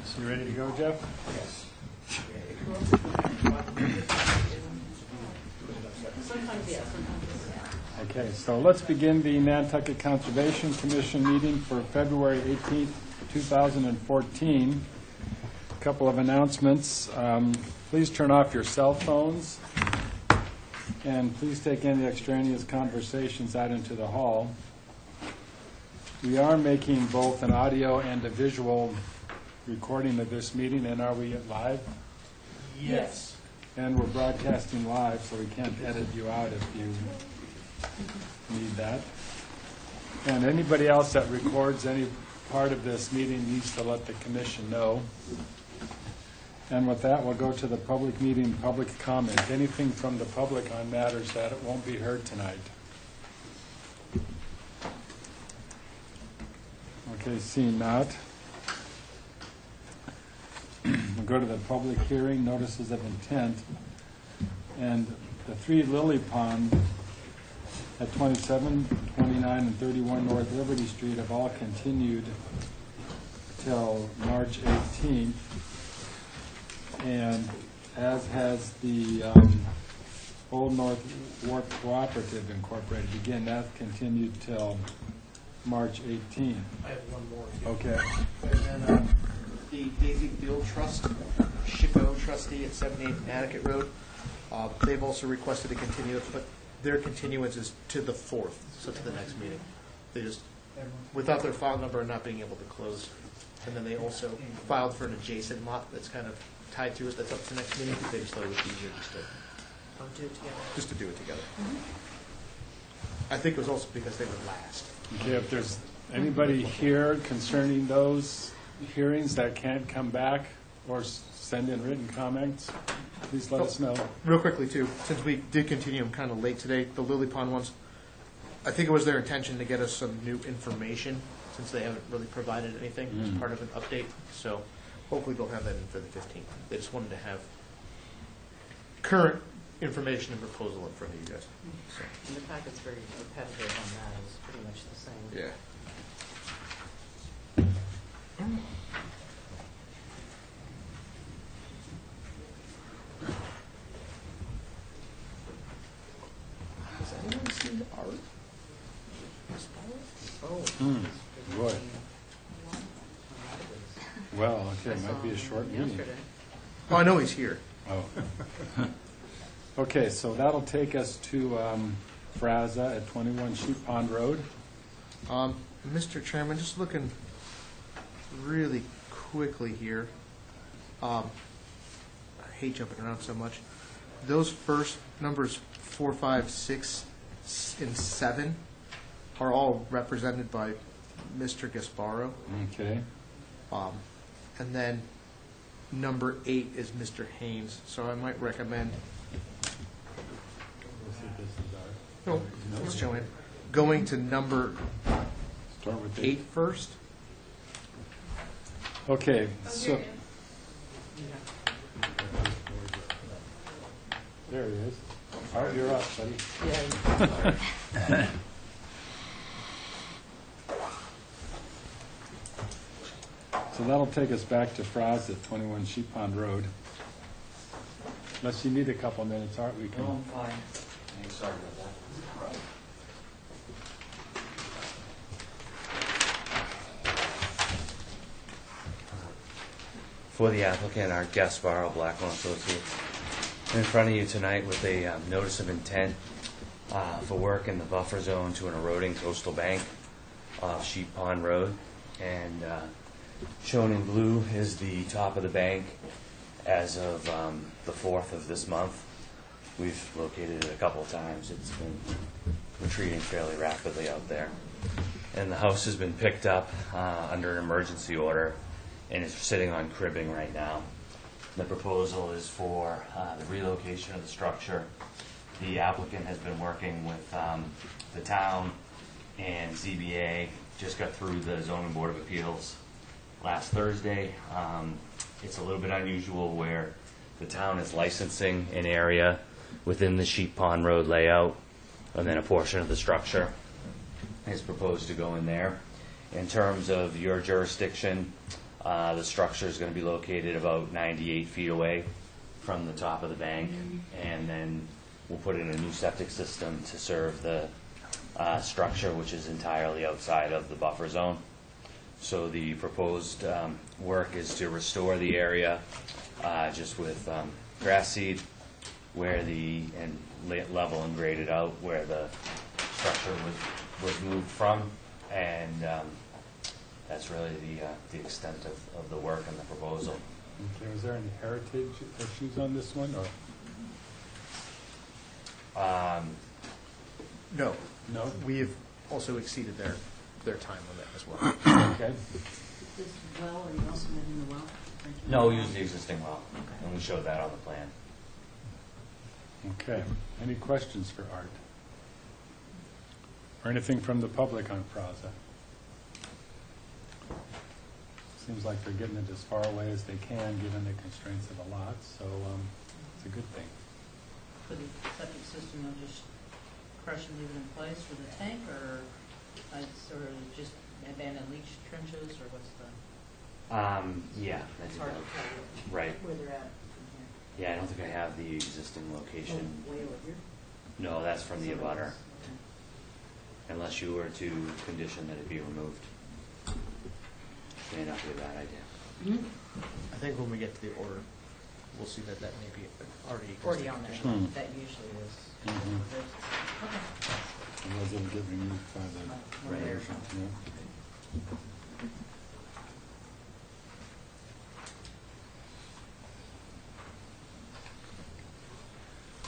So you ready to go, Jeff? Yes. Okay, so let's begin the Nantucket Conservation Commission meeting for February 18th, 2014. A couple of announcements. Please turn off your cell phones, and please take any extraneous conversations out into the hall. We are making both an audio and a visual recording of this meeting, and are we live? Yes. And we're broadcasting live, so we can't edit you out if you need that. And anybody else that records any part of this meeting needs to let the commission know. And with that, we'll go to the public meeting, public comment. Anything from the public on matters that it won't be heard tonight? Okay, seeing not. We'll go to the public hearing, notices of intent. And the 3 Lily Pond at 27, 29, and 31 North Liberty Street have all continued till March 18th. And as has the Old North Wharf Cooperative Incorporated. Again, that continued till March 18th. I have one more. Too. Okay. And then the Daisy Field Trust, SHPO trustee at 78 Nantucket Road, they've also requested a continuance, but their continuance is to the 4th, so to the next meeting. They just, without their file number, are not being able to close. And then they also filed for an adjacent lot that's kind of tied to it, that's up to the next meeting. They just thought it was easier just to do it together. Mm-hmm. I think it was also because they were last. Okay, if there's anybody here concerning those hearings that can't come back or send in written comments, please let us know. Real quickly, too, since we did continue them kind of late today, the Lily Pond ones, I think it was their intention to get us some new information since they haven't really provided anything as part of an update. So hopefully they'll have that in for the 15th. They just wanted to have current information and proposal in front of you guys. So. And the packet's very repetitive on that. It's pretty much the same. Yeah. Has anyone seen art? Oh. Boy. Well, okay, it might be a short meeting. Yesterday. Oh, I know he's here. Oh. Okay, so that'll take us to Fraza at 21 Sheep Pond Road. Mr. Chairman, just looking really quickly here. I hate jumping around so much. Those first numbers 4, 5, 6, and 7 are all represented by Mr. Gasparo. Okay. And then number 8 is Mr. Haynes. So I might recommend. No, it's Joanne. Going to number Start with 8 first. Okay, so there he is. Art, you're up, buddy. Yeah. So that'll take us back to Fraza at 21 Sheep Pond Road. Unless you need a couple minutes, Art, we can. No, I'm fine. Hey, sorry about that. For the applicant, our Gasparo Blackmore Associates, in front of you tonight with a notice of intent for work in the buffer zone to an eroding coastal bank off Sheep Pond Road. And shown in blue is the top of the bank as of the 4th of this month. We've located it a couple of times. It's been retreating fairly rapidly out there. And the house has been picked up under an emergency order and is sitting on cribbing right now. The proposal is for the relocation of the structure. The applicant has been working with the town and ZBA, just got through the Zoning Board of Appeals last Thursday. It's a little bit unusual where the town is licensing an area within the Sheep Pond Road layout, and then a portion of the structure is proposed to go in there. In terms of your jurisdiction, The structure is going to be located about 98 feet away from the top of the bank, and then we'll put in a new septic system to serve the structure, which is entirely outside of the buffer zone. So the proposed work is to restore the area just with grass seed, and level and grade it out where the structure was moved from, and that's really the extent of the work and the proposal. Okay, was there any heritage issues on this one, or? No. No? We have also exceeded their time limit as well. Okay. This well, are you also moving the well? No, we use the existing well, and we showed that on the plan. Okay. Any questions for Art? Or anything from the public on Plaza? Seems like they're getting it as far away as they can, given the constraints of the lot, so it's a good thing. For the septic system, you'll just crush and leave it in place for the tank, or sort of just abandoned leach trenches, or what's the? Yeah, I It's did hard that. to tell Right. where they're at from Yeah, I don't think I have the existing here. location. Oh, way over here? No, that's from the Somewhere abutter, else. Okay. unless you were to condition that it be removed. May not be a bad idea. I think when we get to the order, we'll see that may be already Already on there. Hmm. That usually is. Mhm. Okay. Otherwise it'll get removed by the Right. erosion, yeah.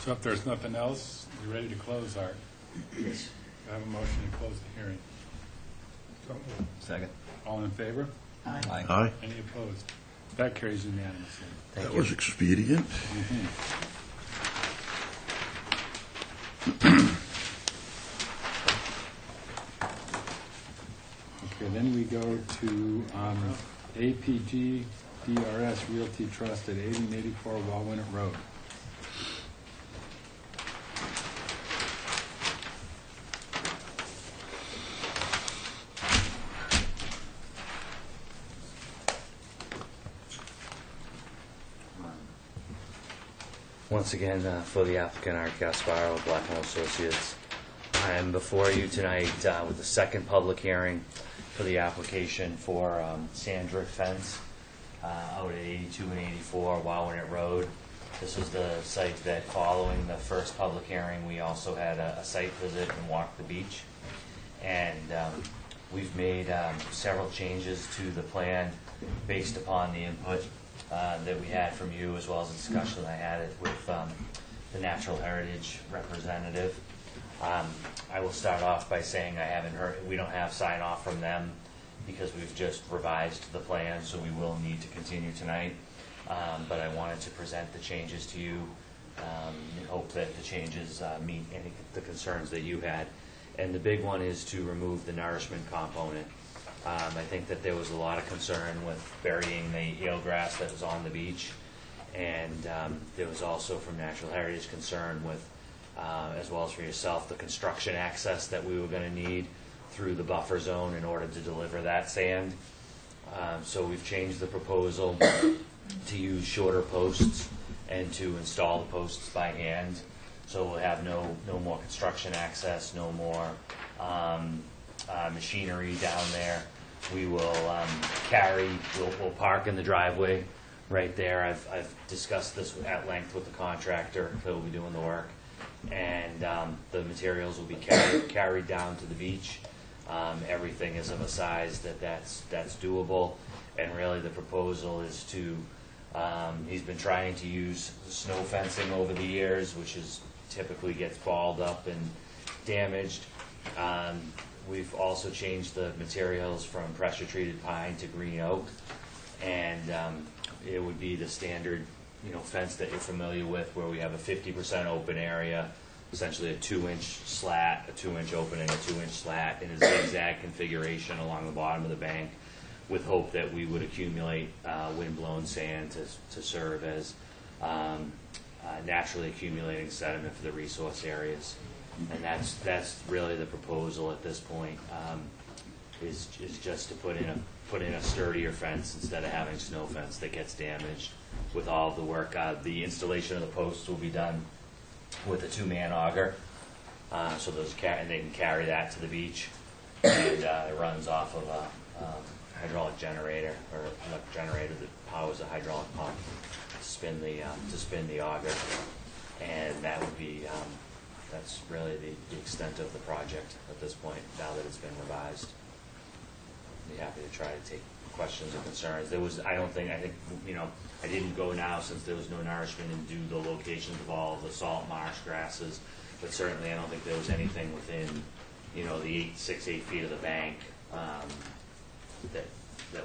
So if there's nothing else, you ready to close, Art? Yes. I have a motion to close the hearing. Second. All in favor? Aye. Aye. Any opposed? That carries unanimously. Thank That you. was expedient. Okay, then we go to APG DRS Realty Trust at 80 and 84 Walwinet Road. Once again, for the applicant, Art Gasparo, Blackwell Associates, I am before you tonight with the second public hearing for the application for sand drift fence out at 82 and 84 Walwinet Road. This was the site that, following the first public hearing, we also had a site visit and walked the beach. And we've made several changes to the plan based upon the input that we had from you, as well as a discussion I had with the Natural Heritage representative. I will start off by saying we don't have sign off from them because we've just revised the plan, so we will need to continue tonight. But I wanted to present the changes to you in hope that the changes meet any of the concerns that you had. And the big one is to remove the nourishment component. I think that there was a lot of concern with burying the eelgrass that was on the beach, and there was also from Natural Heritage concern with, as well as for yourself, the construction access that we were going to need through the buffer zone in order to deliver that sand. So we've changed the proposal to use shorter posts and to install the posts by hand. So we'll have no more construction access, no more machinery down there. We will we'll park in the driveway right there. I've discussed this at length with the contractor that will be doing the work, and the materials will be carried down to the beach. Everything is of a size that's doable, and really the proposal is to he's been trying to use snow fencing over the years, which is typically gets balled up and damaged. We've also changed the materials from pressure-treated pine to green oak, and it would be the standard, fence that you're familiar with, where we have a 50% open area, essentially a 2-inch slat, a 2-inch opening, a 2-inch slat in a zigzag configuration along the bottom of the bank, with hope that we would accumulate wind-blown sand to serve as naturally accumulating sediment for the resource areas. And that's really the proposal at this point. is just to put in a sturdier fence instead of having snow fence that gets damaged. With all of the work, the installation of the posts will be done with a 2-man auger, so they can carry that to the beach, and it runs off of a hydraulic generator or electric generator that powers a hydraulic pump to spin the auger, and that would be that's really the extent of the project at this point. Now that it's been revised, I'd be happy to try to take questions or concerns. I think I didn't go now since there was no nourishment and do the locations of all the salt marsh grasses, but certainly I don't think there was anything within, the 8 feet of the bank that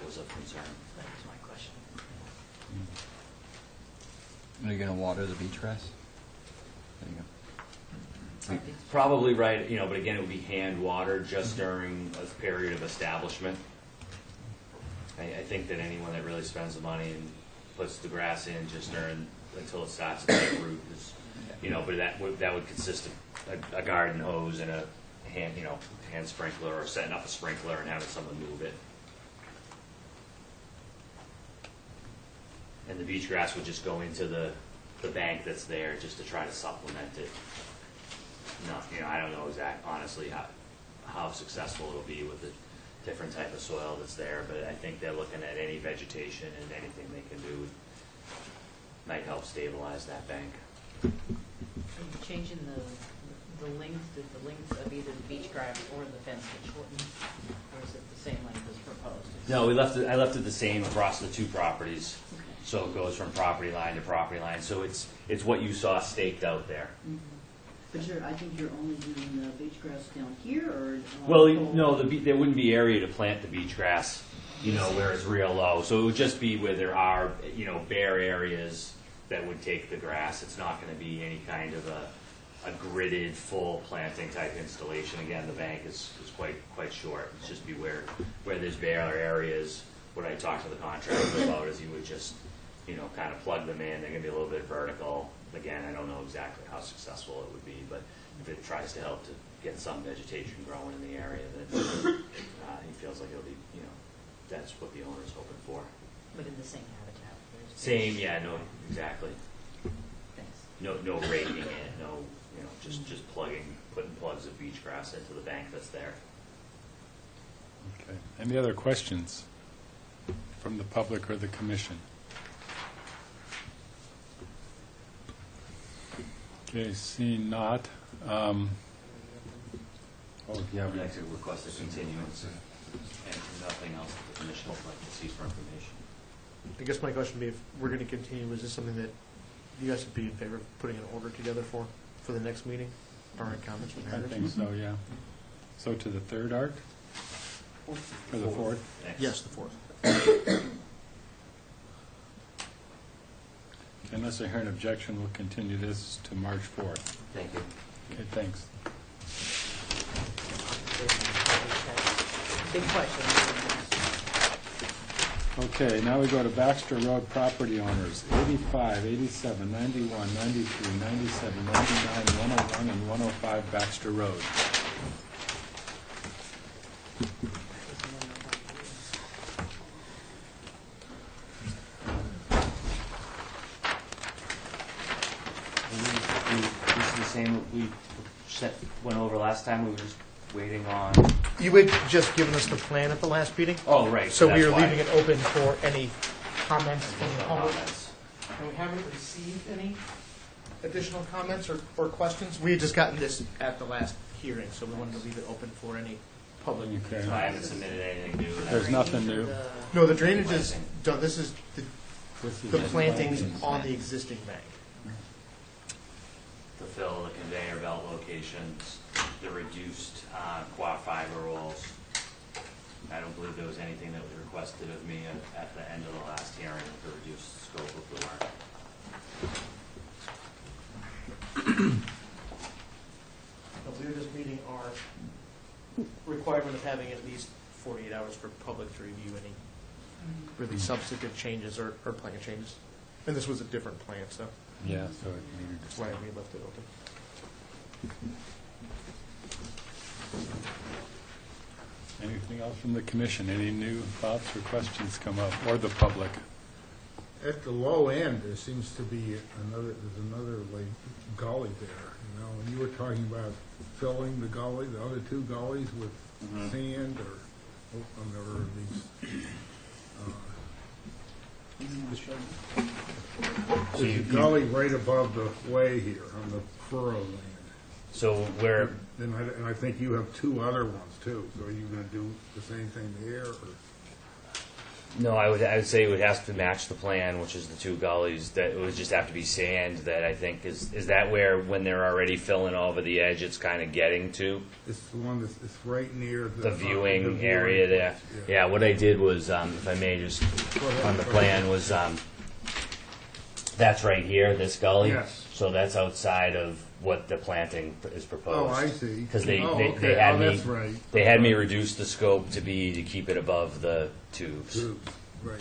was of concern. That was my question. Are you going to water the beach grass? There you go. Probably right, but again, it would be hand watered just during a period of establishment. I think that anyone that really spends the money and puts the grass in just until it starts to take root is, but that would consist of a garden hose and a hand sprinkler, or setting up a sprinkler and having someone move it. And the beach grass would just go into the bank that's there just to try to supplement it. No, I don't know honestly how successful it'll be with the different type of soil that's there, but I think they're looking at any vegetation and anything they can do might help stabilize that bank. Are you changing the length, did the length of either the beach grass or the fence get shortened, or is it the same length as proposed? No, I left it the same across the two properties. Okay. So it goes from property line to property line. So it's what you saw staked out there. Mm-hmm. But I think you're only doing the beach grass down here, or? Well, no, there wouldn't be area to plant the beach grass, where it's real low. So it would just be where there are, bare areas that would take the grass. It's not going to be any kind of a gridded, full planting type installation. Again, the bank is quite short. It's just be where there's bare areas. What I talked to the contractor about is you would just, kind of plug them in. They're going to be a little bit vertical. Again, I don't know exactly how successful it would be, but if it tries to help to get some vegetation growing in the area, then he feels like it'll be, that's what the owner's hoping for. But in the same habitat? Same, yeah, no, exactly. Thanks. No raking it, no, just putting plugs of beach grass into the bank that's there. Okay. Any other questions from the public or the commission? Okay, seeing not. Yeah, we'd like to request a continuance and nothing else that the commission would like to see for information. I guess my question would be, if we're going to continue, is this something that you guys would be in favor of putting an order together for the next meeting? Or any comments from I Heritage? think so, yeah. So to the 3rd, Art? Or the 4th? Next. Yes, the 4th. Unless I hear an objection, we'll continue this to March 4th. Thank you. Okay, thanks. Big question. Okay, now we go to Baxter Road property owners, 85, 87, 91, 93, 97, 99, 101, and 105 Baxter Road. This is the same we went over last time. We were just waiting on. You had just given us the plan at the last meeting, Oh, right. so we that's are why. leaving it open for any comments from the No public. comments. And we haven't received any additional comments or questions. We had just gotten this at the last hearing, so we wanted to leave it open for any public. Okay. I haven't submitted anything new. There's nothing new. No, the drainage is done. This is This is the plantings on the existing bank. To fill the conveyor belt locations, the reduced qua fiber rolls. I don't believe there was anything that was requested of me at the end of the last hearing with the reduced scope of the work. We were just meeting our requirement of having at least 48 hours for public to review any really substantive changes or plan changes. And this was a different plan, so Yeah, so it needed that's why we left it open. Anything else from the commission? Any new thoughts or questions come up, or the public? At the low end, there seems to be there's another like gully there, you know, and you were talking about filling the gully, the other two gullies with sand or these, there's a gully right above the way here on the furrow land. So where, And I think you have two other ones too, so are you gonna do the same thing there, or? no, I would say it would have to match the plan, which is the two gullies. That it would just have to be sand. That I think is that where when they're already filling over the edge, it's kind of getting to It's the one it's right near the viewing area there. Yeah. What I did was, if I may, just on the plan was that's right here, this gully. Yes. So that's outside of what the planting is proposed. Oh, I see. Because they okay. had me That's right. they had me reduce the scope to keep it above the tubes. Right.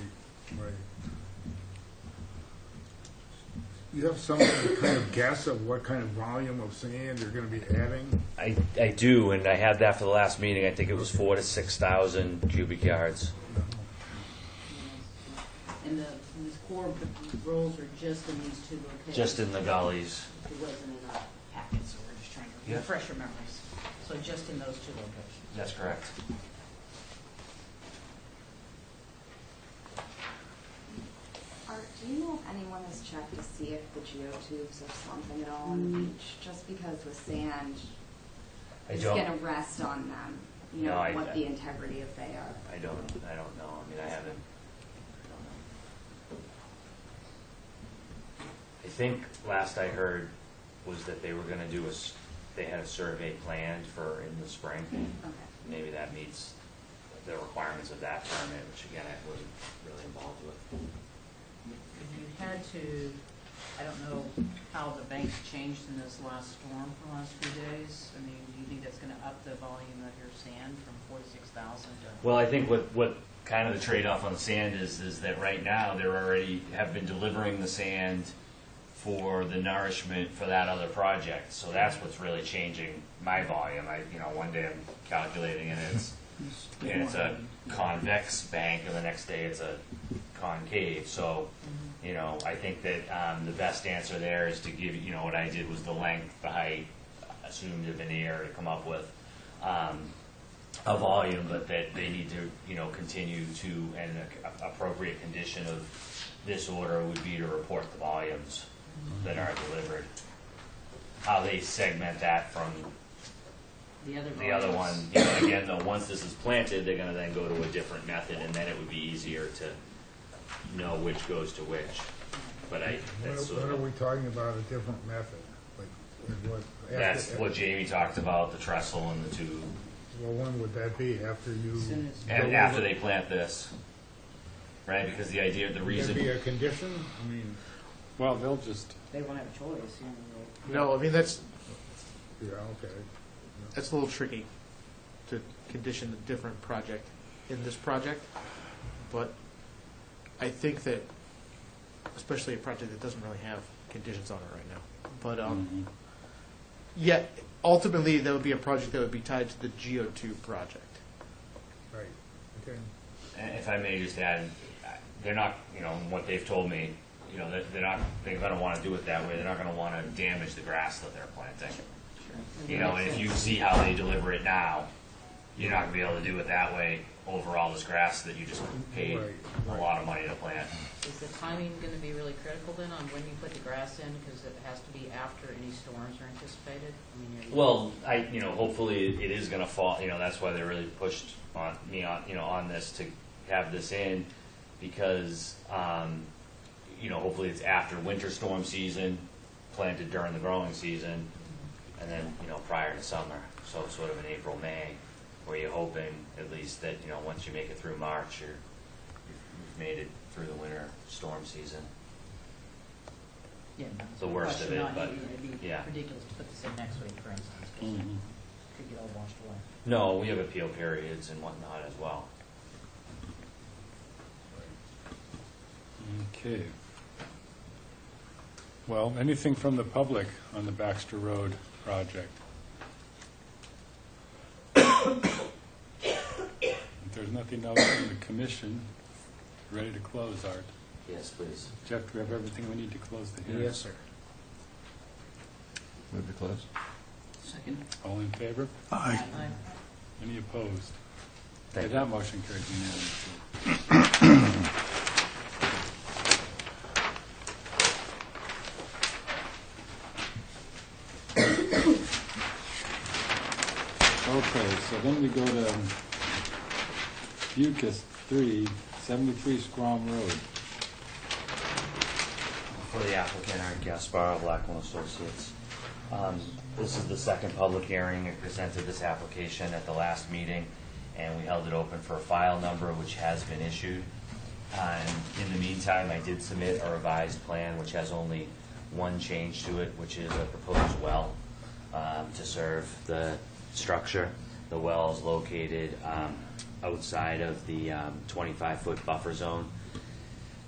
You have some kind of guess of what kind of volume of sand you're going to be adding? I do, and I had that for the last meeting. I think it was 4,000 to 6,000 cubic yards. And these core rolls are just in these two locations? Just in the gullies. It wasn't in our packet, so we're just trying to Yeah. refresh your memories. So just in those two locations? That's correct. Art, do you know if anyone has checked to see if the geotubes are slumping at all on the beach? Just because the sand I is don't. going to rest on them, you No, know, I- what the integrity of they are. I don't know. I mean, I haven't. I don't know. I think last I heard was that they were going to do they had a survey planned for in the spring. Okay. Maybe that meets the requirements of that permit, which again I wasn't really involved with. If you had to, I don't know how the bank's changed in this last storm for the last few days. I mean, do you think that's going to up the volume of your sand from 46,000 to? Well, I think what kind of the trade-off on the sand is that right now they're already have been delivering the sand for the nourishment for that other project. So that's what's really changing my volume. One day I'm calculating and it's a convex bank, and the next day it's a concave. So, I think that the best answer there is to give, what I did was the length, the height, assumed a veneer to come up with a volume, but that they need to, continue to, and an appropriate condition of this order would be to report the volumes that are delivered. How they segment that from the other one, again, though, once this is planted, they're going to then go to a different method, and then it would be easier to know which goes to which. But that's What are we talking about, a different method? Like what? That's what Jamie talked about, the trestle and the tube. Well, when would that be, after you? As soon as- And after they plant this, right? Because the idea, the Would there be reason, a condition? I mean, Well, they'll just, They won't have a choice, No, I mean, that's yeah, okay. a little tricky to condition a different project in this project, but I think that, especially a project that doesn't really have conditions on it right now, but yeah, ultimately that would be a project that would be tied to the GO2 project. Right, okay. and if I may just add, they're not, what they've told me, they're going to want to do it that way. They're not going to want to damage the grass that they're planting. And if you see how they deliver it now, you're not going to be able to do it that way over all this grass that you just paid a lot of money to plant. Is the timing going to be really critical then on when you put the grass in, because it has to be after any storms are anticipated? Well, hopefully it is going to fall. That's why they really pushed on me on this to have this in, because hopefully it's after winter storm season, planted during the growing season, and then prior to summer. So sort of in April, May, where you're hoping at least that once you make it through March, you've made it through the winter storm season. Yeah, The worst of it, but it'd be yeah. ridiculous to put this in next week, for instance, because it could get all washed away. No, we have appeal periods and whatnot as well. okay. Well, anything from the public on the Baxter Road project? Nothing else from the commission. Ready to close, Art? Yes, please. Jeff, do we have everything we need to close the hearing? Yes, sir. Move to close. Second. All in favor? Aye. Any opposed? Thank Okay, you. that motion carries unanimously. Okay, so then we go to Bucas 3, 73 Squam Road. For the applicant, Art Gaspar, Blackmore Associates. This is the second public hearing. We presented this application at the last meeting, and we held it open for a file number, which has been issued. And in the meantime, I did submit a revised plan, which has only one change to it, which is a proposed well to serve the structure. The well is located outside of the 25-foot buffer zone.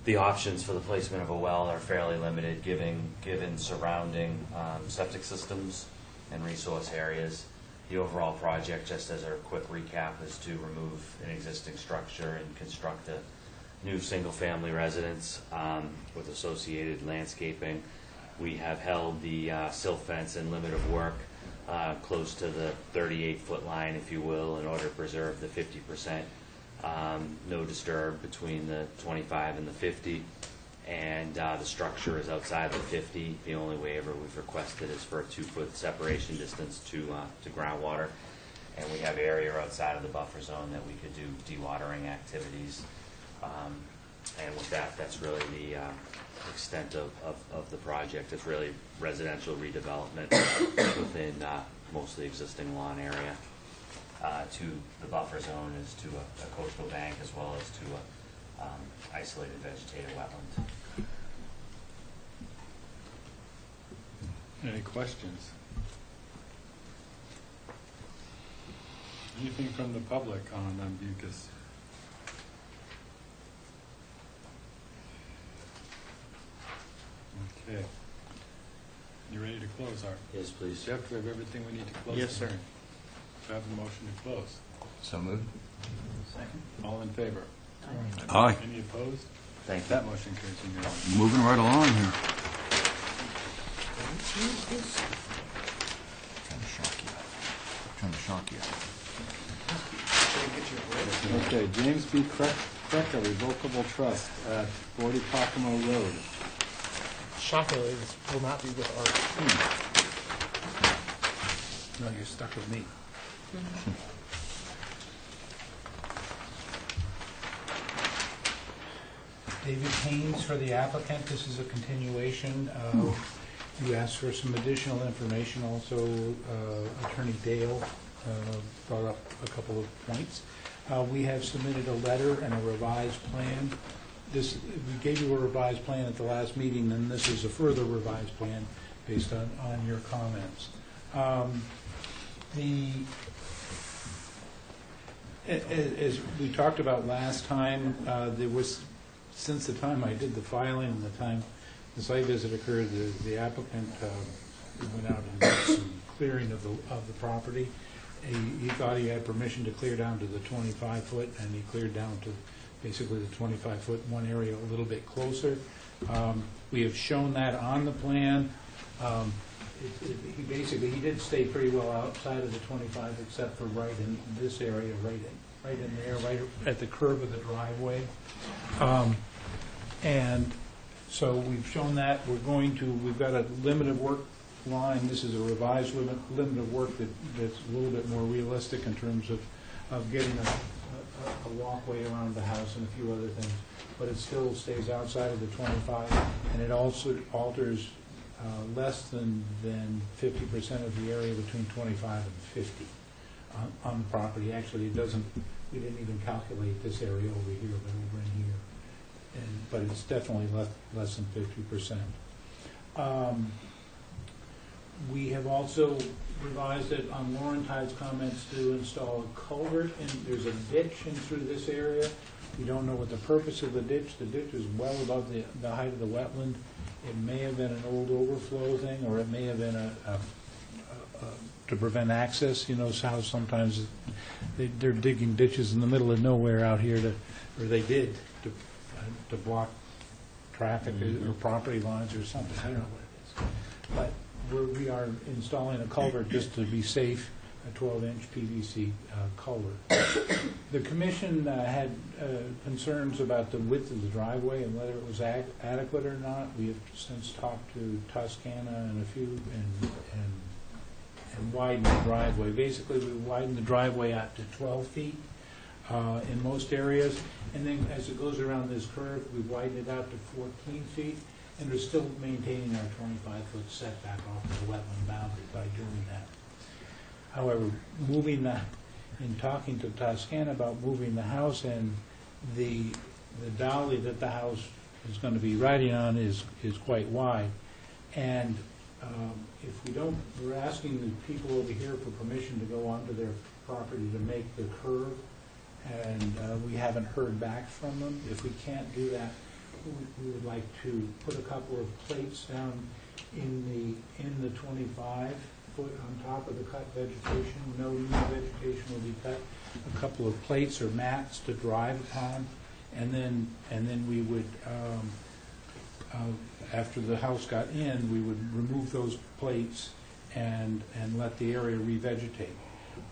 The options for the placement of a well are fairly limited, given surrounding septic systems and resource areas. The overall project, just as a quick recap, is to remove an existing structure and construct a new single-family residence with associated landscaping. We have held the silt fence and limit of work close to the 38-foot line, if you will, in order to preserve the 50% no disturb between the 25 and the 50, and the structure is outside the 50. The only waiver we've requested is for a 2-foot separation distance to groundwater, and we have area outside of the buffer zone that we could do dewatering activities. And with that, that's really the extent of the project. It's really residential redevelopment within mostly existing lawn area. To the buffer zone is to a coastal bank, as well as to a isolated vegetated wetland. Any questions? Anything from the public on Bucas? Okay. You ready to close, Art? Yes, please. Jeff, do we have everything we need to close? Yes, sir. Do I have a motion to close? So moved. Second. All in favor? Aye. Any opposed? Thank you. That motion carries unanimously. Moving right along here. Trying to shock you. Okay, James B. Creck, a revocable trust at 40 Pocomo Road. Shockingly, this will not be with Art. No, you're stuck with me. David Haynes for the applicant. This is a continuation. You asked for some additional information. Also, Attorney Dale brought up a couple of points. We have submitted a letter and a revised plan. We gave you a revised plan at the last meeting, and this is a further revised plan based on your comments. As we talked about last time, there was, since the time I did the filing and the time the site visit occurred, the applicant went out and did some clearing of the property. He thought he had permission to clear down to the 25-foot, and he cleared down to basically the 25-foot in one area a little bit closer. We have shown that on the plan. He did stay pretty well outside of the 25, except for right in this area, right in there, right at the curve of the driveway. And so we've shown that. We've got a limit of work line. This is a revised limit of work that's a little bit more realistic in terms of getting a walkway around the house and a few other things. But it still stays outside of the 25, and it also alters less than 50% of the area between 25 and 50 on the property. Actually, it doesn't. We didn't even calculate this area over here, but over in here. But it's definitely less than 50%. We have also revised it on Laurentide's comments to install a culvert, and there's a ditch in through this area. We don't know what the purpose of the ditch. The ditch is well above the height of the wetland. It may have been an old overflow thing, or it may have been to prevent access. You know how sometimes they're digging ditches in the middle of nowhere out here or they did, to block traffic or property lines or something. I don't know what it is. But we are installing a culvert just to be safe, a 12-inch PVC culvert. The commission had concerns about the width of the driveway and whether it was adequate or not. We have since talked to Toscana and a few and widened the driveway. Basically, we widened the driveway out to 12 feet in most areas, and then as it goes around this curve, we widened it out to 14 feet, and we're still maintaining our 25-foot setback off the wetland boundary by doing that. However, moving that, in talking to Toscana about moving the house in, the dolly that the house is going to be riding on is quite wide, and if we don't, we're asking the people over here for permission to go onto their property to make the curve, and we haven't heard back from them. If we can't do that, we would like to put a couple of plates down in the 25 foot on top of the cut vegetation. No new vegetation will be cut. A couple of plates or mats to drive upon, and then we would, after the house got in, we would remove those plates and let the area revegetate.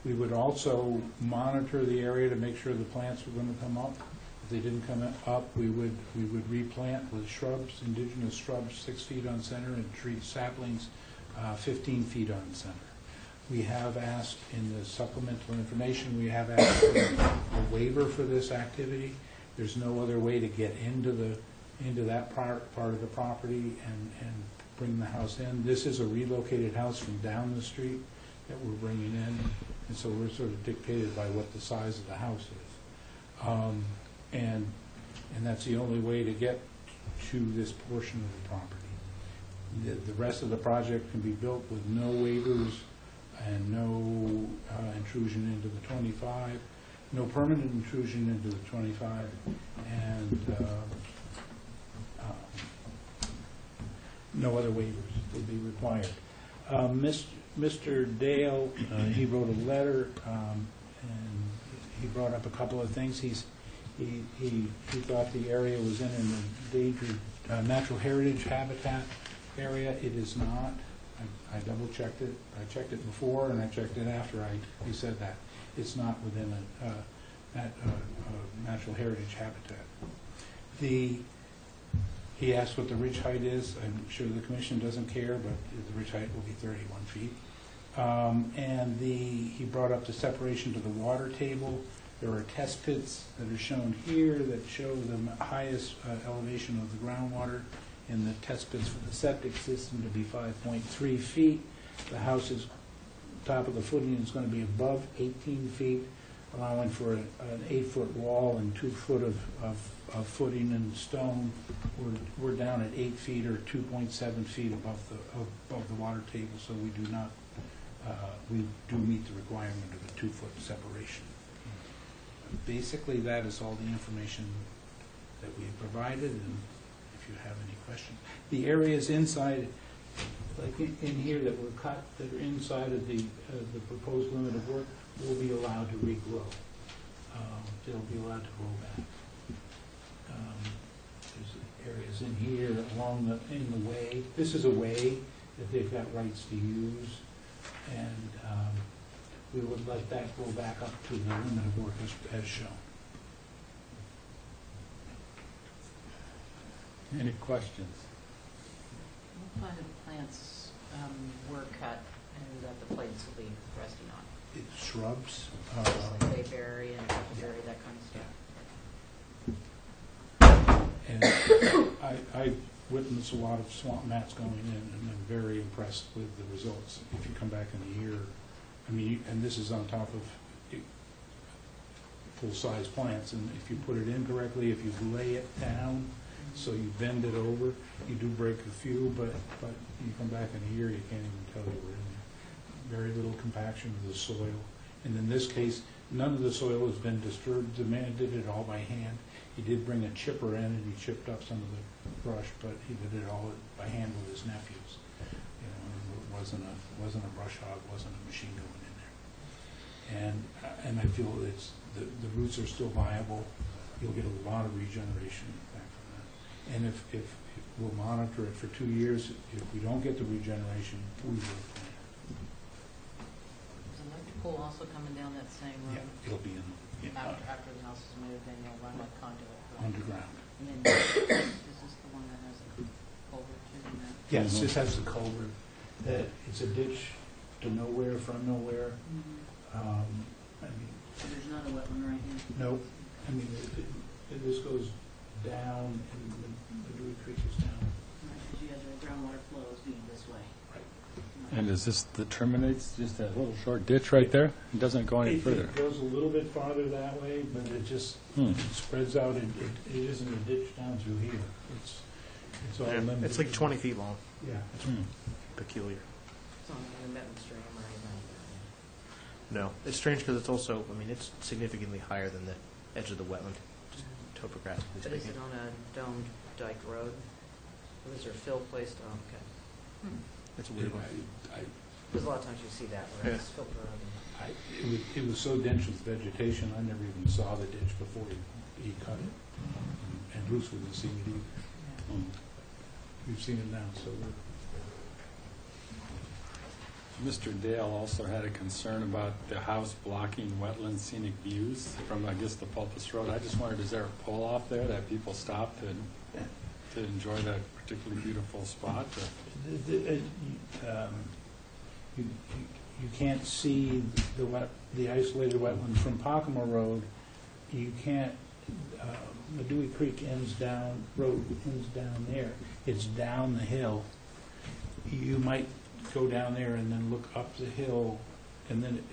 We would also monitor the area to make sure the plants were going to come up. If they didn't come up, we would replant with shrubs, indigenous shrubs, 6 feet on center, and tree saplings 15 feet on center. We have asked in the supplemental information, we have asked for a waiver for this activity. There's no other way to get into that part of the property and bring the house in. This is a relocated house from down the street that we're bringing in, and so we're sort of dictated by what the size of the house is. And that's the only way to get to this portion of the property. The rest of the project can be built with no waivers and no intrusion into the 25, no permanent intrusion into the 25, and no other waivers will be required. Mr. Dale, he wrote a letter, and he brought up a couple of things. He thought the area was in an endangered natural heritage habitat area. It is not. I double checked it. I checked it before and I checked it after he said that. It's not within a natural heritage habitat. He asked what the ridge height is. I'm sure the commission doesn't care, but the ridge height will be 31 feet. And he brought up the separation to the water table. There are test pits that are shown here that show the highest elevation of the groundwater in the test pits for the septic system to be 5.3 feet. The house's top of the footing is going to be above 18 feet, allowing for an 8-foot wall and 2 foot of footing and stone. We're down at 8 feet or 2.7 feet above the water table, so we do not we do meet the requirement of a 2-foot separation. Basically, that is all the information that we have provided, and if you have any questions. The areas inside, like in here that were cut, that are inside of the proposed limit of work, will be allowed to regrow. They'll be allowed to grow back. There's areas in here in the way. This is a way that they've got rights to use, and we would let that go back up to the limit of work as shown. Any questions? What kind of plants were cut and that the plates will be resting on? It's shrubs. Like bayberry and huckleberry, that kind of stuff. And I witnessed a lot of swamp mats going in, and I'm very impressed with the results. If you come back in a year, I mean, and this is on top of full-size plants, and if you put it in correctly, if you lay it down, so you bend it over, you do break a few, but you come back in a year, you can't even tell you we're in there. Very little compaction of the soil. And in this case, none of the soil has been disturbed. The man did it all by hand. He did bring a chipper in, and he chipped up some of the brush, but he did it all by hand with his nephews. You know, and wasn't a brush hog, wasn't a machine going in there. And I feel the roots are still viable. You'll get a lot of regeneration back from that. And if we'll monitor it for 2 years, if we don't get the regeneration, we will plant. Is the electric pole also coming down that same road? Yeah, it'll be in After the house is moved, then you'll run like conduit. Right? underground. And then is this the one that has a culvert too in that? Yes, this has the culvert. It's a ditch to nowhere, from nowhere. I mean, So there's not a wetland right here? nope. I mean, this goes down, and the Dewey Creek is down. Because you have the groundwater flows being this way. Right. And is this that terminates just that little short ditch right there? It doesn't go any further? It goes a little bit farther that way, but it just it spreads out. It isn't a ditch down through here. It's all limited. It's like 20 feet long. Yeah. Peculiar. It's on the Amended stream or anything. No, it's strange because it's also, I mean, it's significantly higher than the edge of the wetland, just topographically But is speaking. it on a domed dike road? Or is there fill placed? Oh, okay. It's a weird one. Because a lot of times you see that where Yeah. it's filtered out. It was so dense with vegetation, I never even saw the ditch before he cut it. And Bruce wouldn't see it either. We've seen it now, so we're. Mr. Dale also had a concern about the house blocking wetland scenic views from, I guess, the Pulpus Road. I just wondered, is there a pull off there that people stop to enjoy that particularly beautiful spot? You can't see the isolated wetland from Pocomo Road. You can't. The Dewey Creek road ends down there. It's down the hill. You might go down there and then look up the hill, and then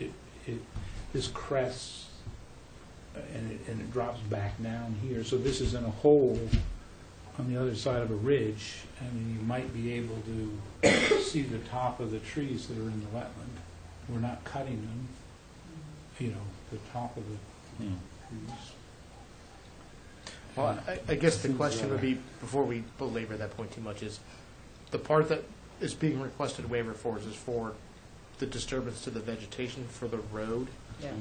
this crests and it drops back down here. So this is in a hole on the other side of a ridge, and you might be able to see the top of the trees that are in the wetland. We're not cutting them, the top of the trees. Well, I guess the question would be, before we belabor that point too much, is the part that is being requested waiver for is for the disturbance to the vegetation for the road, Yeah.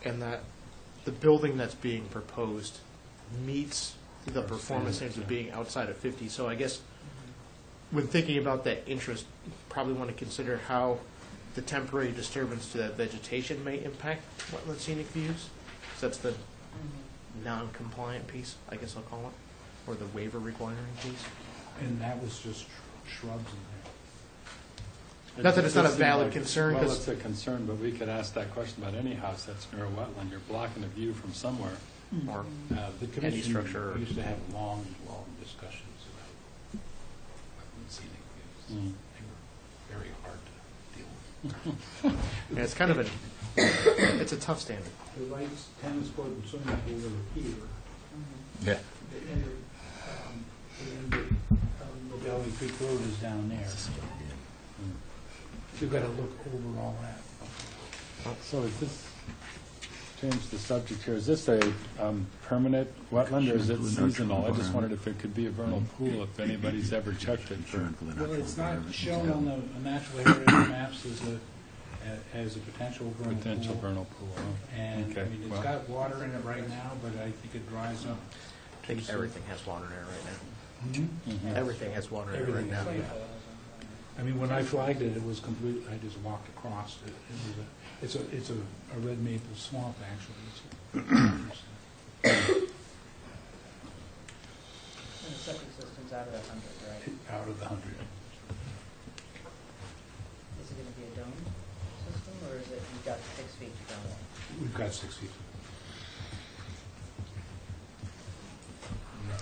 and that the building that's being proposed meets the performance standards of being outside of 50. So I guess when thinking about that interest, probably want to consider how the temporary disturbance to that vegetation may impact wetland scenic views. So that's the non-compliant piece, I guess I'll call it, or the waiver requiring piece. And that was just shrubs in there. Not that it's not a It seemed valid like- concern, Well, 'cause- it's a concern, but we could ask that question about any house that's near a wetland. You're blocking a view from somewhere. Or The Any commission structure or- used to have long discussions about wetland scenic views. Mm. They were very hard to deal with. yeah, it's kind of it's a tough standard. The Wright's tennis court and swimming pool are here. Yeah. The end of Valley Creek Road is down there. You've got to look over all that. So is this, change the subject here, is this a permanent wetland or is it seasonal? I just wondered if it could be a vernal pool, if anybody's ever checked it for. Well, it's not shown on the natural area maps as a potential vernal pool. Potential vernal pool. Oh, And, okay, I mean, it's well. got water in it right now, but I think it dries up. I think everything has water in it right now. Mhm. Everything has water in it right Everything now. has, yeah. I mean, when I flagged it, it was complete, I just walked across it. It's a red maple swamp, actually. And the septic system's out of that 100, right? Out of the 100. Is it going to be a dome system, or is it, you've got 6 feet to go? We've got 6 feet.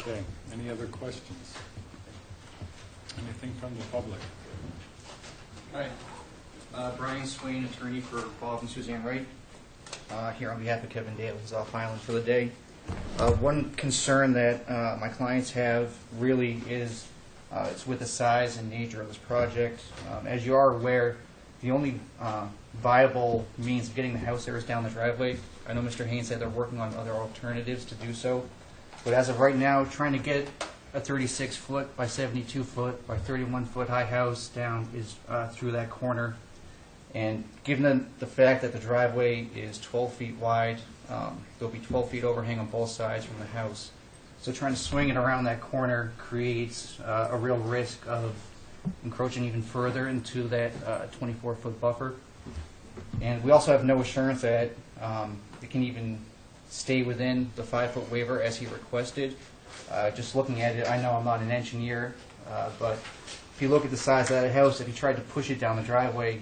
Okay, any other questions? Anything from the public? Hi, Brian Swain, attorney for Bob and Suzanne Wright, here on behalf of Kevin Dale, who's off island for the day. One concern that my clients have really is it's with the size and nature of this project. As you are aware, the only viable means of getting the house there is down the driveway. I know Mr. Haynes said they're working on other alternatives to do so, but as of right now, trying to get a 36-foot by 72-foot by 31-foot high house down is through that corner. And given the fact that the driveway is 12 feet wide, there'll be 12 feet overhang on both sides from the house. So trying to swing it around that corner creates a real risk of encroaching even further into that 24-foot buffer. And we also have no assurance that it can even stay within the 5-foot waiver as he requested. Just looking at it, I know I'm not an engineer, but if you look at the size of that house, if you tried to push it down the driveway,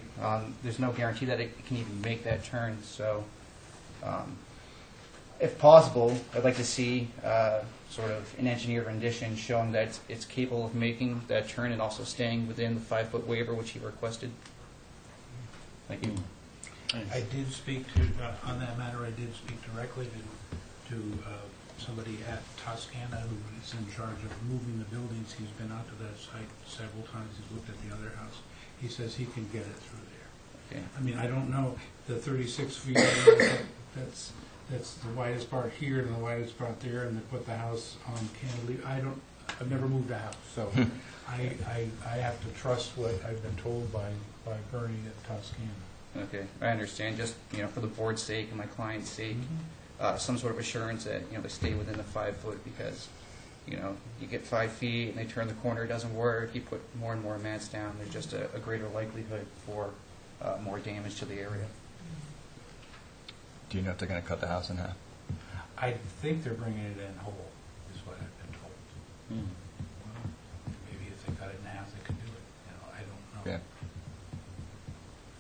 there's no guarantee that it can even make that turn. So if possible, I'd like to see sort of an engineered rendition showing that it's capable of making that turn and also staying within the 5-foot waiver which he requested. Thank you. I did speak to, on that matter, I did speak directly to somebody at Toscana who is in charge of moving the buildings. He's been out to that site several times. He's looked at the other house. He says he can get it through there. Okay. I mean, I don't know, the 36 feet, that's the widest part here and the widest part there, and they put the house on cantilever. I've never moved a house, so I have to trust what I've been told by Bernie at Toscana. Okay, I understand. Just for the board's sake and my client's sake, some sort of assurance that they stay within the 5-foot, because you get 5 feet and they turn the corner, it doesn't work. You put more and more mats down, there's just a greater likelihood for more damage to the area. Do you know if they're going to cut the house in half? I think they're bringing it in whole, is what I've been told. Maybe if they cut it in half, they could do it. I don't know. Yeah.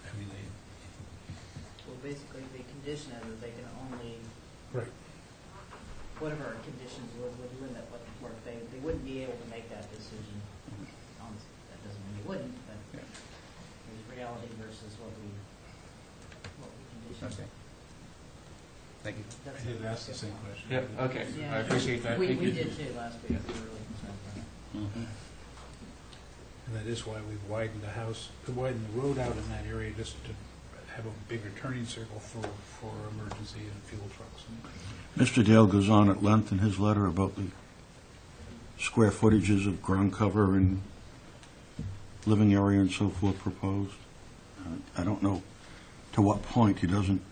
I mean, Well, basically, the condition is that they can only, right. whatever our conditions would limit what work. They wouldn't be able to make that decision. That doesn't mean they wouldn't, but there's reality versus what we condition. Okay. Thank you. I did ask the same question. Yep. Okay. Yeah. I appreciate that. We Thank you. did too last week. We were really concerned about it. And that is why we've widened the road out in that area, just to have a bigger turning circle for emergency and fuel trucks. Mr. Dale goes on at length in his letter about the square footages of ground cover and living area and so forth proposed. I don't know to what point he doesn't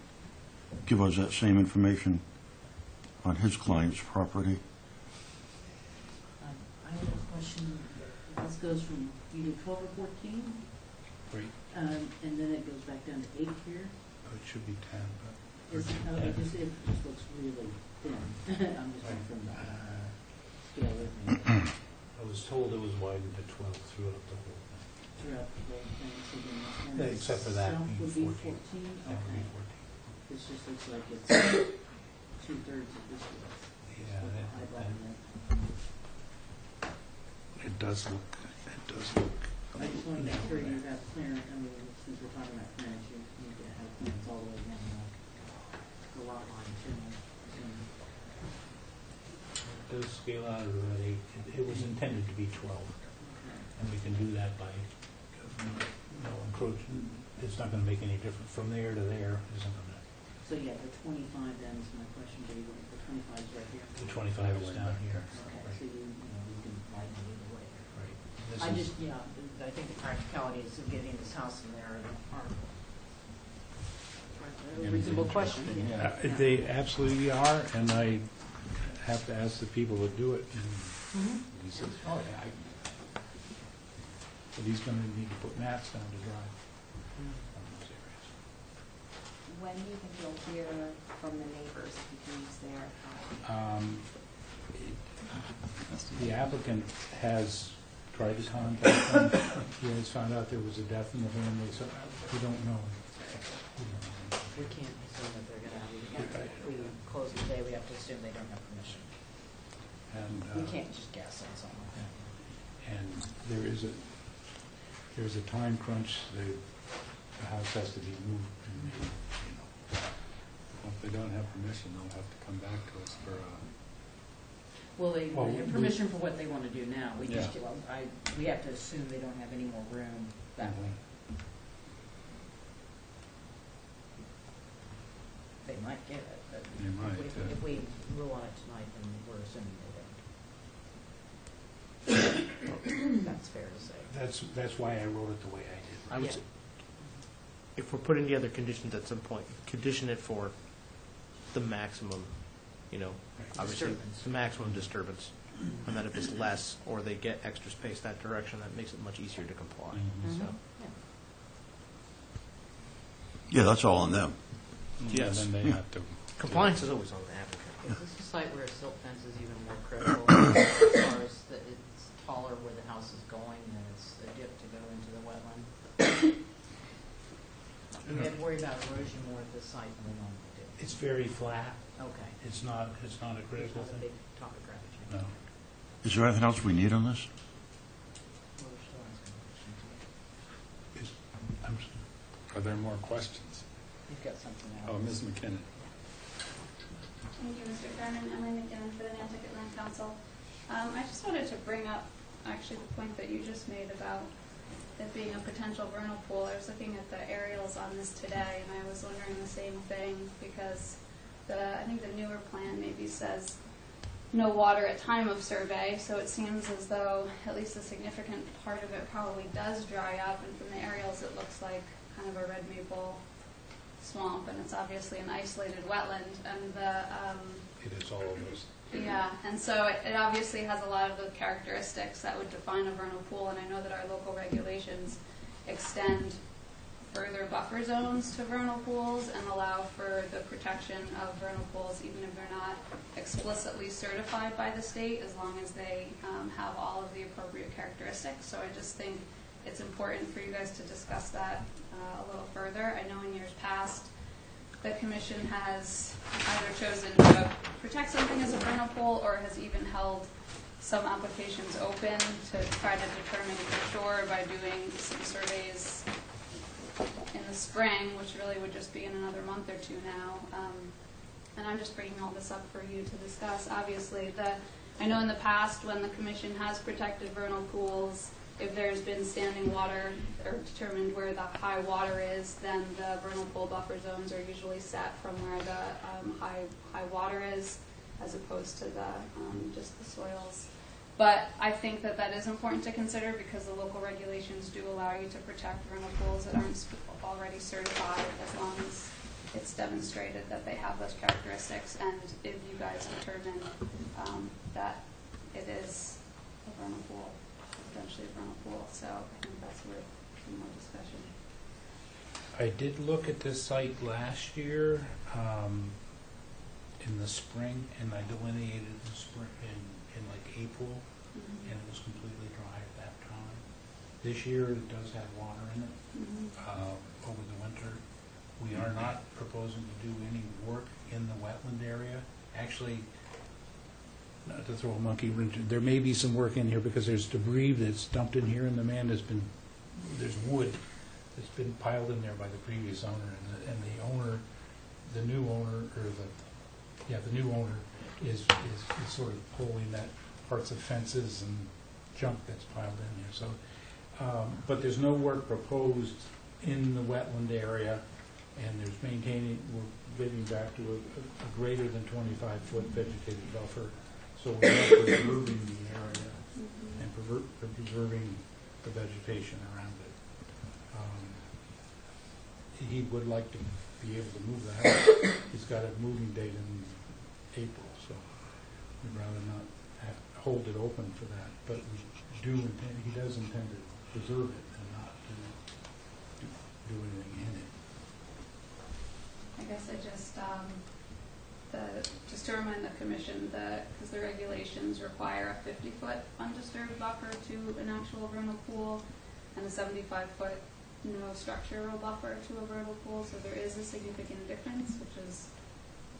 give us that same information on his client's property. I have a question. This goes from either 12 or 14, Right. and then it goes back down to 8 here. It should be 10, but. It just looks really thin. I'm just going from the scale with me. I was told it was widened to 12 throughout the whole thing. Throughout the whole thing, so then the Except for that south being would be 14. 14? That would be Okay. 14. This just looks like it's 2/3 of this width. Yeah, Eyeballing it. it does look. I just want to make sure you have clearance, since we're talking about clearance, you need to have clearance all the way down the lot line too. It does scale out at about 8. It was intended to be 12, and we can do that by encroaching. It's not going to make any difference from there to there. Isn't going to. So yeah, the 25 then is my question to you. The 25 is right here. The 25 is down here. Okay, so you can widen it either way. Right. I just, I think the practicality is of getting this house in there are a reasonable question. Yeah. They absolutely are, and I have to ask the people that do it. And he says, "Oh yeah." But he's going to need to put mats down to dry. On those areas. When do you think you'll hear from the neighbors if you can use their time? The applicant has tried to contact them. He has found out there was a death in the family, so we don't know. We can't assume that they're going to have, if we close today, we have to assume they don't have permission. And We can't just guess on something like that. and there's a time crunch. The house has to be moved. And If they don't have permission, they'll have to come back to us for Well, they Well, have permission for what they want to do now. We just, Yeah. we have to assume they don't have any more room that way. They might get it, but They might, if we rule on it tonight, then we're assuming they don't. That's fair to say. That's why I wrote it the way I did. I would say, if we're putting together conditions at some point, condition it for the maximum, obviously, Disturbance. the maximum disturbance. And then if it's less, or they get extra space that direction, that makes it much easier to comply. Mhm. So, Yeah, that's all on them. yes, And then they have to. compliance is always on the applicant. Is this a site where a silt fence is even more critical as far as that it's taller where the house is going and it's a dip to go into the wetland? We had to worry about erosion more at this site than we normally do. It's very flat. Okay. It's not a critical Not a thing. big topographic change. No. Is there anything else we need on this? Well, we're still asking questions. Is- Are there more questions? You've got something else. Oh, Ms. McKinnon. Thank you, Mr. Chairman. Emily McGinn for the Nantucket Land Council. I just wanted to bring up, actually, the point that you just made about it being a potential vernal pool. I was looking at the aerials on this today, and I was wondering the same thing, because I think the newer plan maybe says no water at time of survey, so it seems as though at least a significant part of it probably does dry up, and from the aerials it looks like kind of a red maple swamp, and it's obviously an isolated wetland, and It is all of those. yeah, and so it obviously has a lot of the characteristics that would define a vernal pool, and I know that our local regulations extend further buffer zones to vernal pools and allow for the protection of vernal pools even if they're not explicitly certified by the state, as long as they have all of the appropriate characteristics. So I just think it's important for you guys to discuss that a little further. I know in years past, the commission has either chosen to protect something as a vernal pool or has even held some applications open to try to determine for sure by doing some surveys in the spring, which really would just be in another month or two now. And I'm just bringing all this up for you to discuss. Obviously, I know in the past when the commission has protected vernal pools, if there's been standing water or determined where the high water is, then the vernal pool buffer zones are usually set from where the high water is, as opposed to just the soils. But I think that is important to consider, because the local regulations do allow you to protect vernal pools that aren't already certified, as long as it's demonstrated that they have those characteristics, and if you guys determine that it is a vernal pool, potentially a vernal pool. So I think that's worth some more discussion. I did look at this site last year in the spring, and I delineated the spring in like April, and it was completely dry at that time. This year it does have water in it over the winter. We are not proposing to do any work in the wetland area. Actually, not to throw a monkey wrench, there may be some work in here because there's debris that's dumped in here, and there's wood that's been piled in there by the previous owner, and the new owner is sort of pulling that parts of fences and junk that's piled in there. So, but there's no work proposed in the wetland area, and we're getting back to a greater than 25-foot vegetated buffer. So we're not preserving the area and preserving the vegetation around it. He would like to be able to move the house. He's got a moving date in April, so we'd rather not hold it open for that. But he does intend to preserve it and not do anything in it. I guess I just to remind the commission that, because the regulations require a 50-foot undisturbed buffer to an actual vernal pool and a 75-foot no structural buffer to a vernal pool, so there is a significant difference, which is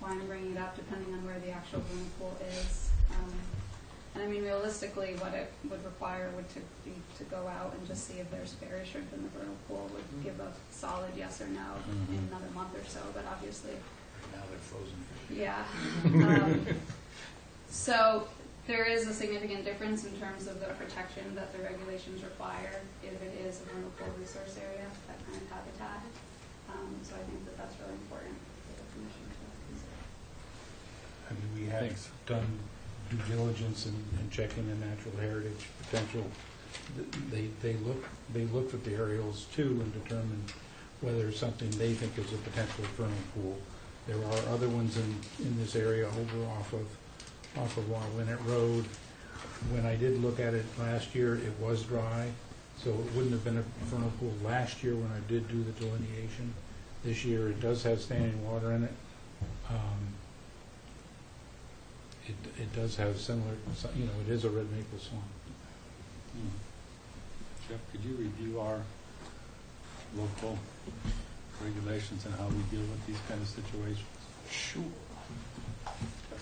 why I'm bringing it up, depending on where the actual vernal pool is. And I mean, realistically, what it would require would be to go out and just see if there's fairy shrimp in the vernal pool, would give a solid yes or no in another month or so, but obviously. Now they're frozen. Yeah. So there is a significant difference in terms of the protection that the regulations require if it is a vernal pool resource area, that kind of habitat. So I think that's really important for the commission to consider. I mean, we have done due diligence and checking the natural heritage potential, they looked at the aerials too and determined whether something they think is a potential vernal pool. There are other ones in this area over off of Linnet Road. When I did look at it last year, it was dry, so it wouldn't have been a vernal pool last year when I did do the delineation. This year, it does have standing water in it. It does have similar, it is a red maple swamp. Jeff, could you review our local regulations and how we deal with these kind of situations? Sure.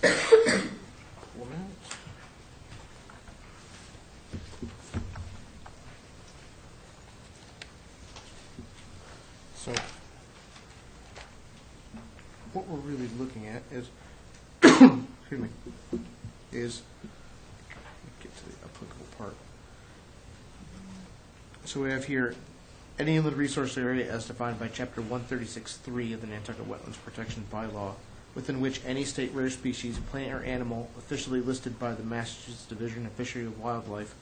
4 minutes. So, what we're really looking at is, excuse me, is, get to the applicable part. So we have here, any inland resource area as defined by Chapter 136.3 of the Nantucket Wetlands Protection Bylaw, within which any state rare species, plant or animal officially listed by the Massachusetts Division of Fishery and Wildlife,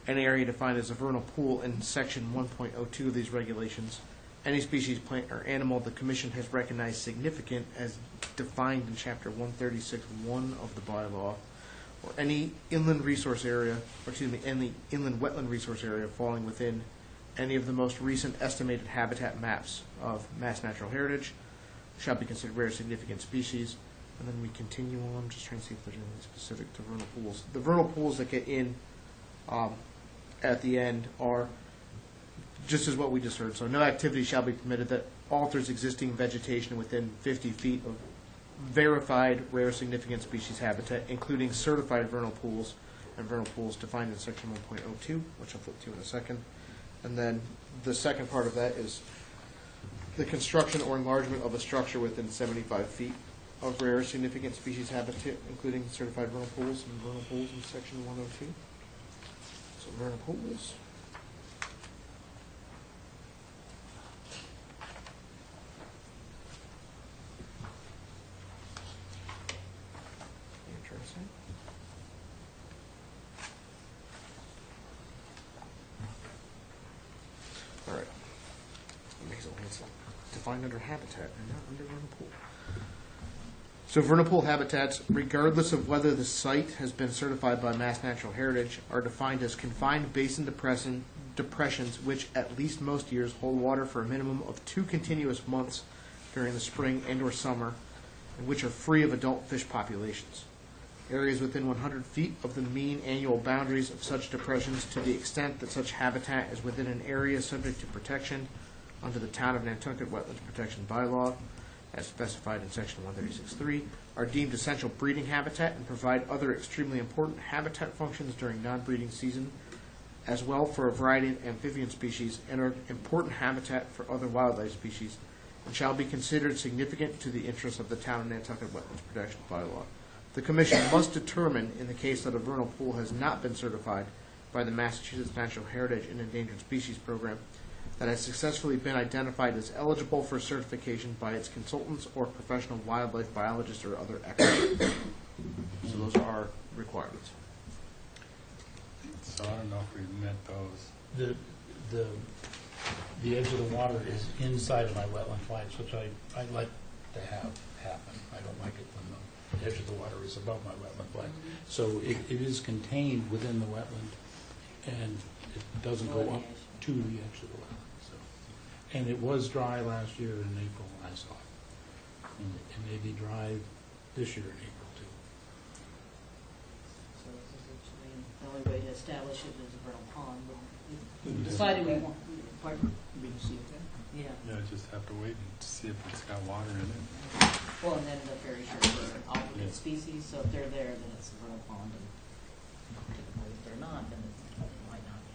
an area defined as a vernal pool in Section 1.02 of these regulations, any species, plant, or animal the Commission has recognized significant as defined in Chapter 136.1 of the bylaw, or any inland resource area, any inland wetland resource area falling within any of the most recent estimated habitat maps of Mass Natural Heritage, shall be considered rare significant species. And then we continue on, just trying to see if there's anything specific to vernal pools. The vernal pools that get in at the end are just as what we just heard. So no activity shall be permitted that alters existing vegetation within 50 feet of verified rare significant species habitat, including certified vernal pools and vernal pools defined in Section 1.02, which I'll flip to in a second. And then the second part of that is the construction or enlargement of a structure within 75 feet of rare significant species habitat, including certified vernal pools and vernal pools in Section 102. So vernal pools. Interesting. All right. It's defined under habitat and not under vernal pool. So vernal pool habitats, regardless of whether the site has been certified by Mass Natural Heritage, are defined as confined basin depressions which at least most years hold water for a minimum of 2 continuous months during the spring and or summer, and which are free of adult fish populations. Areas within 100 feet of the mean annual boundaries of such depressions, to the extent that such habitat is within an area subject to protection under the Town of Nantucket Wetlands Protection Bylaw, as specified in Section 136.3, are deemed essential breeding habitat and provide other extremely important habitat functions during non-breeding season, as well for a variety of amphibian species, and are important habitat for other wildlife species, and shall be considered significant to the interests of the Town of Nantucket Wetlands Protection Bylaw. The Commission must determine, in the case that a vernal pool has not been certified by the Massachusetts Natural Heritage and Endangered Species Program, that has successfully been identified as eligible for certification by its consultants or professional wildlife biologists or other experts. So those are our requirements. So I don't know if we've met those. The edge of the water is inside of my wetland flags, which I like to have happen. I don't like it when the edge of the water is above my wetland flag. So it is contained within the wetland, and it doesn't go up to the edge of the wetland. So, and it was dry last year in April when I saw it. And it may be dry this year in April too. So this is actually the only way to establish it is a vernal pond. We decided we want, pardon? Yeah. Yeah, just have to wait and see if it's got water in it. Well, and then the very sure for alternate species, so if they're there, then it's a vernal pond, and typically if they're not, then it might not be.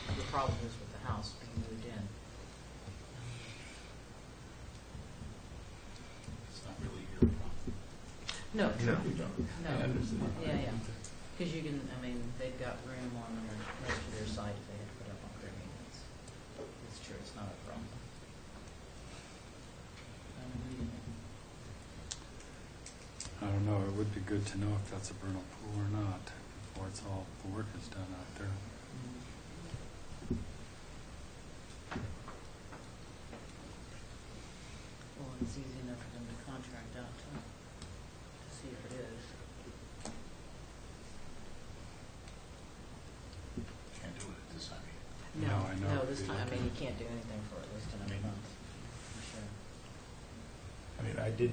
But the problem is with the house being moved in. It's not really your problem. No. No. No. Yeah. Because you can, I mean, they've got room on the rest of their site if they had to put up on their maintenance. It's true, it's not a problem. I don't know, it would be good to know if that's a vernal pool or not before it's all, the work is done out there. Well, it's easy enough for them to contract out to see if it is. Can't do it at this time. No, I know. No, this time, I mean, you can't do anything for at least another month, for sure. I mean, I did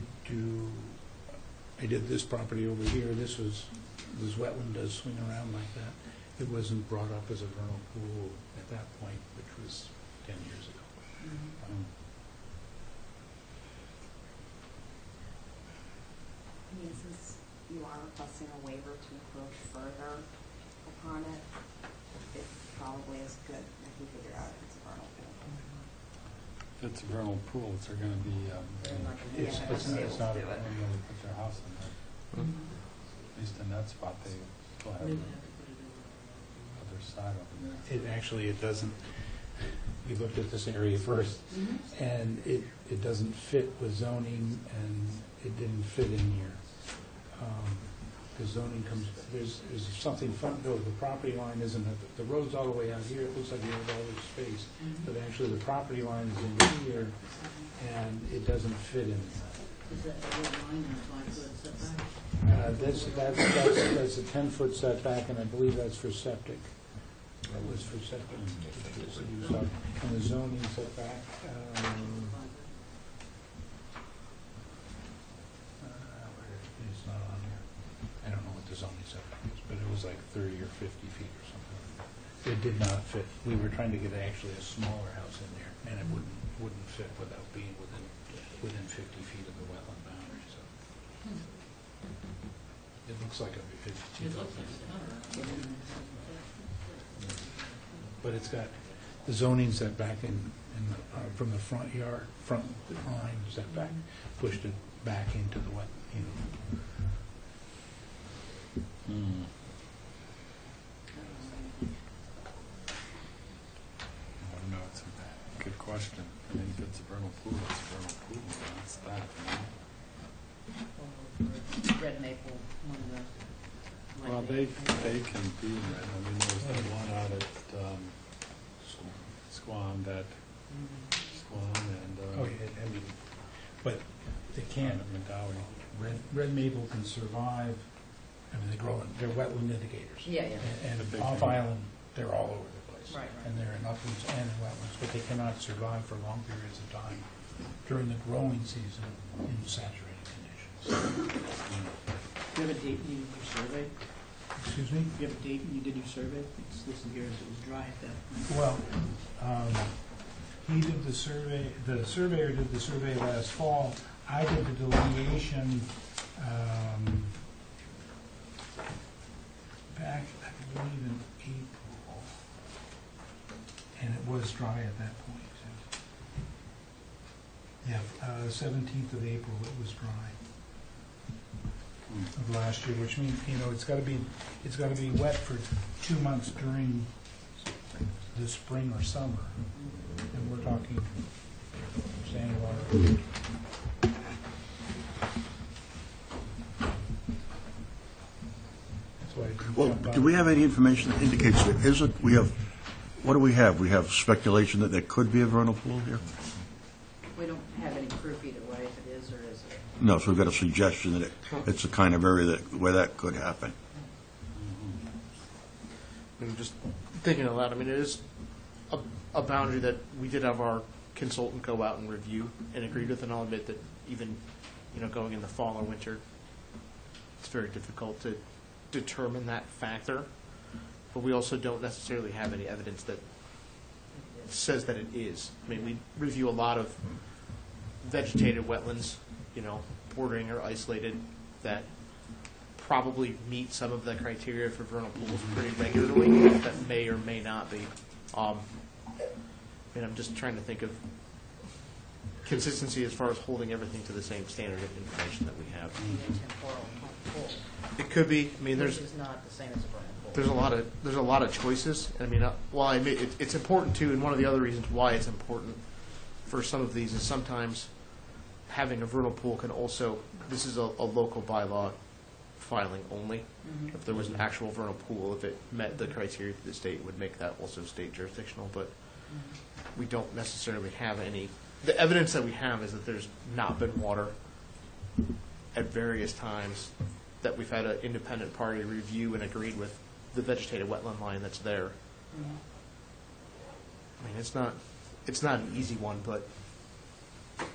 this property over here, this wetland does swing around like that. It wasn't brought up as a vernal pool at that point, which was 10 years ago. I mean, since you are requesting a waiver to encroach further upon it, it probably is good if we figure out if it's a vernal pool. If it's a vernal pool, it's going to be, They're not gonna be It's able to not, it's not, they're going to put their house in there. At least in that spot, they still have They the would have to put it in. other side over there. it doesn't, we looked at this area first, and it doesn't fit with zoning, and it didn't fit in here. Because zoning comes, there's something fun, though, the property line isn't, the road's all the way out here, it looks like you have all this space, but actually the property line is in here, and it doesn't fit in there. Is that the red line and 5-foot setback? That's a 10-foot setback, and I believe that's for septic. That was for septic. And the zoning setback, it's not on here. I don't know what the zoning setback is, but it was like 30 or 50 feet or something like that. It did not fit. We were trying to get actually a smaller house in there, and it wouldn't fit without being within 50 feet of the wetland boundary, so. It looks like It looks like it's but it's got the zoning setback from the front line setback, pushed it back into the wet, I don't know, it's a good question. I mean, if it's a vernal pool, it's a vernal pool, that's that, red maple, one of the. Well, they can be red. I mean, there's the one out at Squam and oh, yeah, I mean, but they can't. McDowell. Red maple can survive. I mean, they grow. They're wetland indicators. Yeah, yeah. And off island, they're all over the place. Right. And they're in uplands and in wetlands, but they cannot survive for long periods of time during the growing season in saturated conditions. Do you have a date when you did your survey? Excuse me? Do you have a date when you did your survey? It's listed here as it was dry at that point. Well, he did the survey, the surveyor did the survey last fall. I did the delineation back, I believe, in April. And it was dry at that point. Yeah, 17th of April, it was dry. Of last year, which means, it's got to be wet for 2 months during the spring or summer, and we're talking standing water. That's why. Well, do we have any information that indicates there is what do we have? We have speculation that there could be a vernal pool here? We don't have any proof either way if it is or isn't. No, so we've got a suggestion that it's the kind of area where that could happen. I'm just thinking aloud. I mean, it is a boundary that we did have our consultant go out and review and agreed with, and I'll admit that even, going in the fall or winter, it's very difficult to determine that factor. But we also don't necessarily have any evidence that says that it is. I mean, we review a lot of vegetated wetlands, bordering or isolated, that probably meet some of the criteria for vernal pools pretty regularly, that may or may not be. And I'm just trying to think of consistency as far as holding everything to the same standard of information that we have. Temporal pool, It could be. I mean, which is not the same as a vernal pool. there's a lot of choices. I mean, while I admit it's important too, and one of the other reasons why it's important for some of these is sometimes having a vernal pool can also, this is a local bylaw filing only. If there was an actual vernal pool, if it met the criteria for the state, it would make that also state jurisdictional, but we don't necessarily have any. The evidence that we have is that there's not been water at various times, that we've had an independent party review and agreed with the vegetated wetland line that's there. I mean, it's not an easy one, but I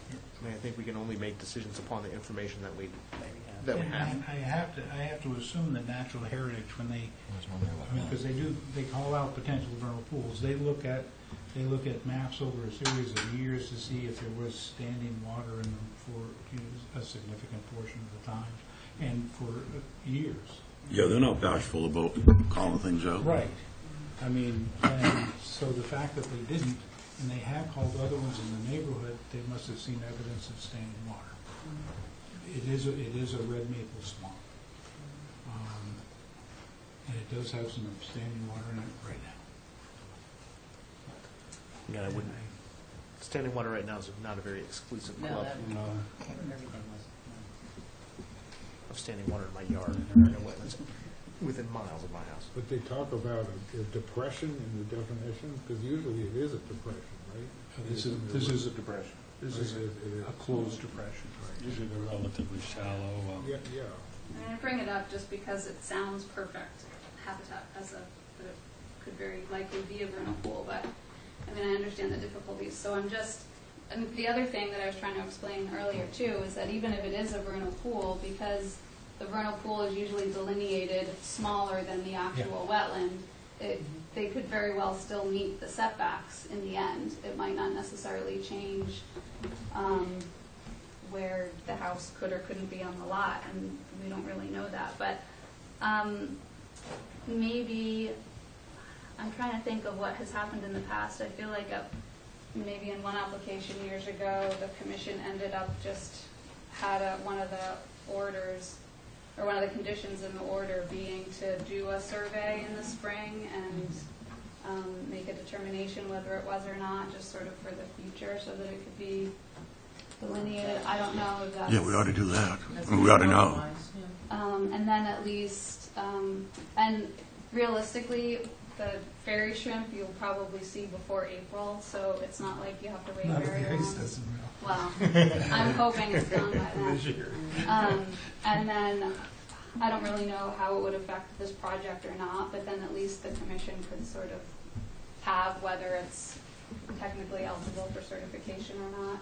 mean, I think we can only make decisions upon the information that we have. I have to assume that Natural Heritage, when they, because they call out potential vernal pools, they look at maps over a series of years to see if there was standing water in them for a significant portion of the time, and for years. Yeah, they're not bashful about calling things out. Right. I mean, and so the fact that they didn't, and they have called other ones in the neighborhood, they must have seen evidence of standing water. It is a red maple swamp, and it does have some standing water in it right now. Yeah, I wouldn't. Standing water right now is not a very exclusive No, club. everything was, Of standing water in my yard. There are no wetlands within miles of my house. But they talk about a depression in the definition, because usually it is a depression, right? This is a depression. This is a closed depression. Usually they're relatively shallow. Yeah. I bring it up just because it sounds perfect habitat but it could very likely be a vernal pool, but I mean, I understand the difficulties. So and the other thing that I was trying to explain earlier too is that even if it is a vernal pool, because the vernal pool is usually delineated smaller than the actual wetland, they could very well still meet the setbacks in the end. It might not necessarily change where the house could or couldn't be on the lot, and we don't really know that. But maybe, I'm trying to think of what has happened in the past. I feel like maybe in one application years ago, the commission ended up just had one of the orders, or one of the conditions in the order being to do a survey in the spring and make a determination whether it was or not, just sort of for the future, so that it could be delineated. I don't know if that's... Yeah, we ought to do that. We ought to know. And then at least, and realistically, the fairy shrimp you'll probably see before April, so it's not like you have to wait very long. Well, I'm hoping it's done by then. And then I don't really know how it would affect this project or not, but then at least the commission could sort of have whether it's technically eligible for certification or not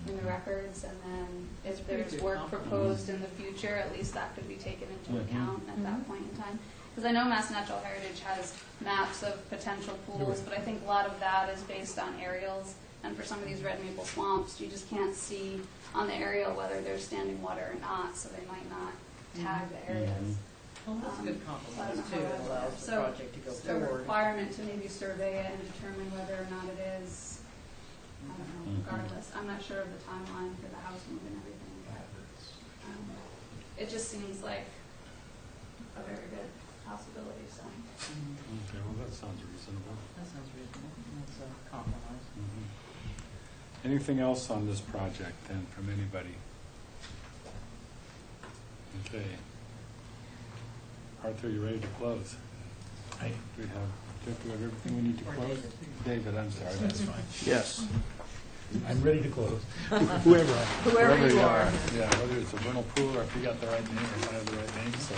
in the records, and then if there's work proposed in the future, at least that could be taken into account at that point in time. Because I know Mass Natural Heritage has maps of potential pools, but I think a lot of that is based on aerials, and for some of these red maple swamps, you just can't see on the aerial whether there's standing water or not, so they might not tag the areas. well, that's a good compromise I too. don't know It allows the so project to go a forward. requirement to maybe survey it and determine whether or not it is, I don't know, regardless. I'm not sure of the timeline for the house move and everything, but it just seems like a very good possibility, so. Okay, well, that sounds reasonable. That sounds reasonable. That's a compromise. Anything else on this project then from anybody? Okay. Arthur, you ready to close? Do we have everything we need to close? David, I'm sorry. That's fine. Yes. I'm ready to close. Whoever you are. Yeah, whether it's a vernal pool or if you got the right name or if I have the right name, so.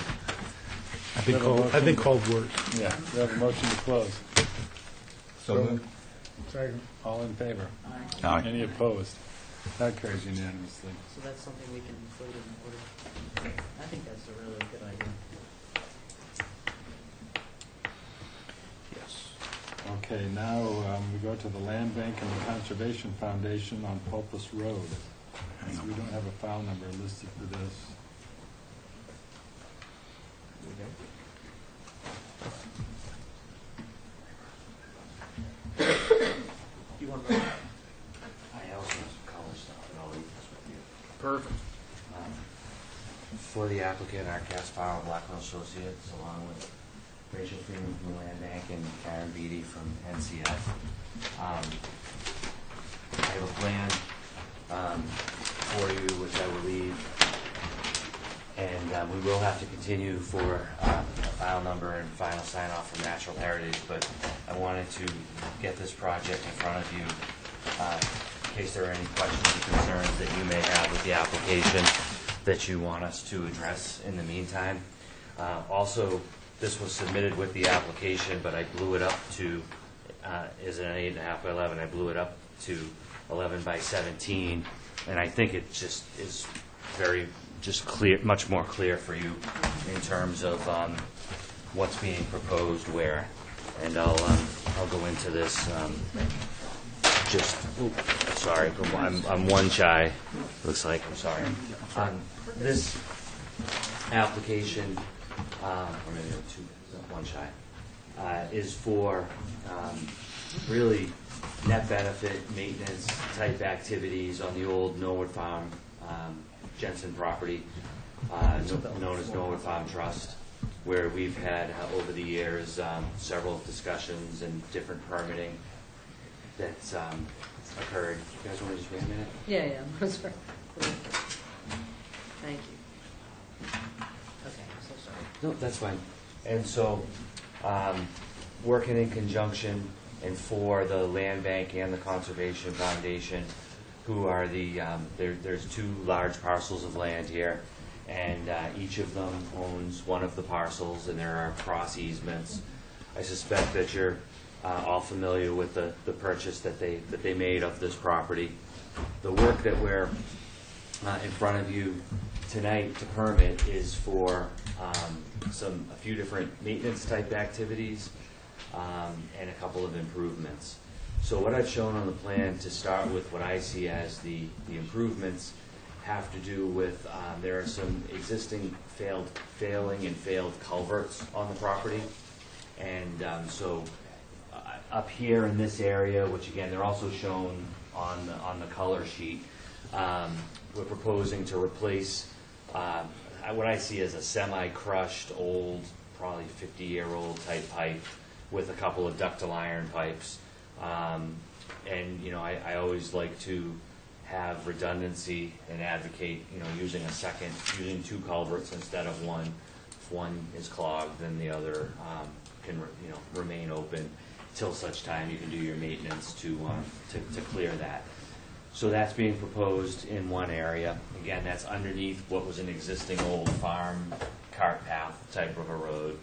I've been called worse. Yeah, we have a motion to close. So second. All in favor? Aye. Any opposed? That carries unanimously. So that's something we can include in the order. I think that's a really good idea. Yes. Okay, now we go to the Land Bank and the Conservation Foundation on Pulpus Road. So we don't have a file number listed for this. You want to know? I also have some color stuff, and I'll leave this with you. Perfect. For the applicant, our cast file, Blackwell Associates, along with Rachel Freeman from the Land Bank and Karen Beatty from NCF. I have a plan for you, which I will leave. And we will have to continue for file number and final sign-off from Natural Heritage, but I wanted to get this project in front of you in case there are any questions or concerns that you may have with the application that you want us to address in the meantime. Also, this was submitted with the application, but I blew it up to, is it an 8.5 by 11? I blew it up to 11 by 17, and I think it just is very just clear, much more clear for you in terms of what's being proposed where. And I'll go into this. Sorry, I'm one shy. Looks like I'm sorry. This application, or maybe one shy, is for really net benefit maintenance type activities on the old Norwood Farm Jensen property, known as Norwood Farm Trust, where we've had over the years several discussions and different permitting that's occurred. You guys want to just wait a minute? Yeah, that's right. Thank you. Okay, I'm so sorry. No, that's fine. And so, working in conjunction and for the Land Bank and the Conservation Foundation, who are the, there's two large parcels of land here, and each of them owns one of the parcels, and there are cross easements. I suspect that you're all familiar with the purchase that they made of this property. The work that we're in front of you tonight to permit is for a few different maintenance type activities and a couple of improvements. So what I've shown on the plan to start with, what I see as the improvements, have to do with there are some existing failing and failed culverts on the property, and so up here in this area, which again they're also shown on the color sheet, we're proposing to replace what I see as a semi-crushed old, probably 50-year-old type pipe with a couple of ductile iron pipes. And you know, I always like to have redundancy and advocate, you know, using two culverts instead of one. If one is clogged, then the other can remain open till such time you can do your maintenance to clear that. So that's being proposed in one area. Again, that's underneath what was an existing old farm cart path type of a road.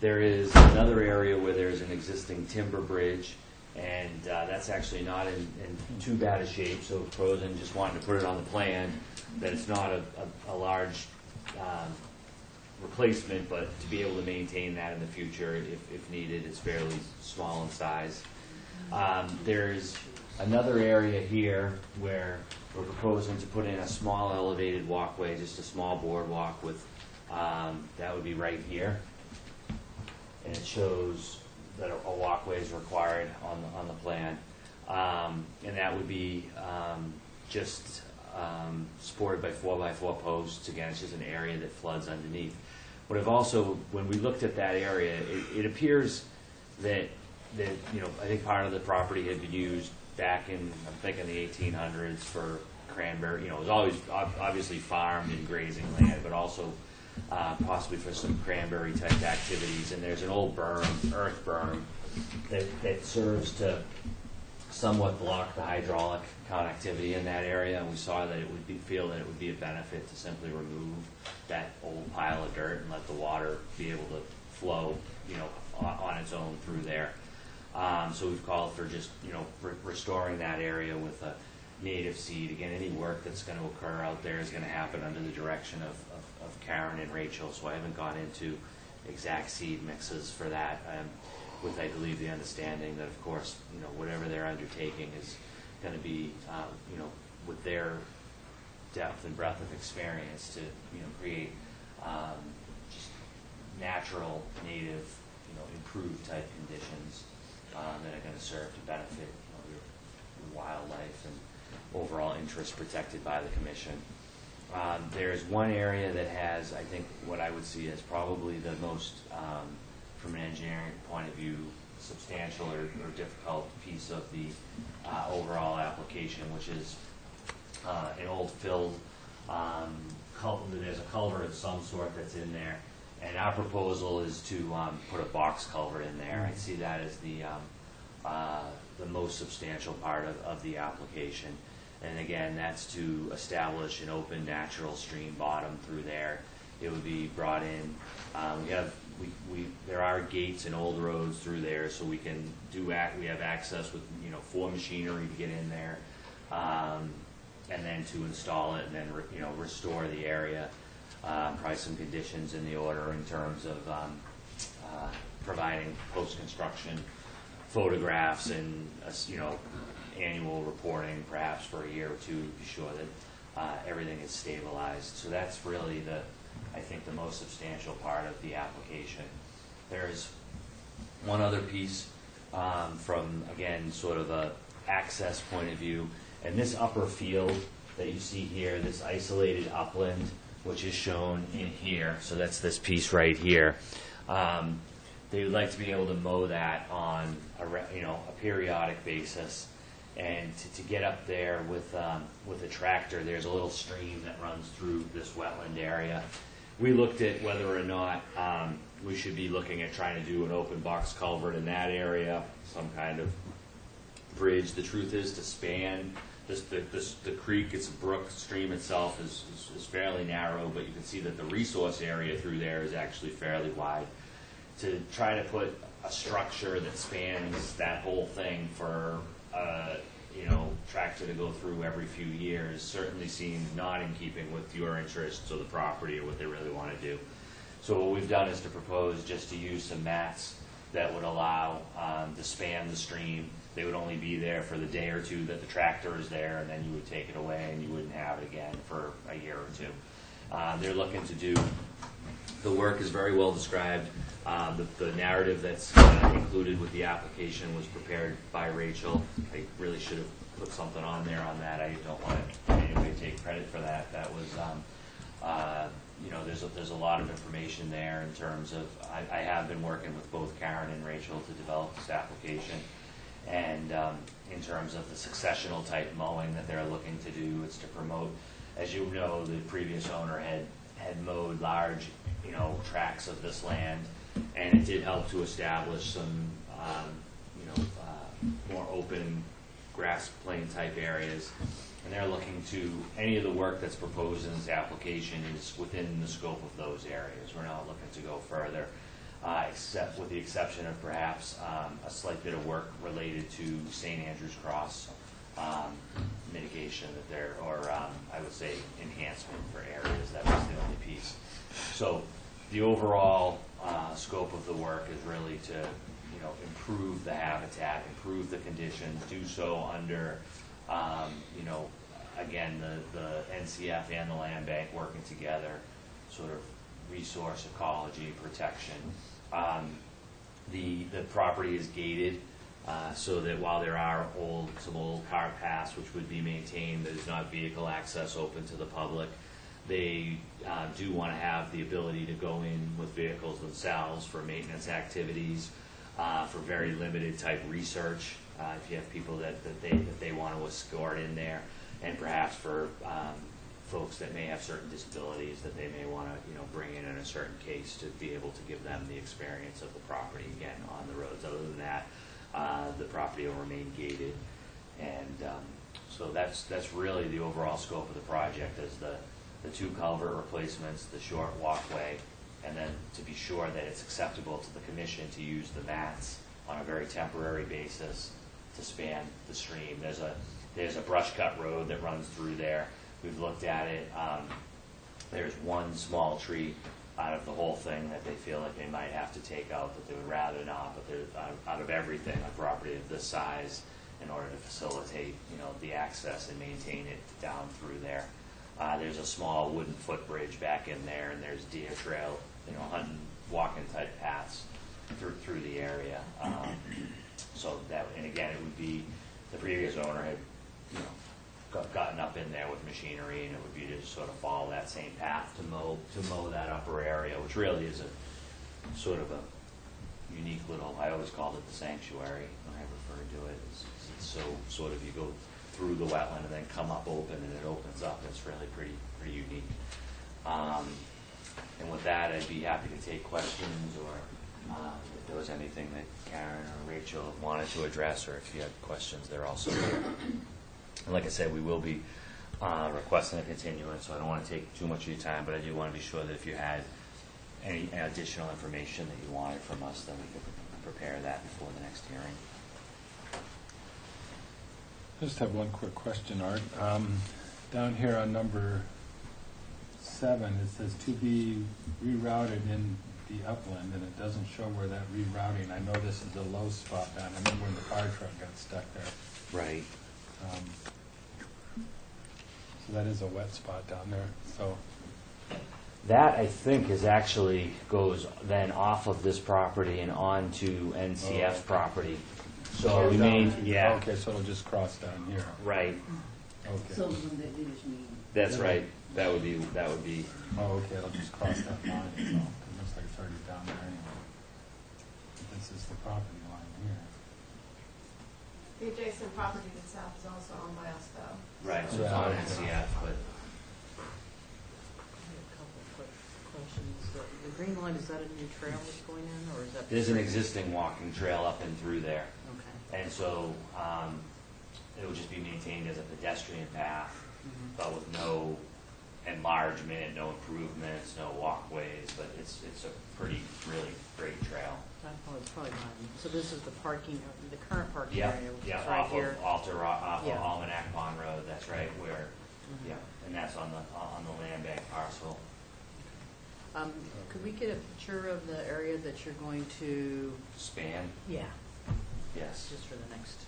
There is another area where there's an existing timber bridge, and that's actually not in too bad a shape, so Prosen just wanted to put it on the plan that it's not a large replacement, but to be able to maintain that in the future if needed. It's fairly small in size. There's another area here where we're proposing to put in a small elevated walkway, just a small boardwalk with, that would be right here. And it shows that a walkway is required on the plan, and that would be just supported by 4x4 posts. Again, it's just an area that floods underneath. But I've also, when we looked at that area, it appears that you know, I think part of the property had been used back in, I'm thinking, the 1800s for cranberry. You know, it was always obviously farmed and grazing land, but also possibly for some cranberry type activities. And there's an old berm, earth berm, that serves to somewhat block the hydraulic connectivity in that area. And we saw that it would feel that it would be a benefit to simply remove that old pile of dirt and let the water be able to flow, you know, on its own through there. So we've called for just, you know, restoring that area with a native seed. Again, any work that's going to occur out there is going to happen under the direction of Karen and Rachel, so I haven't gone into exact seed mixes for that, with, I believe, the understanding that, of course, you know, whatever they're undertaking is going to be, you know, with their depth and breadth of experience to, you know, create just natural, native, you know, improved type conditions that are going to serve to benefit, you know, your wildlife and overall interest protected by the commission. There's one area that has, I think, what I would see as probably the most, from an engineering point of view, substantial or difficult piece of the overall application, which is an old filled, there's a culvert of some sort that's in there. And our proposal is to put a box culvert in there. I see that as the most substantial part of the application. And again, that's to establish an open natural stream bottom through there. It would be brought in. There are gates and old roads through there, so we can we have access with for machinery to get in there, and then to install it and then restore the area. Probably some conditions in the order in terms of providing post-construction photographs and annual reporting, perhaps for a year or two, to be sure that everything is stabilized. So that's really I think the most substantial part of the application. There's one other piece from, again, sort of a access point of view, and this upper field that you see here, this isolated upland, which is shown in here, so that's this piece right here. They would like to be able to mow that on a periodic basis, and to get up there with a tractor, there's a little stream that runs through this wetland area. We looked at whether or not we should be looking at trying to do an open box culvert in that area, some kind of bridge. The truth is, to span the creek, it's a brook, stream itself is fairly narrow, but you can see that the resource area through there is actually fairly wide. To try to put a structure that spans that whole thing for tractor to go through every few years certainly seems not in keeping with your interests or the property or what they really want to do. So what we've done is to propose just to use some mats that would allow to span the stream. They would only be there for the day or two that the tractor is there, and then you would take it away and you wouldn't have it again for a year or two. They're looking to do, the work is very well described. The narrative that's included with the application was prepared by Rachel. I really should have put something on there on that. I don't want to in any way take credit for that. That was, there's a lot of information there in terms of, I have been working with both Karen and Rachel to develop this application. And in terms of the successional type mowing that they're looking to do, it's to promote, as you know, the previous owner had mowed large, tracts of this land, and it did help to establish some, more open grass plain type areas. And they're looking to, any of the work that's proposed in this application is within the scope of those areas. We're not looking to go further, except with the exception of perhaps a slight bit of work related to St. Andrew's Cross mitigation I would say enhancement for areas. That was the only piece. So the overall scope of the work is really to improve the habitat, improve the conditions, do so under again, the NCF and the land bank working together, sort of resource ecology protection. The property is gated so that while there are some old car paths which would be maintained, there's not vehicle access open to the public. They do want to have the ability to go in with vehicles themselves for maintenance activities, for very limited type research, if you have people that they want to escort in there, and perhaps for folks that may have certain disabilities that they may want to bring in a certain case to be able to give them the experience of the property again on the roads. Other than that, the property will remain gated, and so that's really the overall scope of the project, is the two culvert replacements, the short walkway, and then to be sure that it's acceptable to the commission to use the mats on a very temporary basis to span the stream. There's a brush cut road that runs through there. We've looked at it. There's one small tree out of the whole thing that they feel like they might have to take out, that they would rather not, but out of everything, a property of this size, in order to facilitate the access and maintain it down through there. There's a small wooden footbridge back in there, and there's deer trail, hunting, walking type paths through the area. So that, and again, it would be, the previous owner had gotten up in there with machinery, and it would be to sort of follow that same path to mow that upper area, which really is a sort of a unique little, I always called it the sanctuary when I refer to it. It's so sort of, you go through the wetland and then come up open, and it opens up. It's really pretty unique. And with that, I'd be happy to take questions, or if there was anything that Karen or Rachel wanted to address, or if you had questions, they're also here. And like I said, we will be requesting a continuance, so I don't want to take too much of your time, but I do want to be sure that if you had any additional information that you wanted from us, then we could prepare that before the next hearing. I just have one quick question, Art. Down here on number 7, it says to be rerouted in the upland, and it doesn't show where that rerouting. I know this is a low spot down. I remember when the fire truck got stuck there. Right. So that is a wet spot down there. So That, I think, is actually goes then off of this property and onto NCF property. So we may, yeah. Okay, so it'll just cross down here. Right. Okay. So they just mean. That's right. That would be. Oh, okay, it'll just cross that line. So it looks like it's already down there anyway. This is the property line here. The adjacent property to the south is also owned by us, though. Right. So it's Yeah. on NCF, but I have a couple of quick questions. The green line, is that a new trail that's going in, or is that? there's an existing walking trail up and through there, Okay. and so it would just be maintained as a pedestrian path, Mhm. but with no enlargement, no improvements, no walkways. But it's a pretty really great trail. It's probably mine. So this is the parking, the current parking Yeah, area, which yeah, is right off here. of off Yeah. of Almanac Pond Road. That's right, where, Mhm. yeah, and that's on the land bank parcel. Could we get a picture of the area that you're going to? Span, Yeah. yes. Just for the next.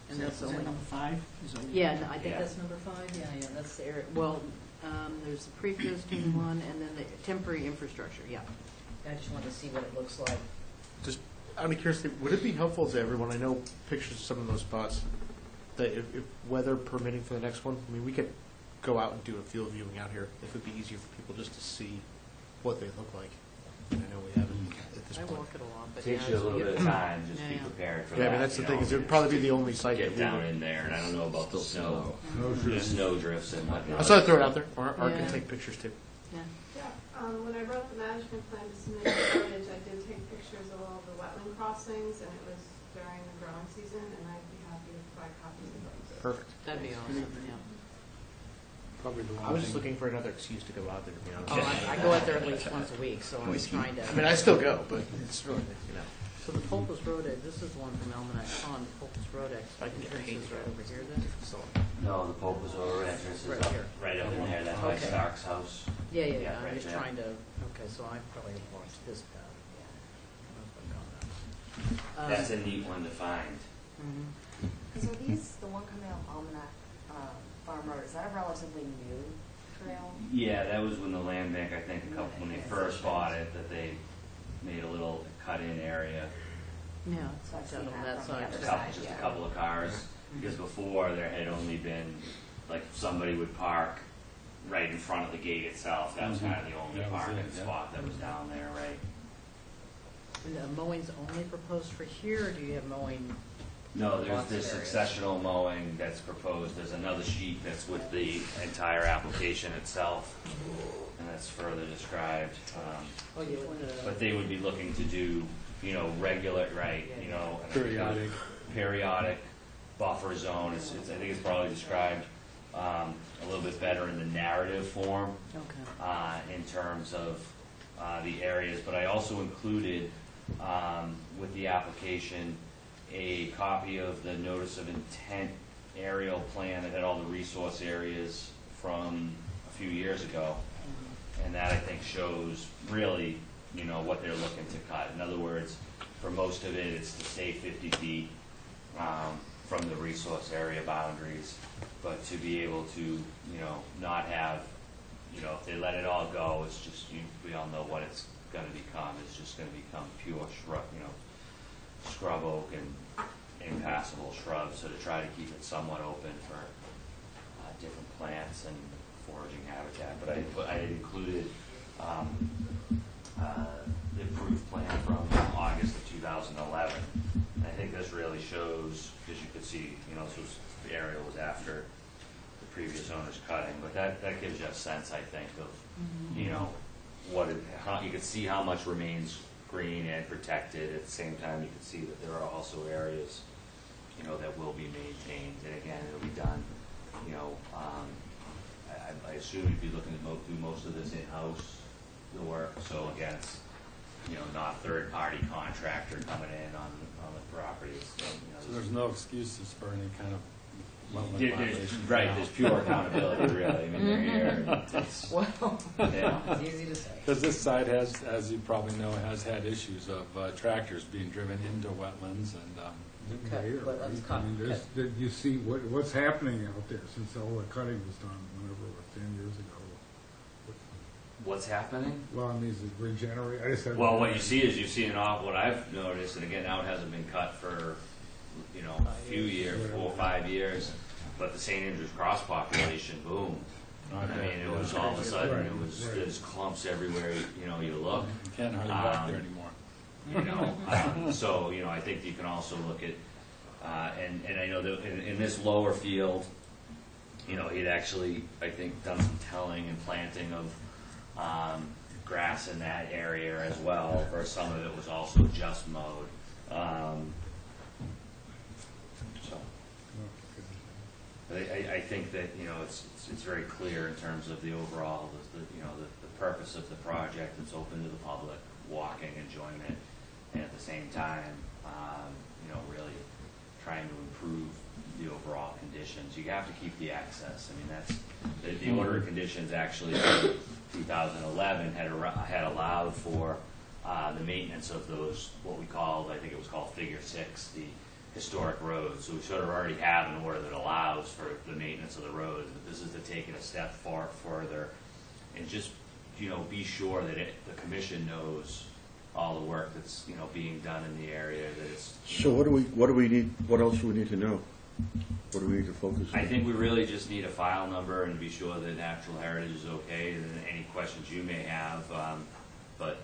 Is And that that's only. number 5? Is that what- Yeah, no, I think Yeah. that's number 5. Yeah, that's the area. Well, there's the pre-existing one, and then the temporary infrastructure. Yeah. I just wanted to see what it looks like. Just out of curiosity, would it be helpful to everyone, I know pictures of some of those spots, that if weather permitting for the next one, I mean, we could go out and do a field viewing out here, if it'd be easier for people just to see what they look like. I know we haven't at this I point. walk it a lot, but Takes yeah, you a as we little get- bit of time. Just be Yeah. prepared for Yeah, I that. mean, that's the you thing, know, is it would probably be the only site get that we down would. in there, and I don't know about the snow. No, The sure. snow drifts and whatnot. I saw it throw it out there, or Art can Yeah. take pictures too. Yeah. Yeah, when I wrote the management plan to submit the footage, I did take pictures of all the wetland crossings, and it was during the growing season, and I'd be happy to provide copies of those. Perfect. That'd be awesome, yeah. Probably the one I was just thing- looking for another excuse to go out there, to be honest. Oh, I go out there at least once a week, so I'm trying to. I mean, I still go, but it's really, So the Pulpus Road, this is the one from Almanac Pond, the Pulpus Road I can get entrance is paint right over here then? so. No, the Pope was over entrance is Right up, here. right up in there. That's by Okay. Stark's house. Yeah, Yeah, I'm right just there. trying to, okay, so I probably have watched this path. That's a neat one to find. Mhm. Because are these, the one coming out Almanac Farm Road, is that a relatively new trail? Yeah, that was when the land bank, I think, when they first bought it, that they made a little cut-in area. Yeah, So I've it's seen out on that that from the side. other too. side. Just a yeah. couple of cars, because before there had only been, like, somebody would park right in front of the gate itself. That was Mhm. kind of the only That was parking it, yeah. spot that was down there, right? And the mowing's only proposed for here, or do you have mowing? No, there's Lots of this areas. successional mowing that's proposed. There's another sheet that's with the entire application itself, and that's further described. Oh, you would, But they would be looking to do, regular, right, and I think Periodic. periodic buffer zone. I think it's probably described a little bit better in the narrative form okay. in terms of the areas. But I also included with the application a copy of the notice of intent aerial plan that had all the resource areas from a few years ago. And that, I think, shows really, what they're looking to cut. In other words, for most of it, it's to stay 50 feet from the resource area boundaries, but to be able to, not have, if they let it all go, it's just, we all know what it's going to become. It's just going to become pure shrub, scrub oak and impassable shrubs. So to try to keep it somewhat open for different plants and foraging habitat. But I included the approved plan from August of 2011. I think this really shows, because you could see, this was, the area was after the previous owner's cutting, but that gives you a sense, I think, of, how you can see how much remains green and protected. At the same time, you can see that there are also areas, that will be maintained, and again, it'll be done, I assume you'd be looking to do most of this in-house, the work, so again, it's, not third-party contractor coming in on the property. So there's no excuses for any kind of wetland There's, violation. right, there's pure accountability, really. I mean, they're here. It's, Well, yeah. it's easy to say. Because this site has, as you probably know, has had issues of tractors being driven into wetlands and, Cut There, wetlands, right? cut, I mean, did you see what's happening out there since all the cutting was done, whenever it was 10 years ago? What's happening? Well, I mean, is it regenerate? I just haven't- Well, what you see is what I've noticed, and again, now it hasn't been cut for, a few years, 4 or 5 years, but the St. Andrews cross population, boom. I mean, it was all of a sudden, there's clumps everywhere, you look. you can't hardly walk there anymore. So, I think you can also look at, and I know that in this lower field, he'd actually, I think, done some telling and planting of grass in that area as well, or some of it was also just mowed. So, but I think that, it's very clear in terms of the overall, the purpose of the project. It's open to the public, walking, enjoyment, and at the same time, really trying to improve the overall conditions. You have to keep the access. I mean, that's the order of conditions actually in 2011 had allowed for the maintenance of those, what we called, I think it was called Figure 6, the historic roads. So we sort of already have an order that allows for the maintenance of the roads, but this is to take it a step further and just, be sure that the commission knows all the work that's, being done in the area, that it's. So what do we need, what else do we need to know? What do we need to focus on? I think we really just need a file number and be sure that natural heritage is okay, and then any questions you may have, but.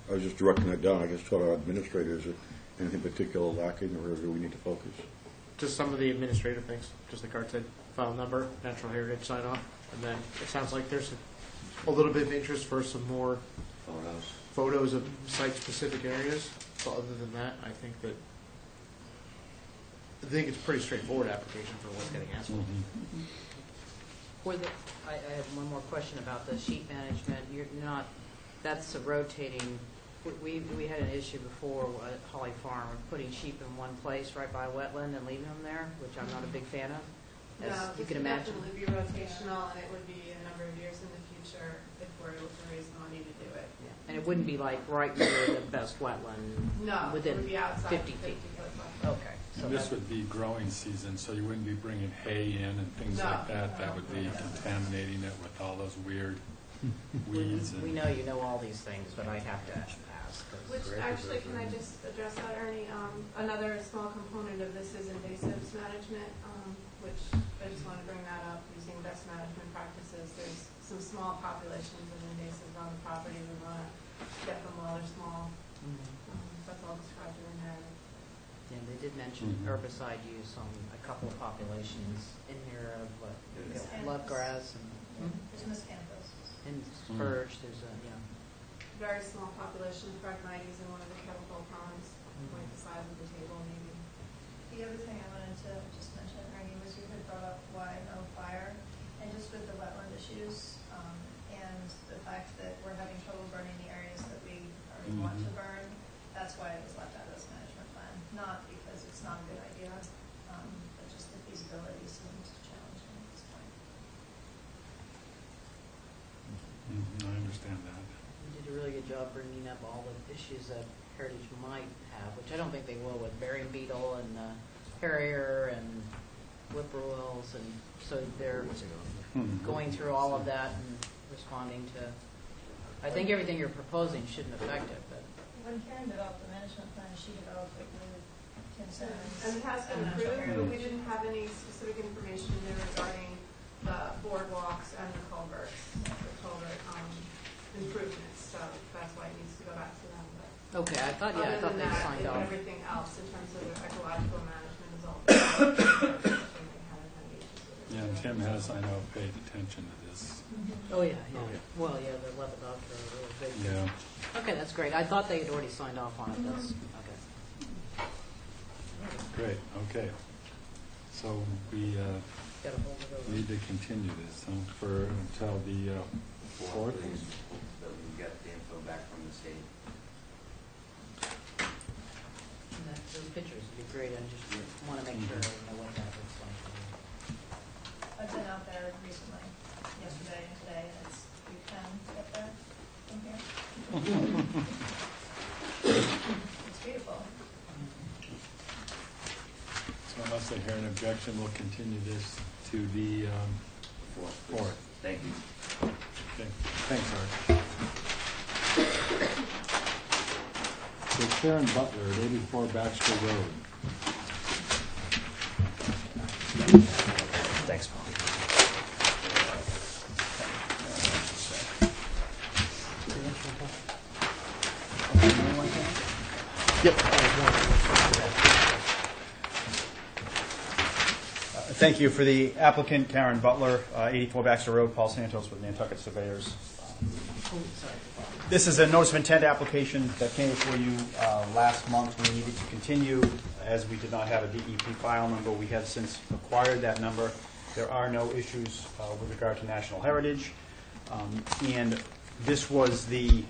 I was just directing that down, I guess, to our administrators. Is there anything particular lacking, or do we need to focus? Just some of the administrative things, just like Art said, file number, natural heritage sign off, and then it sounds like there's a little bit of interest for some more photos of site-specific areas. But other than that, I think it's a pretty straightforward application for what's getting asked for. I have one more question about the sheep management. You're not, that's a rotating, we had an issue before at Holly Farm, of putting sheep in one place right by a wetland and leaving them there, which I'm not a big fan of. No, As you this can would imagine. definitely be rotational, and it would be a number of years in the future if we're able to raise the money to do it. Yeah. And it wouldn't be like right near the best wetland, No, it within would be outside 50 the feet. 50-foot buffer. Okay. And this would be growing season, so you wouldn't be bringing hay in and things No. like that. That would be contaminating it with all those weird weeds. We know you know all these things, but I have to ask. 'Cause Which actually, can I just address that, Ernie? Another small component of this is invasives management, which I just want to bring that up, using best management practices. There's some small populations of invasives on the property. We want to get them while they're small. That's all described in there. Yeah, they did mention herbicide use on a couple of populations in here of love grass and There's miscanthus. and spurge. There's a Very small population of Phragmites in one of the kettle ponds, like the size of the table maybe. The other thing I wanted to just mention, Ernie, was you had brought up why no fire, and just with the wetland issues, and the fact that we're having trouble burning the areas that we already want to burn, that's why it was left out of this management plan. Not because it's not a good idea, but just the feasibility seems challenging at this point. I understand that. You did a really good job bringing up all the issues that Heritage might have, which I don't think they will, with burying beetle and harrier and whippoorwills, and so they're going through all of that and responding to. I think everything you're proposing shouldn't affect it, but. When Karen developed the management plan, she developed it with concerns. And it has been approved, but we didn't have any specific information in there regarding the boardwalks and the culvert improvements. So that's why it needs to go back to them. But Okay, I thought Other than they that, signed off. everything else in terms of their ecological management is all. They haven't had any issues with it. Yeah, and Tim has, I know, paid attention to this. Oh, yeah, yeah. Well, yeah, the Lepidoptera are really big. Yeah. Okay, that's great. I thought they had already signed off on it. That's, okay. Great, okay. So we Got a hold of those. need to continue this until the 4th. That we get the info back from the state. And those pictures would be great. I just want to make sure I know what that looks like. I've been out there recently, yesterday and today, and you can get there from here. It's beautiful. So unless I hear an objection, we'll continue this to the 4th. Thank you. Okay, thanks, Art. So Karen Butler at 84 Baxter Road. Thanks, Paul. Thank you for the applicant, Karen Butler, 84 Baxter Road, Paul Santos with Nantucket Surveyors. This is a notice of intent application that came before you last month. We needed to continue as we did not have a DEP file number. We have since acquired that number. There are no issues with regard to national heritage. And this was the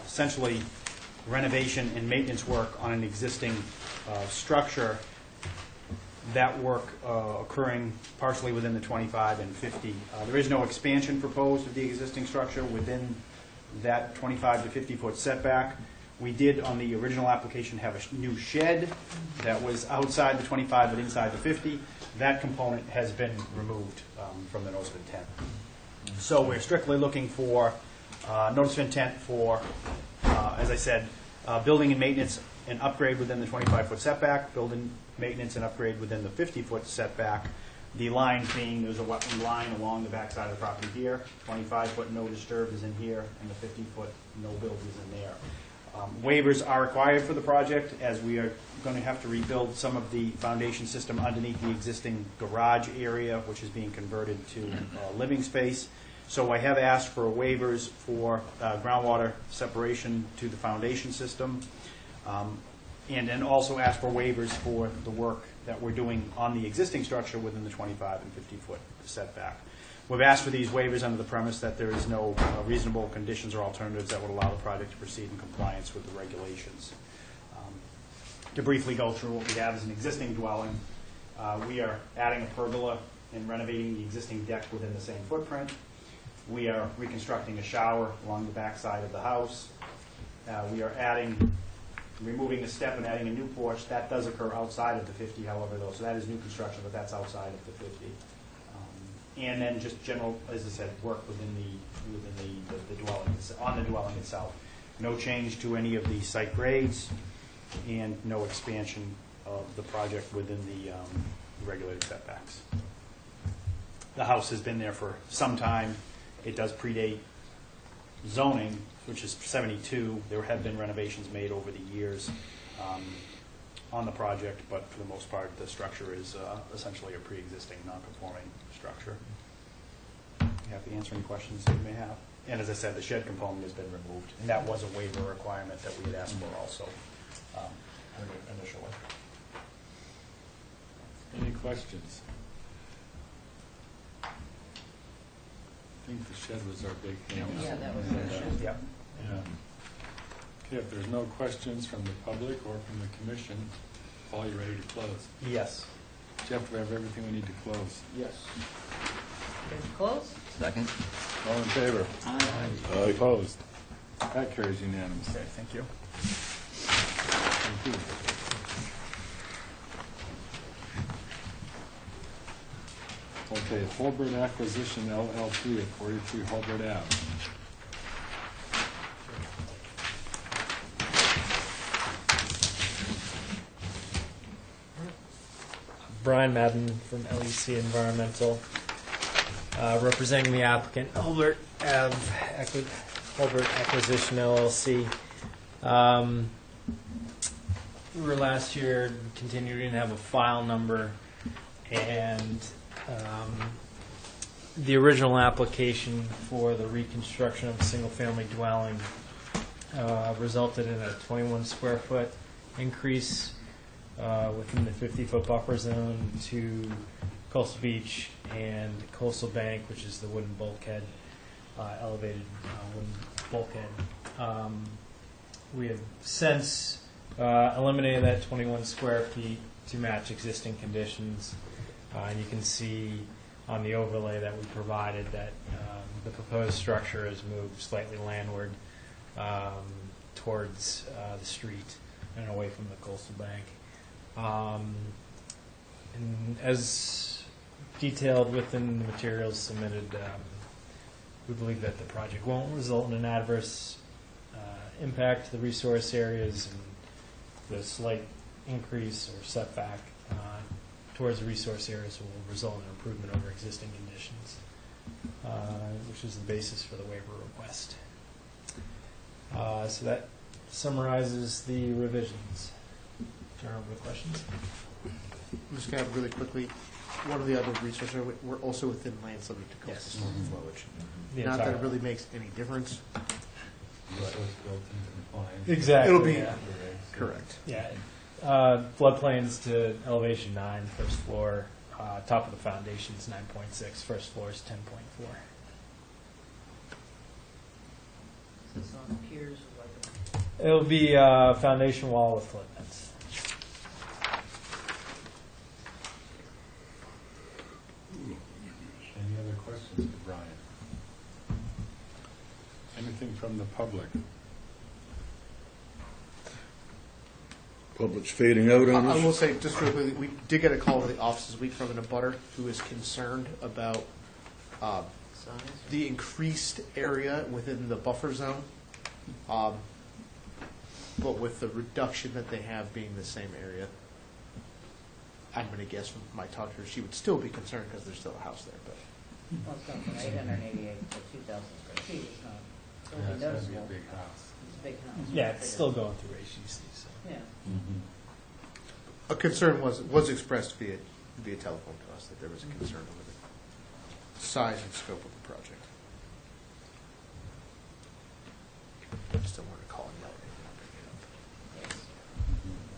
essentially renovation and maintenance work on an existing structure. That work occurring partially within the 25 and 50. There is no expansion proposed of the existing structure within that 25 to 50 foot setback. We did on the original application have a new shed that was outside the 25 but inside the 50. That component has been removed from the notice of intent. So we're strictly looking for notice of intent for, as I said, building and maintenance and upgrade within the 25 foot setback, building maintenance and upgrade within the 50 foot setback. The lines being, there's a wetland line along the backside of the property here, 25 foot no disturb is in here, and the 50 foot no build is in there. Waivers are required for the project as we are going to have to rebuild some of the foundation system underneath the existing garage area, which is being converted to living space. So I have asked for waivers for groundwater separation to the foundation system, and then also asked for waivers for the work that we're doing on the existing structure within the 25 and 50 foot setback. We've asked for these waivers under the premise that there is no reasonable conditions or alternatives that would allow the project to proceed in compliance with the regulations. To briefly go through what we have as an existing dwelling, we are adding a pergola and renovating the existing deck within the same footprint. We are reconstructing a shower along the back side of the house. We are removing a step and adding a new porch. That does occur outside of the 50, however, though, so that is new construction, but that's outside of the 50. And then just general, as I said, work within the dwelling, on the dwelling itself. No change to any of the site grades, and no expansion of the project within the regulated setbacks. The house has been there for some time. It does predate zoning, which is 72. There have been renovations made over the years on the project, but for the most part, the structure is essentially a pre-existing non-conforming structure. Happy to answer any questions that you may have. And as I said, the shed component has been removed, and that was a waiver requirement that we had asked for also initially. Any questions? I think the shed was our big thing. Yeah, that was the shed. Yep. Yeah. Okay, if there's no questions from the public or from the commission, Paul, you ready to close? Yes. Jeff, do we have everything we need to close? Yes. Close? Second? All in favor? Aye. Opposed? That carries unanimously. Okay, thank you. Thank you. Okay, Holbert Acquisition LLC at 43 Holbert Ave. Brian Madden from LEC Environmental, representing the applicant, Holbert Acquisition LLC. we were last year, continued, we didn't have a file number, and the original application for the reconstruction of a single-family dwelling resulted in a 21 square foot increase within the 50-foot buffer zone to Coastal Beach and Coastal Bank, which is the wooden bulkhead, elevated wooden bulkhead. We have since eliminated that 21 square feet to match existing conditions. And you can see on the overlay that we provided that the proposed structure has moved slightly landward towards the street and away from the Coastal Bank. And as detailed within the materials submitted, we believe that the project won't result in an adverse impact to the resource areas, and the slight increase or setback towards the resource areas will result in improvement over existing conditions, which is the basis for the waiver request. So that summarizes the revisions. Turn over to questions. I'm just going to really quickly, one of the other resources, we're also within land subject to coastal storm flowage. Not that it really makes any difference. Exactly. It'll be yeah. correct. Yeah. Floodplains to elevation 9, first floor. Top of the foundation is 9.6. First floor is 10.4. Is this on piers or like It'll be foundation wall with flood vents. Any other questions for Brian? Anything from the public? Public's fading out on I will us. say, just real quickly, we did get a call to the office this week from an abutter who is concerned about size? the increased area within the buffer zone, but with the reduction that they have being the same area. I'm going to guess from my talk to her, she would still be concerned because there's still a house there. But Well, it's going from 888 to 2,000 square feet. It's not Yeah, totally it's gonna be a noticeable. big house. It's a big house. Yeah, it's still going through HGC. So. Yeah. a concern was expressed via telephone to us that there was a concern over the size and scope of the project. I just don't want to call it that. Yes.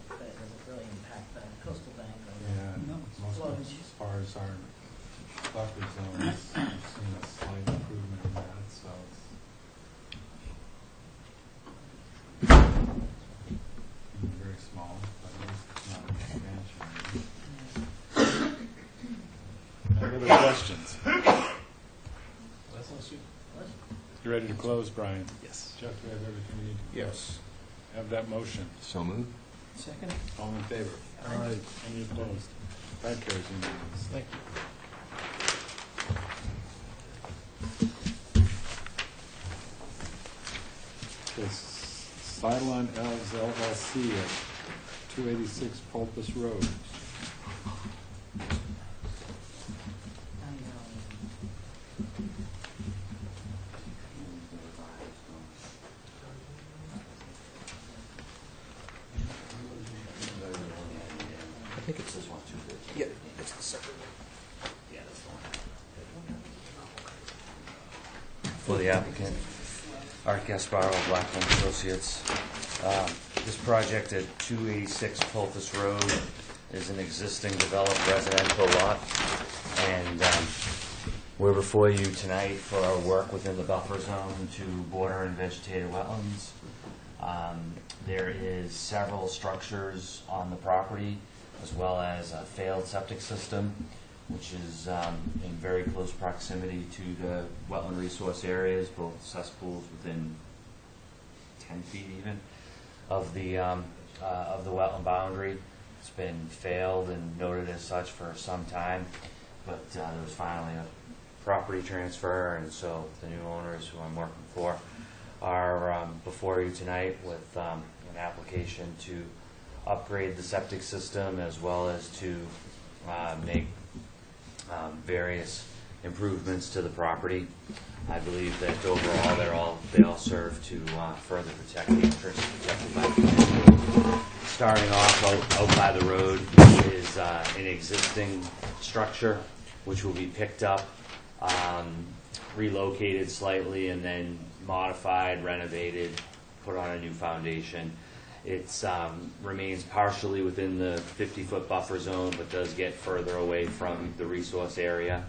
But it doesn't really impact the coastal bank or Yeah, most of Floodage. as far as our buffer zones, we've seen a slight improvement in that, so it's very small, but at least it's not an expansion. Any other questions? You ready to close, Brian? Yes. Jeff, do we have everything we need to close? Yes. Have that motion. So moved. Second? All in favor? Aye. Any opposed? That carries unanimous. Thank you. Cylon Elves LLC at 286 Pulpus Road. I know. I think it's this one too. Yeah, it's the second one. Yeah, that's the one. For the applicant, Art Gasparro, Blackland Associates. This project at 286 Pulpus Road is an existing developed residential lot, and we're before you tonight for our work within the buffer zone to border and vegetated wetlands. There is several structures on the property, as well as a failed septic system, which is in very close proximity to the wetland resource areas, both cesspools within 10 feet even of the wetland boundary. It's been failed and noted as such for some time, but there was finally a property transfer, and so the new owners who I'm working for are before you tonight with an application to upgrade the septic system as well as to make various improvements to the property. I believe that overall they all serve to further protect the interests protected by the community. starting off out by the road is an existing structure, which will be picked up, relocated slightly, and then modified, renovated, put on a new foundation. It remains partially within the 50-foot buffer zone, but does get further away from the resource area.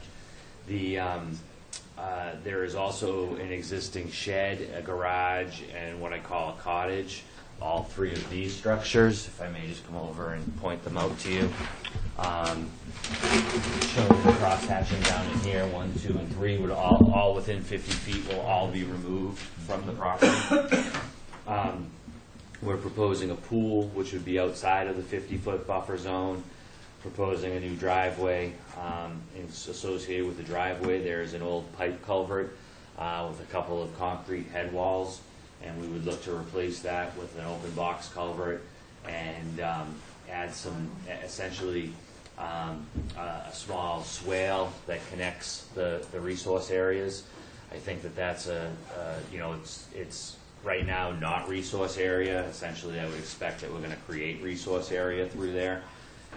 There is also an existing shed, a garage, and what I call a cottage. All three of these structures, if I may just come over and point them out to you. Showing the cross hatching down in here, 1, 2, and 3, would all within 50 feet will all be removed from the property. We're proposing a pool, which would be outside of the 50-foot buffer zone. Proposing a new driveway. Associated with the driveway, there's an old pipe culvert with a couple of concrete head walls, and we would look to replace that with an open box culvert and add some, essentially, a small swale that connects the resource areas. I think that's it's right now not resource area. Essentially, I would expect that we're going to create resource area through there,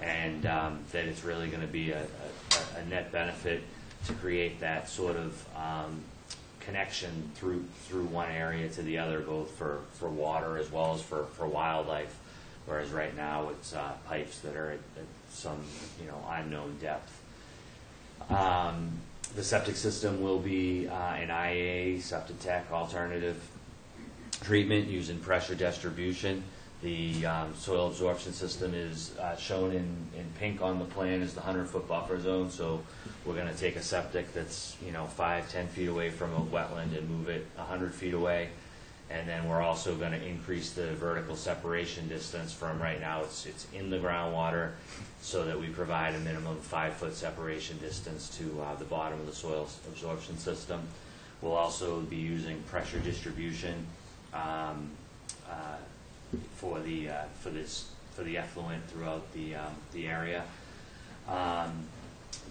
and that it's really going to be a net benefit to create that sort of connection through one area to the other, both for water as well as for wildlife. Whereas right now it's pipes that are at some unknown depth. The septic system will be an IA septic tech alternative treatment using pressure distribution. The soil absorption system is shown in pink on the plan as the 100-foot buffer zone. So we're going to take a septic that's 5-10 feet away from a wetland and move it 100 feet away. And then we're also going to increase the vertical separation distance from right now it's in the groundwater, so that we provide a minimum 5-foot separation distance to the bottom of the soil absorption system. We'll also be using pressure distribution for the effluent throughout the area.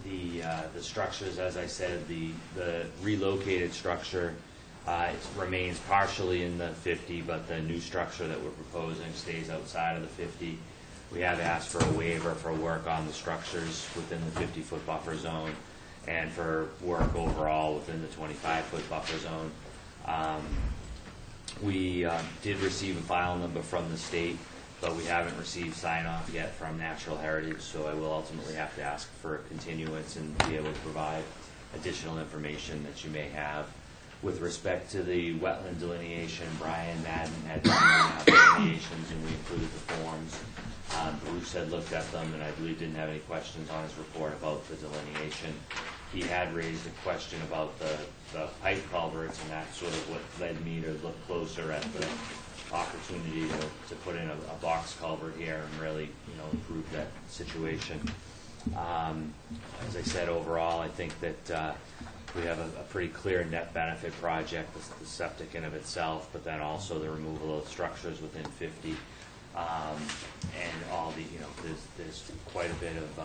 The structures, as I said, the relocated structure it remains partially in the 50, but the new structure that we're proposing stays outside of the 50. We have asked for a waiver for work on the structures within the 50-foot buffer zone, and for work overall within the 25-foot buffer zone. We did receive a file number from the state, but we haven't received sign-off yet from Natural Heritage, so I will ultimately have to ask for a continuance and be able to provide additional information that you may have. With respect to the wetland delineation, Brian Madden had delineations, and we included the forms. Bruce had looked at them, and I believe didn't have any questions on his report about the delineation. He had raised a question about the pipe culverts, and that's sort of what led me to look closer at the opportunity to put in a box culvert here and really improve that situation. As I said, overall, I think that we have a pretty clear net benefit project, the septic in of itself, but then also the removal of structures within 50, and all the there's quite a bit of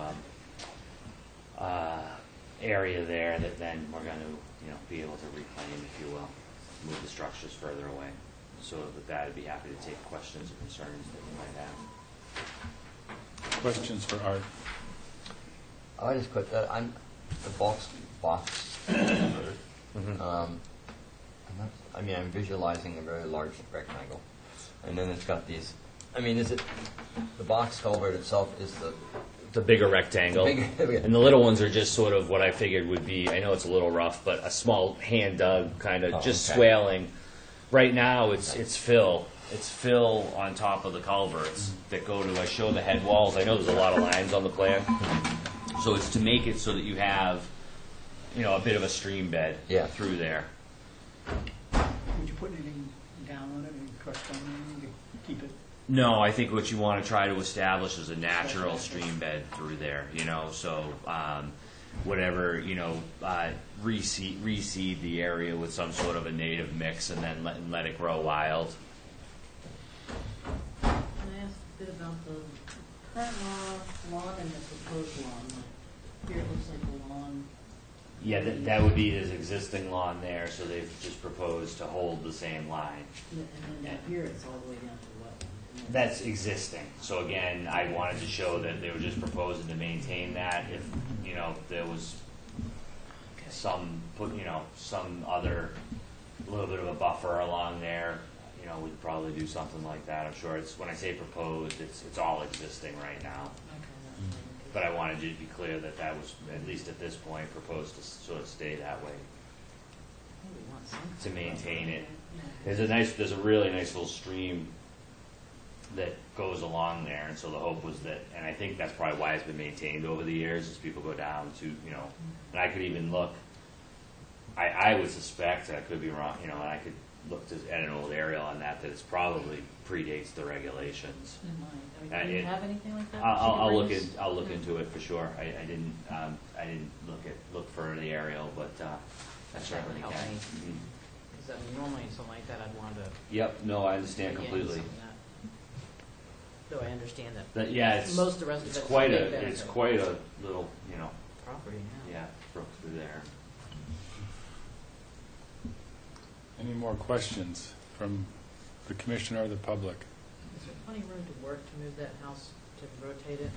area there that then we're going to be able to reclaim, if you will, move the structures further away. So with that, I'd be happy to take questions or concerns that you might have. Questions for Art? I just put that I'm the box. I'm visualizing a very large rectangle, and then it's got these. Is it the box culvert itself? Is the bigger rectangle, and the little ones are just sort of what I figured would be. I know it's a little rough, but a small hand dug kind of swaling. Right now, it's fill. It's fill on top of the culverts that go to. I show the head walls. I know there's a lot of lines on the plan, so it's to make it so that you have a bit of a stream bed through there. Would you put anything down on it, any crushed on it, to keep it? No, I think what you want to try to establish is a natural stream bed through there, so whatever, reseed the area with some sort of a native mix and then let it grow wild. Can I ask a bit about the current lawn and the proposed lawn? Here it looks like a lawn. Yeah, that would be his existing lawn there, so they've just proposed to hold the same line. And then down here it's all the way down to the wetland. That's existing. So again, I wanted to show that they were just proposing to maintain that. If, you know, there was some other little bit of a buffer along there, you know, we'd probably do something like that. I'm sure it's, when I say proposed, it's all existing right now. But I wanted you to be clear that that was, at least at this point, proposed to sort of stay that way, to maintain it. There's a really nice little stream that goes along there, and so the hope was that, and I think that's probably why it's been maintained over the years, as people go down to, you know, and I could even look, I would suspect, I could be wrong, you know, and I could look at an old aerial on that it's probably predates the regulations. Do you have anything like that? I'll look into it for sure. I didn't look for the aerial, but I certainly can. Because normally something like that I'd want to. Yep. No, I understand completely. Though I understand that. But yeah, it's most of the rest it's of quite a little, you know, property. Yeah, brook through there. Any more questions from the commissioner or the public? Is there plenty of room to work to move that house, to rotate it?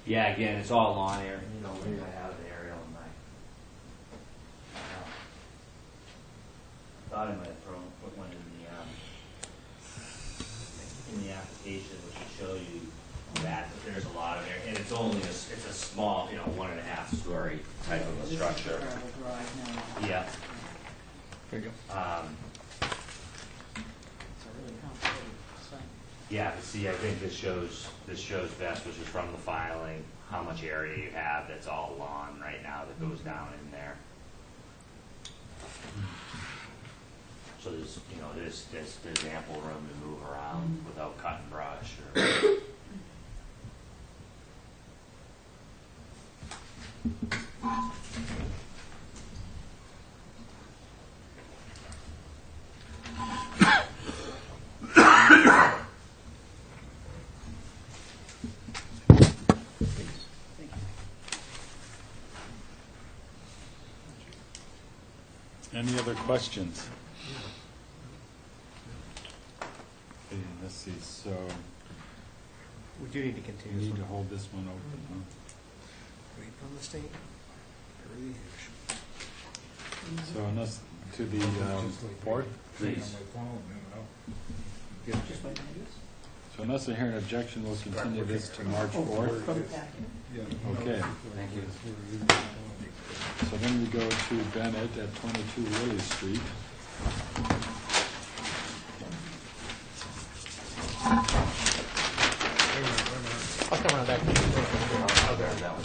Yeah, again, it's all lawn area. You know, maybe I have an aerial in my. I thought I might have put one in the application, which would show you that there's a lot of area, and it's only it's a small, you know, 1.5 story type of a structure. Yeah. There you go. It's a really complicated site. Yeah, but see, I think this shows best, which is from the filing, how much area you have that's all lawn right now that goes down in there. So there's, you know, there's ample room to move around without cutting brush or. Any other questions? Okay, let's see, so We do need to we continue. need to hold this one open. Wait on the state. So unless, to the board? Please. So unless I hear an objection, we'll continue this to March 4th. Okay. Thank you. So then we go to Bennett at 22 Willie Street. I'll come around back. I'll grab that one.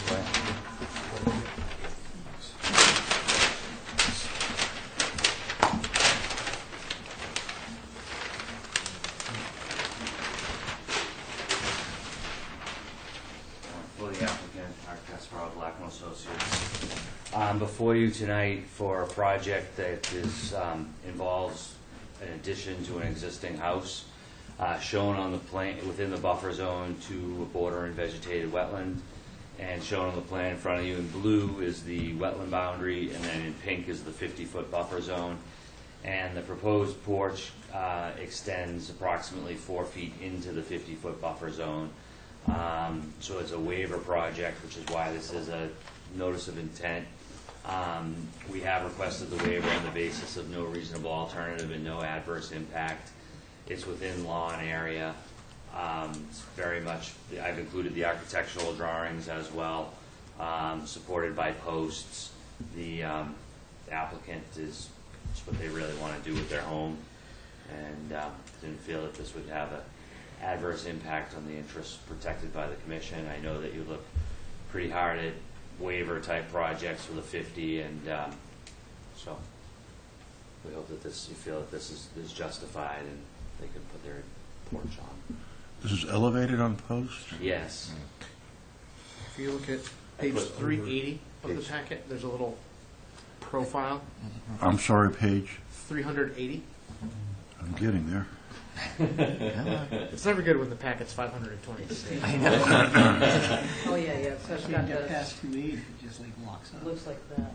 For the applicant, Baxter Road, Blackmore Associates. Before you tonight for a project that is involves an addition to an existing house, shown on the plan within the buffer zone to a border and vegetated wetland, and shown on the plan in front of you in blue is the wetland boundary, and then in pink is the 50-foot buffer zone. And the proposed porch extends approximately 4 feet into the 50-foot buffer zone. So it's a waiver project, which is why this is a notice of intent. We have requested the waiver on the basis of no reasonable alternative and no adverse impact. It's within lawn area. It's very much, I've included the architectural drawings as well, supported by posts. The applicant is what they really want to do with their home, and didn't feel that this would have an adverse impact on the interests protected by the commission. I know that you look pretty hard at waiver type projects with a 50, and so we hope that you feel that this is justified and they can put their porch on. This is elevated on post? Yes. If you look at page 380 of the packet, there's a little profile. I'm sorry, page. 380. I'm getting there. It's never good when the packet's 520. Oh, yeah, so it's Especially got when you get the, past 280, it just like locks up. looks like that.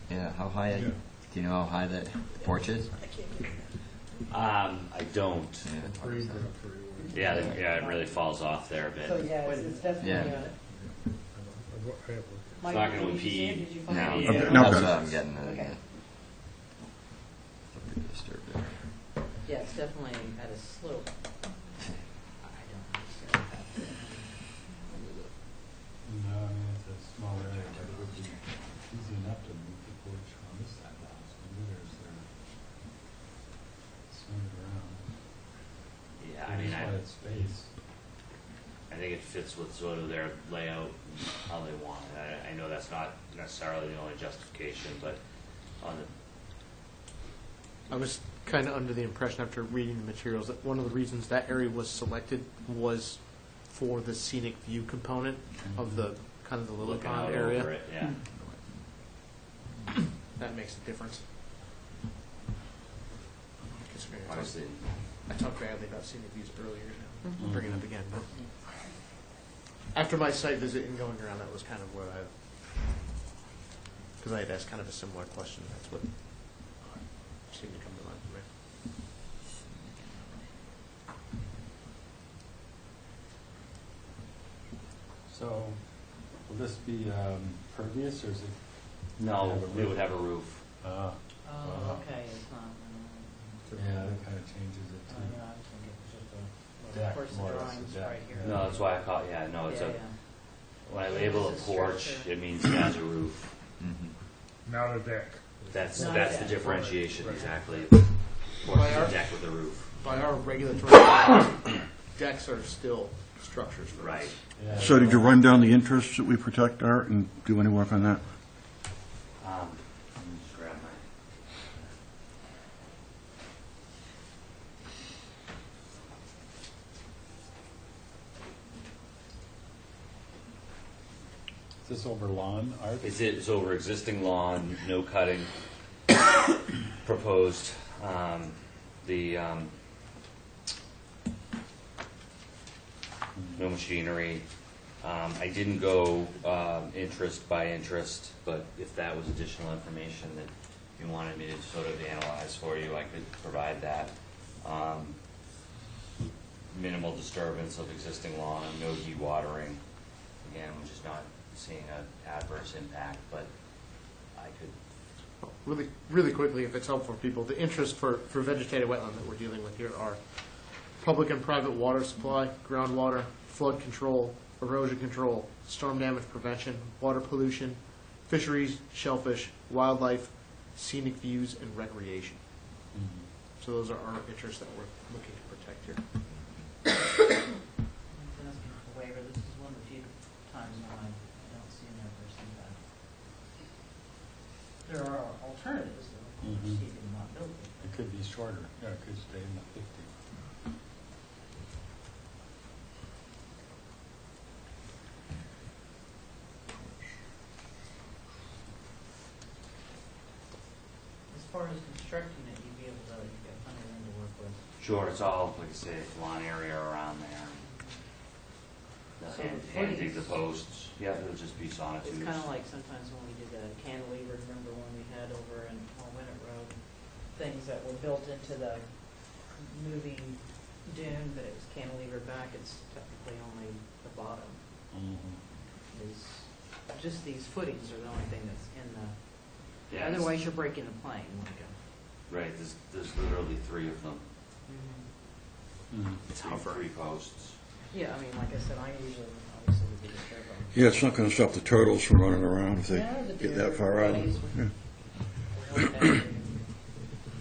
Yeah, how high? Do you know how high the porch is? I don't. Yeah, it really falls off there a bit. So, yeah, it's definitely, Yeah. It's not going to impede. Did you find No. it? Okay, now That's got what it. I'm getting at. Okay. Pretty disturbed there. Yeah, it's definitely at a slope. I don't understand that. No, I mean, it's a small area, but it would be easy enough to move the porch on this side of the house. There's there, swing it around. Yeah, They I mean, just wanted space. I think it fits with sort of their layout and how they want it. I know that's not necessarily the only justification, but on the, I was kind of under the impression after reading the materials that one of the reasons that area was selected was for the scenic view component of the kind of the lily looking pond out area. over it, yeah. That makes a difference. Honestly, I talked badly about scenic views earlier. Now I'm bringing it up again, but after my site visit and going around, that was kind of where because I had asked kind of a similar question. That's what seemed to come to mind for me. So, will this be pervious, or is it? no, Have a it roof. would have a roof. Ah, Oh, okay, it's not, yeah, that kind of changes it oh, too. yeah, I was thinking it was just a, Deck, of course, the more or less a drawing's deck, right here. yeah. No, that's why I call it, yeah, no, it's Yeah, a, yeah. when I Yeah, label a it's a porch, structure. it means it has a roof. Not a deck. That's Not the that. differentiation, Right. exactly. Porch By is our- a deck with a roof. By our regulatory standards, decks are still structures for us. Right. Yeah, So did you run down the interests that we protect, Art, and do any work on that? Let me just grab my. Is this over lawn, Art? It's over existing lawn, no cutting proposed. No machinery. I didn't go interest by interest, but if that was additional information that you wanted me to sort of analyze for you, I could provide that. Minimal disturbance of existing lawn, no dewatering. Again, we're just not seeing an adverse impact, but I could. Really, really quickly, if it's helpful for people, the interest for vegetated wetland that we're dealing with here are public and private water supply, groundwater, flood control, erosion control, storm damage prevention, water pollution, fisheries, shellfish, wildlife, scenic views, and recreation. So those are our interests that we're looking to protect here. I'm asking for waiver. This is one of the few times when I don't see an adverse impact. There are alternatives, though. Mhm. You can not build it. It could be shorter, yeah, it could stay in the 50. As far as constructing it, you'd be able to, you've got plenty of room to work with. Sure, it's all, like I say, lawn area around there. So And the hand dig the footings- posts. Yeah, it'll just be sonotubes. It's kind of like sometimes when we did the cantilever, remember when we had over in Winnet Road, things that were built into the moving dune, but it was cantilevered back, it's technically only the bottom. Is just these footings are the only thing that's in the, Yeah, it's- otherwise you're breaking the plane, like a. Right, there's literally 3 of them. It's Three- hovering. 3 posts. Yeah, I mean, like I said, I usually, obviously would be the careful. Yeah, it's not going to stop the turtles from running around if they Yeah, the get deer, that far out. buddies. Yeah. Okay.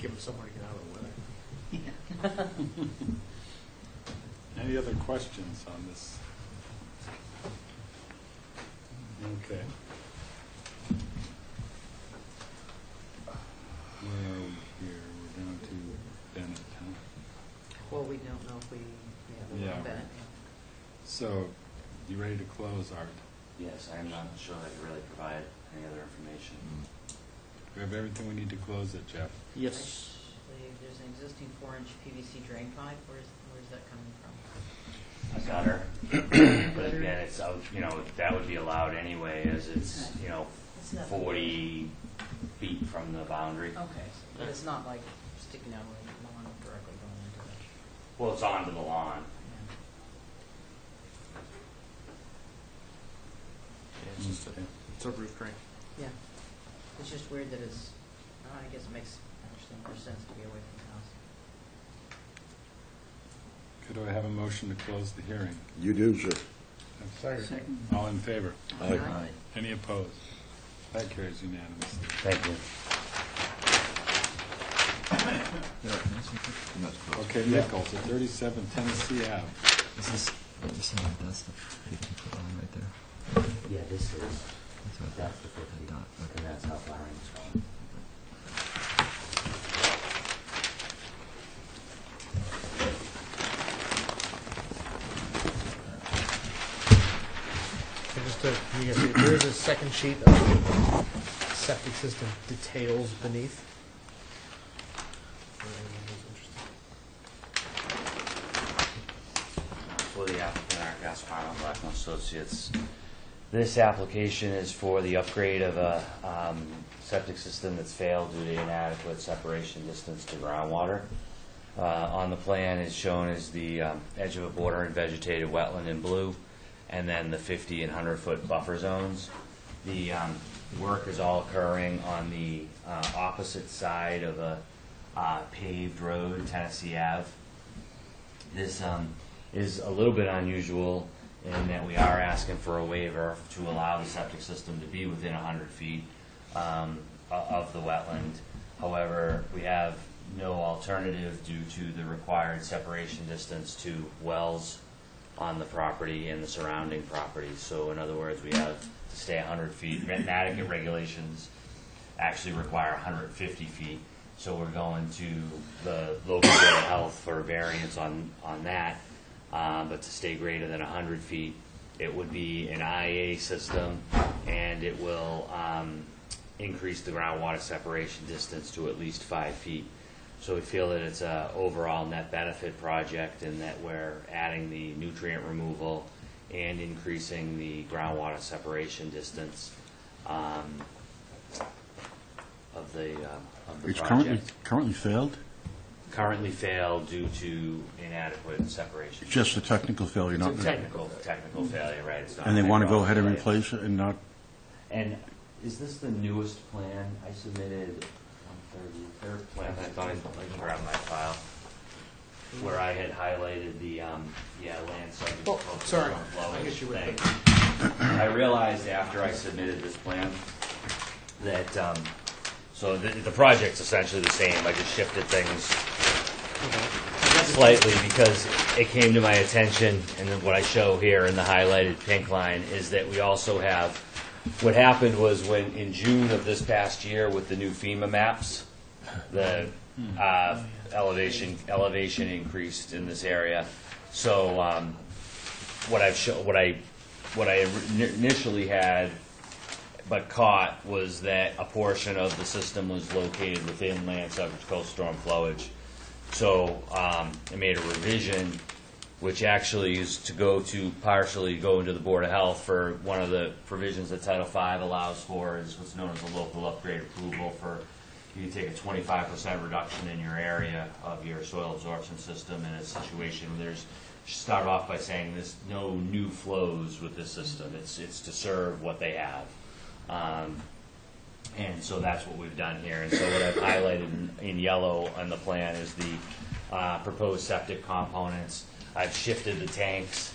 Give them somewhere to get out of the weather. Any other questions on this? Okay. Where are we here? We're down to Bennett, huh? Well, we don't know if we, Yeah. Bennett. So, you ready to close, Art? Yes, I'm not sure I can really provide any other information. We have everything we need to close it, Jeff? Yes. Actually, there's an existing 4-inch PVC drain pipe, where's that coming from? A gutter. But again, it's, that would be allowed anyway, as it's, It's not- 40 feet from the boundary. Okay, but it's not like sticking out like lawn or directly going into it. Well, it's onto the lawn. Yeah, it's a roof drain. Yeah. It's just weird that it's, I guess it makes actually more sense to be away from the house. Could I have a motion to close the hearing? You do, sir. Second. All in favor? Aye. Any opposed? That carries unanimously. Thank you. Okay, Nichols at 37 Tennessee Ave. Is this, that's the you can put on right there. Yeah, this is, That's the 50, dot. and that's how far it's going. So just to, you can see, there is a second sheet of septic system details beneath. For the applicant, our gas farm, Blackmore Associates. This application is for the upgrade of a septic system that's failed due to inadequate separation distance to groundwater. On the plan is shown as the edge of a border and vegetated wetland in blue, and then the 50 and 100-foot buffer zones. The work is all occurring on the opposite side of a paved road, Tennessee Ave. This is a little bit unusual in that we are asking for a waiver to allow the septic system to be within 100 feet of the wetland. However, we have no alternative due to the required separation distance to wells on the property and the surrounding property. So in other words, we have to stay 100 feet. Nantucket regulations actually require 150 feet. So we're going to the local board of health for a variance on that. But to stay greater than 100 feet, it would be an IA system, and it will increase the groundwater separation distance to at least 5 feet. So we feel that it's an overall net benefit project in that we're adding the nutrient removal and increasing the groundwater separation distance of the It's project. currently failed? Currently failed due to inadequate separation. Just a technical failure, not... It's a technical failure, right? It's not And they want to go ahead and hydraulic replace it and not... And is this the newest plan? I submitted 133rd plan. I thought I grabbed my file where I had highlighted the land subject. Oh, to sorry. flow I guess you would. thing. I realized after I submitted this plan that so the project's essentially the same. I just shifted things slightly because it came to my attention, and then what I show here in the highlighted pink line is that we also have, what happened was when in June of this past year with the new FEMA maps, the elevation increased in this area. So what I initially had but caught was that a portion of the system was located within land subject to coastal storm flowage. So I made a revision, which actually is to partially go into the Board of Health for one of the provisions that Title V allows for is what's known as a local upgrade approval for you can take a 25% reduction in your area of your soil absorption system in a situation where there's start off by saying there's no new flows with this system. It's to serve what they have. And so that's what we've done here. And so what I've highlighted in yellow on the plan is the proposed septic components. I've shifted the tanks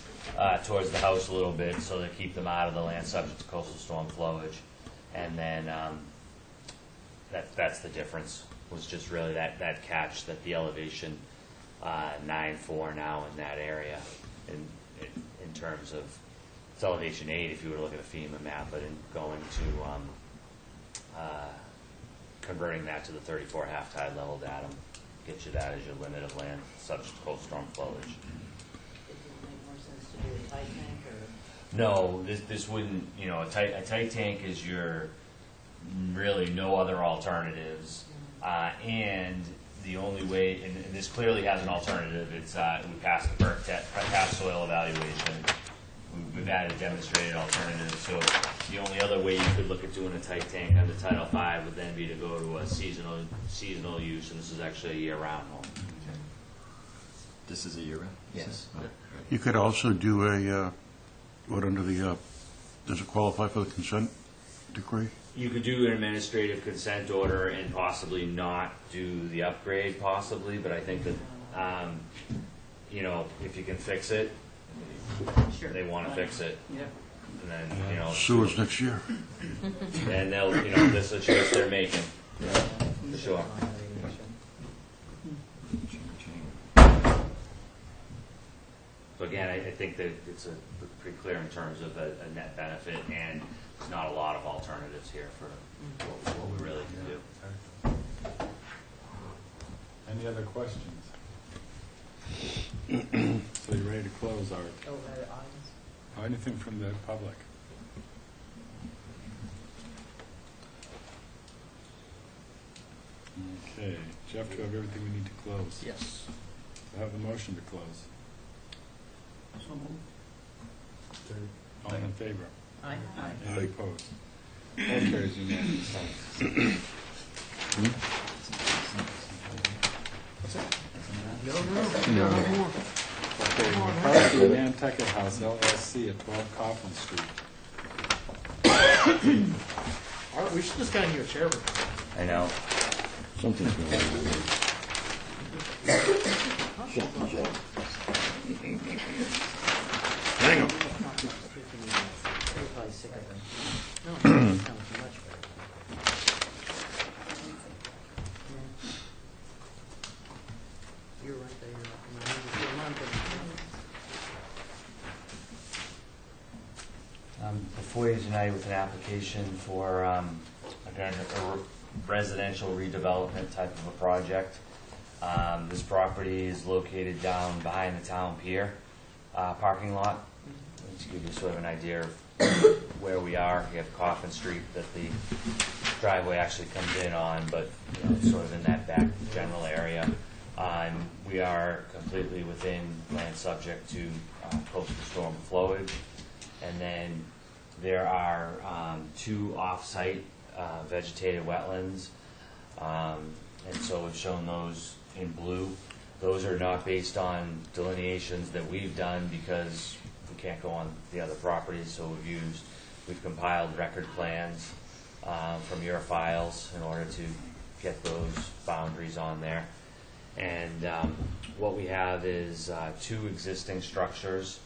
towards the house a little bit so to keep them out of the land subject to coastal storm flowage. And then that's the difference, was just really that catch that the elevation 9.4 now in that area in terms of it's elevation 8 if you were to look at a FEMA map, but in going to converting that to the 34 half tide level datum gets you that as your limit of land subject to coastal storm flowage. It would make more sense to do a tight tank or? No, this wouldn't. You know, a tight tank is your really no other alternatives, and the only way, and this clearly has an alternative. It's we passed the PERC test, passed soil evaluation. We've added demonstrated alternatives. So the only other way you could look at doing a tight tank under Title V would then be to go to a seasonal use, and this is actually a year-round home. This is a year round? Yes. You could also do does it qualify for the consent decree? You could do an administrative consent order and possibly not do the upgrade, possibly, but I think that, if you can fix it, Sure. they want to fix it. Yep. And then, Sewers next year. and they'll, this is a choice they're making, for sure. So again, I think that it's pretty clear in terms of a net benefit, and there's not a lot of alternatives here for what we really can do. Any other questions? So you ready to close, Art? Or anything from the public? Okay, Jeff, do you have everything we need to close? Yes. I have a motion to close. So moved. All in favor? Aye. Any opposed? All carries unanimously. Okay, McCarthy Nantucket House, LLC at 12 Coffin Street. Art, we should just get you a chair. I know. Something's going on. Hang on. You're right there. Before you tonight with an application for, again, a residential redevelopment type of a project. This property is located down behind the town pier parking lot. To give you sort of an idea of where we are, you have Coffin Street that the driveway actually comes in on, but sort of in that back general area. We are completely within land subject to coastal storm flowage. And then there are two off-site vegetated wetlands, and so we've shown those in blue. Those are not based on delineations that we've done because we can't go on the other properties, so we've compiled record plans from your files in order to get those boundaries on there. And what we have is two existing structures.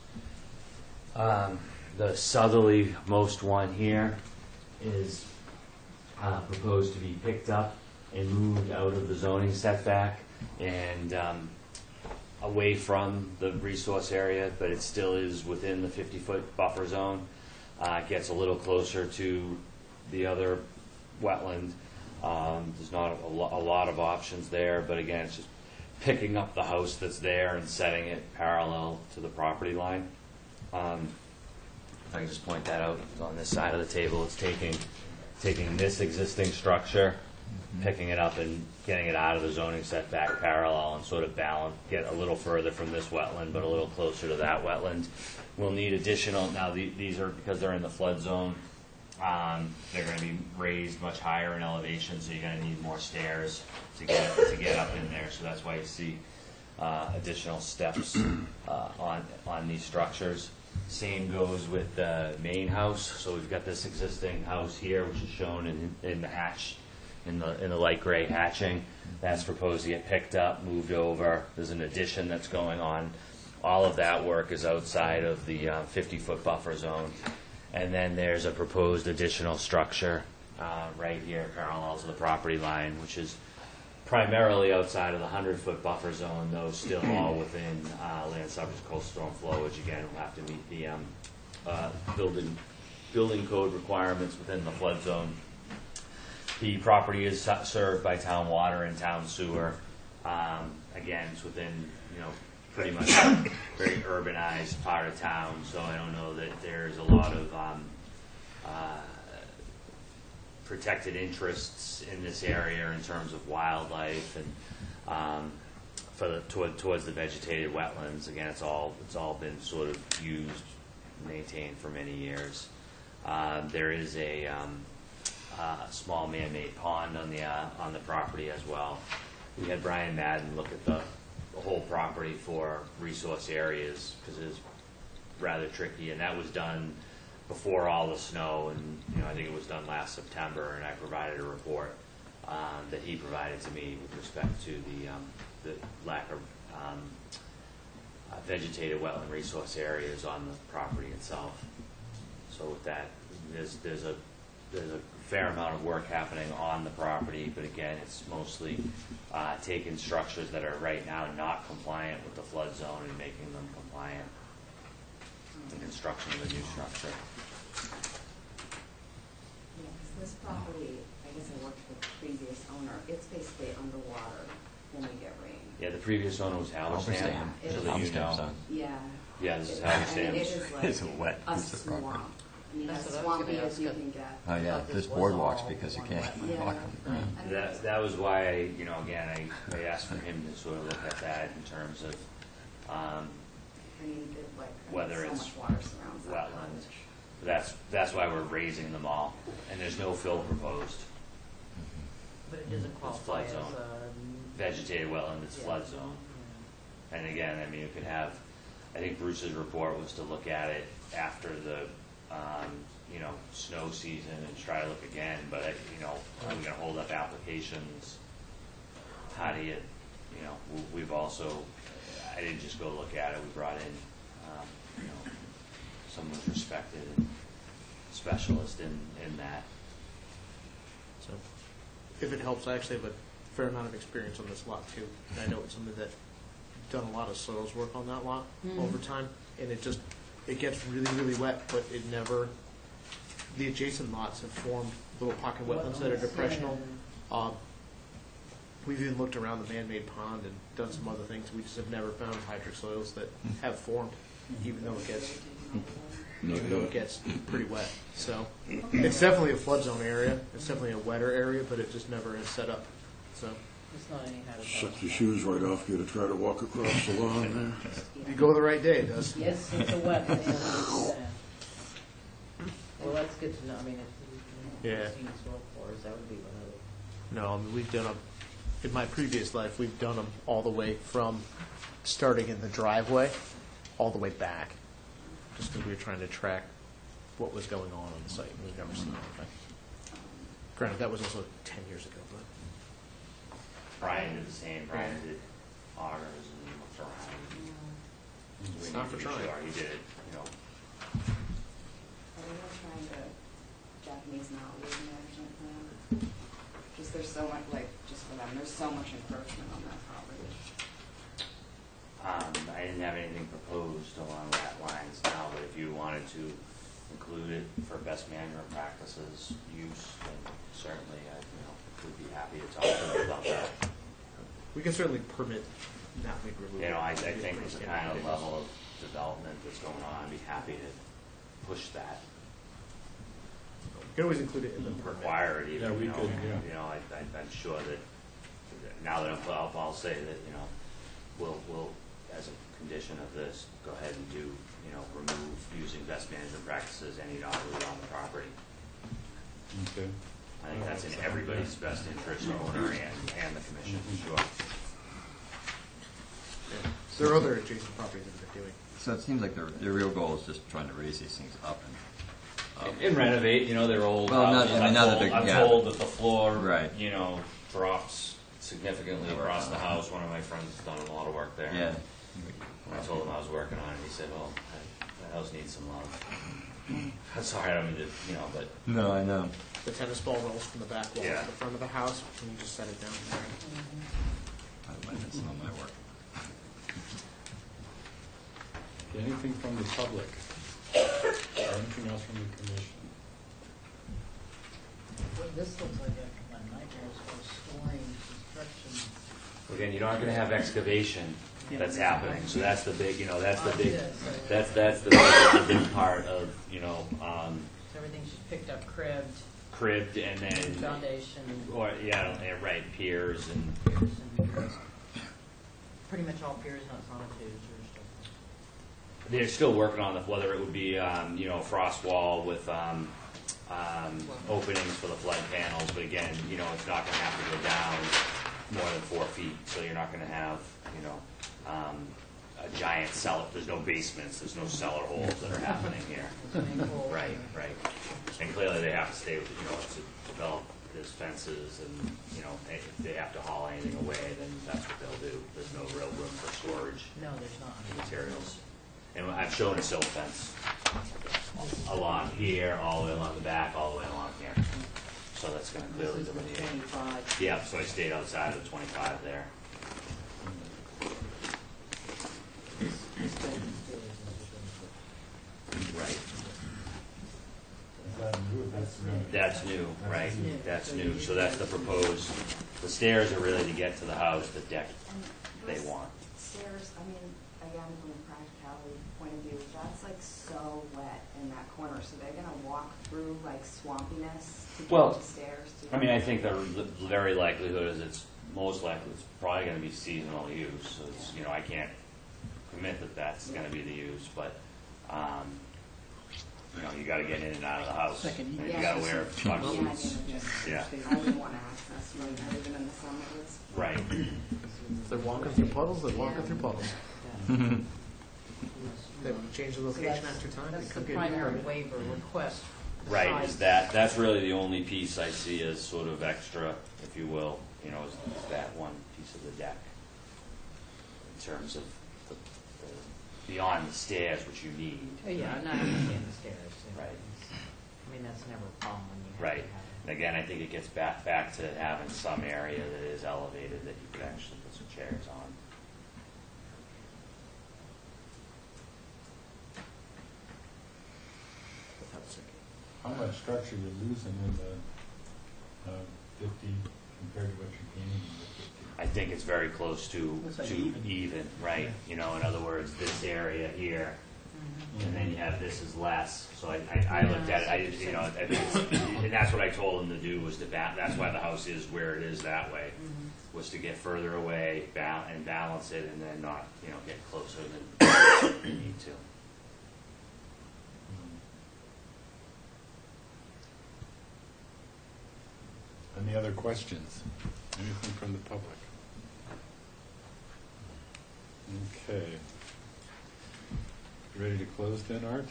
The southerly most one here is proposed to be picked up and moved out of the zoning setback and away from the resource area, but it still is within the 50-foot buffer zone. It gets a little closer to the other wetland. There's not a lot of options there, but again, it's just picking up the house that's there and setting it parallel to the property line. If I can just point that out on this side of the table, it's taking this existing structure, picking it up and getting it out of the zoning setback parallel and sort of get a little further from this wetland, but a little closer to that wetland. We'll need additional, now these are, because they're in the flood zone, they're going to be raised much higher in elevation, so you're going to need more stairs to get up in there. So that's why you see additional steps on these structures. Same goes with the main house. So we've got this existing house here, which is shown in the hatch, in the light gray hatching. That's proposed to get picked up, moved over. There's an addition that's going on. All of that work is outside of the 50-foot buffer zone. And then there's a proposed additional structure right here, parallel to the property line, which is primarily outside of the 100-foot buffer zone, though still all within land subject to coastal storm flowage. Again, we'll have to meet the building code requirements within the flood zone. The property is served by town water and town sewer. Again, it's within, pretty much a very urbanized part of town, so I don't know that there's a lot of protected interests in this area in terms of wildlife and towards the vegetated wetlands. Again, it's all been sort of used, maintained for many years. There is a small man-made pond on the property as well. We had Brian Madden look at the the whole property for resource areas, because it's rather tricky, and that was done before all the snow, and, you know, I think it was done last September, and I provided a report that he provided to me with respect to the lack of vegetated wetland resource areas on the property itself. So with that, there's a fair amount of work happening on the property, but again, it's mostly taking structures that are right now not compliant with the flood zone and making them compliant. The construction of a new structure. Yeah, 'cause this property, I guess I worked with the previous owner, it's basically underwater when we get rain. Yeah, the previous owner was Halberstam, Yeah, so that you know. Yeah. Yeah, this is I mean, Halberstam's. it is like It's a wet a piece of property. swamp. I mean, That's as what I was swampy gonna as ask. you can get. Oh, yeah, thought this this was boardwalk's all because you one can't wetland. walk Yeah. on it. That was why, you know, again, I asked for him to sort of look at that in terms of I mean, like, whether so it's much water surrounds that wetlands. That's why we're raising them all, and there's no fill proposed. But it doesn't qualify flood as zone. a. Vegetated wetland, it's flood zone. And again, I mean, you could have, I think Bruce's report was to look at it after the, you know, snow season and try to look again, but, you know, are we gonna hold up applications? How do you know, we've also, I didn't just go look at it, we brought in, you know, someone who's respected and specialist in that. So, if it helps, I actually have a fair amount of experience on this lot too. And I know it's something that done a lot of soils work on that lot over time, and it gets really, really wet, but it never. The adjacent lots have formed little pocket wetlands that are depressional. We've even looked around the man-made pond and done some other things. We just have never found hydric soils that have formed, even though it gets pretty wet. So it's definitely a flood zone area. It's definitely a wetter area, but it just never is set up. So It's not any kind of. Suck your shoes right off you to try to walk across the lawn there. if you go the right day, it does. Yes, it's a wet. Well, that's good to know. I mean, if Yeah. you've seen soil floors, that would be one of the. No, I mean, we've done them, in my previous life, we've done them all the way from starting in the driveway all the way back, just because we were trying to track what was going on the site. We've never seen anything. Granted, that was also 10 years ago, but Brian did the same, Brian did ours and looked around. It's not for trying. Sure, he did it, you know. Are we gonna try the Japanese knotweed management plan? Just there's so much, like, just for them, there's so much encroachment on that property. I didn't have anything proposed along that lines now, but if you wanted to include it for best management practices use, then certainly, you know, would be happy to talk to them about that. we can certainly permit knotweed removal. You know, I think with the kind of level of development that's going on, I'd be happy to push that. You can always include it in the permit. Require it even, Yeah, we you know, could, yeah. you know, I'm sure that, now that I'm up, I'll say that, you know, we'll, as a condition of this, go ahead and do, you know, remove using best management practices any knotweed on the property. Okay. I think that's in everybody's best interest, owner and the commission, sure. Yeah. There are other adjacent properties that have been doing. So it seems like their real goal is just trying to raise these things up And renovate, you know, they're old Well, not- houses. I mean, not that they're- I'm yeah. told that the floor, Right. you know, drops significantly Yeah, across the right. house. One of my friends has done a lot of work there. Yeah. When I told him I was working on it, he said, well, that house needs some love. I'm sorry, I don't mean to, you know, but No, I know. The tennis ball rolls from the back wall Yeah. to the front of the house, and you just set it down there. I might miss some of my work. Okay, anything from the public? Or anything else from the commission? Well, this looks like my nightmares for storing construction. again, you're not going to have excavation that's happening. So that's the big, you know, that's the big, Yes. that's the big part of, you know, So everything's just picked up, cribbed and then, foundation, or, yeah, right, piers and piers, and pretty much all piers, not sonotubes or stuff. they're still working on whether it would be, you know, frost wall with openings for the flood panels, but again, you know, it's not going to have to go down more than 4 feet, so you're not gonna have, a giant cellar. There's no basements, there's no cellar holes that are happening here. Right, right. And clearly they have to stay with, to develop these fences and, if they have to haul anything away, then that's what they'll do. There's no real room for storage No, there's not. of materials. And I've shown a silt fence along here, all the way along the back, all the way along here. So that's gonna clearly This is the delineate. 25. Yeah, so I stayed outside of the 25 there. This bedroom stairs is Right. That's That's new, right? new. That's new. So that's the proposed, the stairs are really to get to the house, the deck they want. Stairs, I mean, again, from a practicality point of view, that's like so wet in that corner, so they're gonna walk through like swampiness to get Well, to stairs. I mean, I think the very likelihood is it's probably gonna be seasonal use. So it's, I can't commit that that's gonna be the use, but, you gotta get in and out of the house. Second, And yeah. you gotta wear Yeah, I mean, boots. Yeah. I wouldn't wanna access, like, even in the summer, it's. Right. If they're walking through puddles, they're walking through puddles. They change the So location that's- after time. That's They the come get primary here. waiver request. Right, besides- is that's really the only piece I see as sort of extra, if you will, is that one piece of the deck. In terms of beyond the stairs, which you need. Oh, yeah, and I understand the stairs. Right. I mean, that's never a problem when you have Right. to have it. And again, I think it gets back to having some area that is elevated that you could actually put some chairs on. How much structure you're losing in the 50 compared to what you're gaining in the 50? I think it's very close to Looks like even, right? In other words, this area here, and then you have this is less. So I looked at it, I did, and that's what I told him to do was that's why the house is where it is that way, was to get further away, and balance it, and then not, get closer than you need to. Any other questions? Anything from the public? Okay. You ready to close then, Art?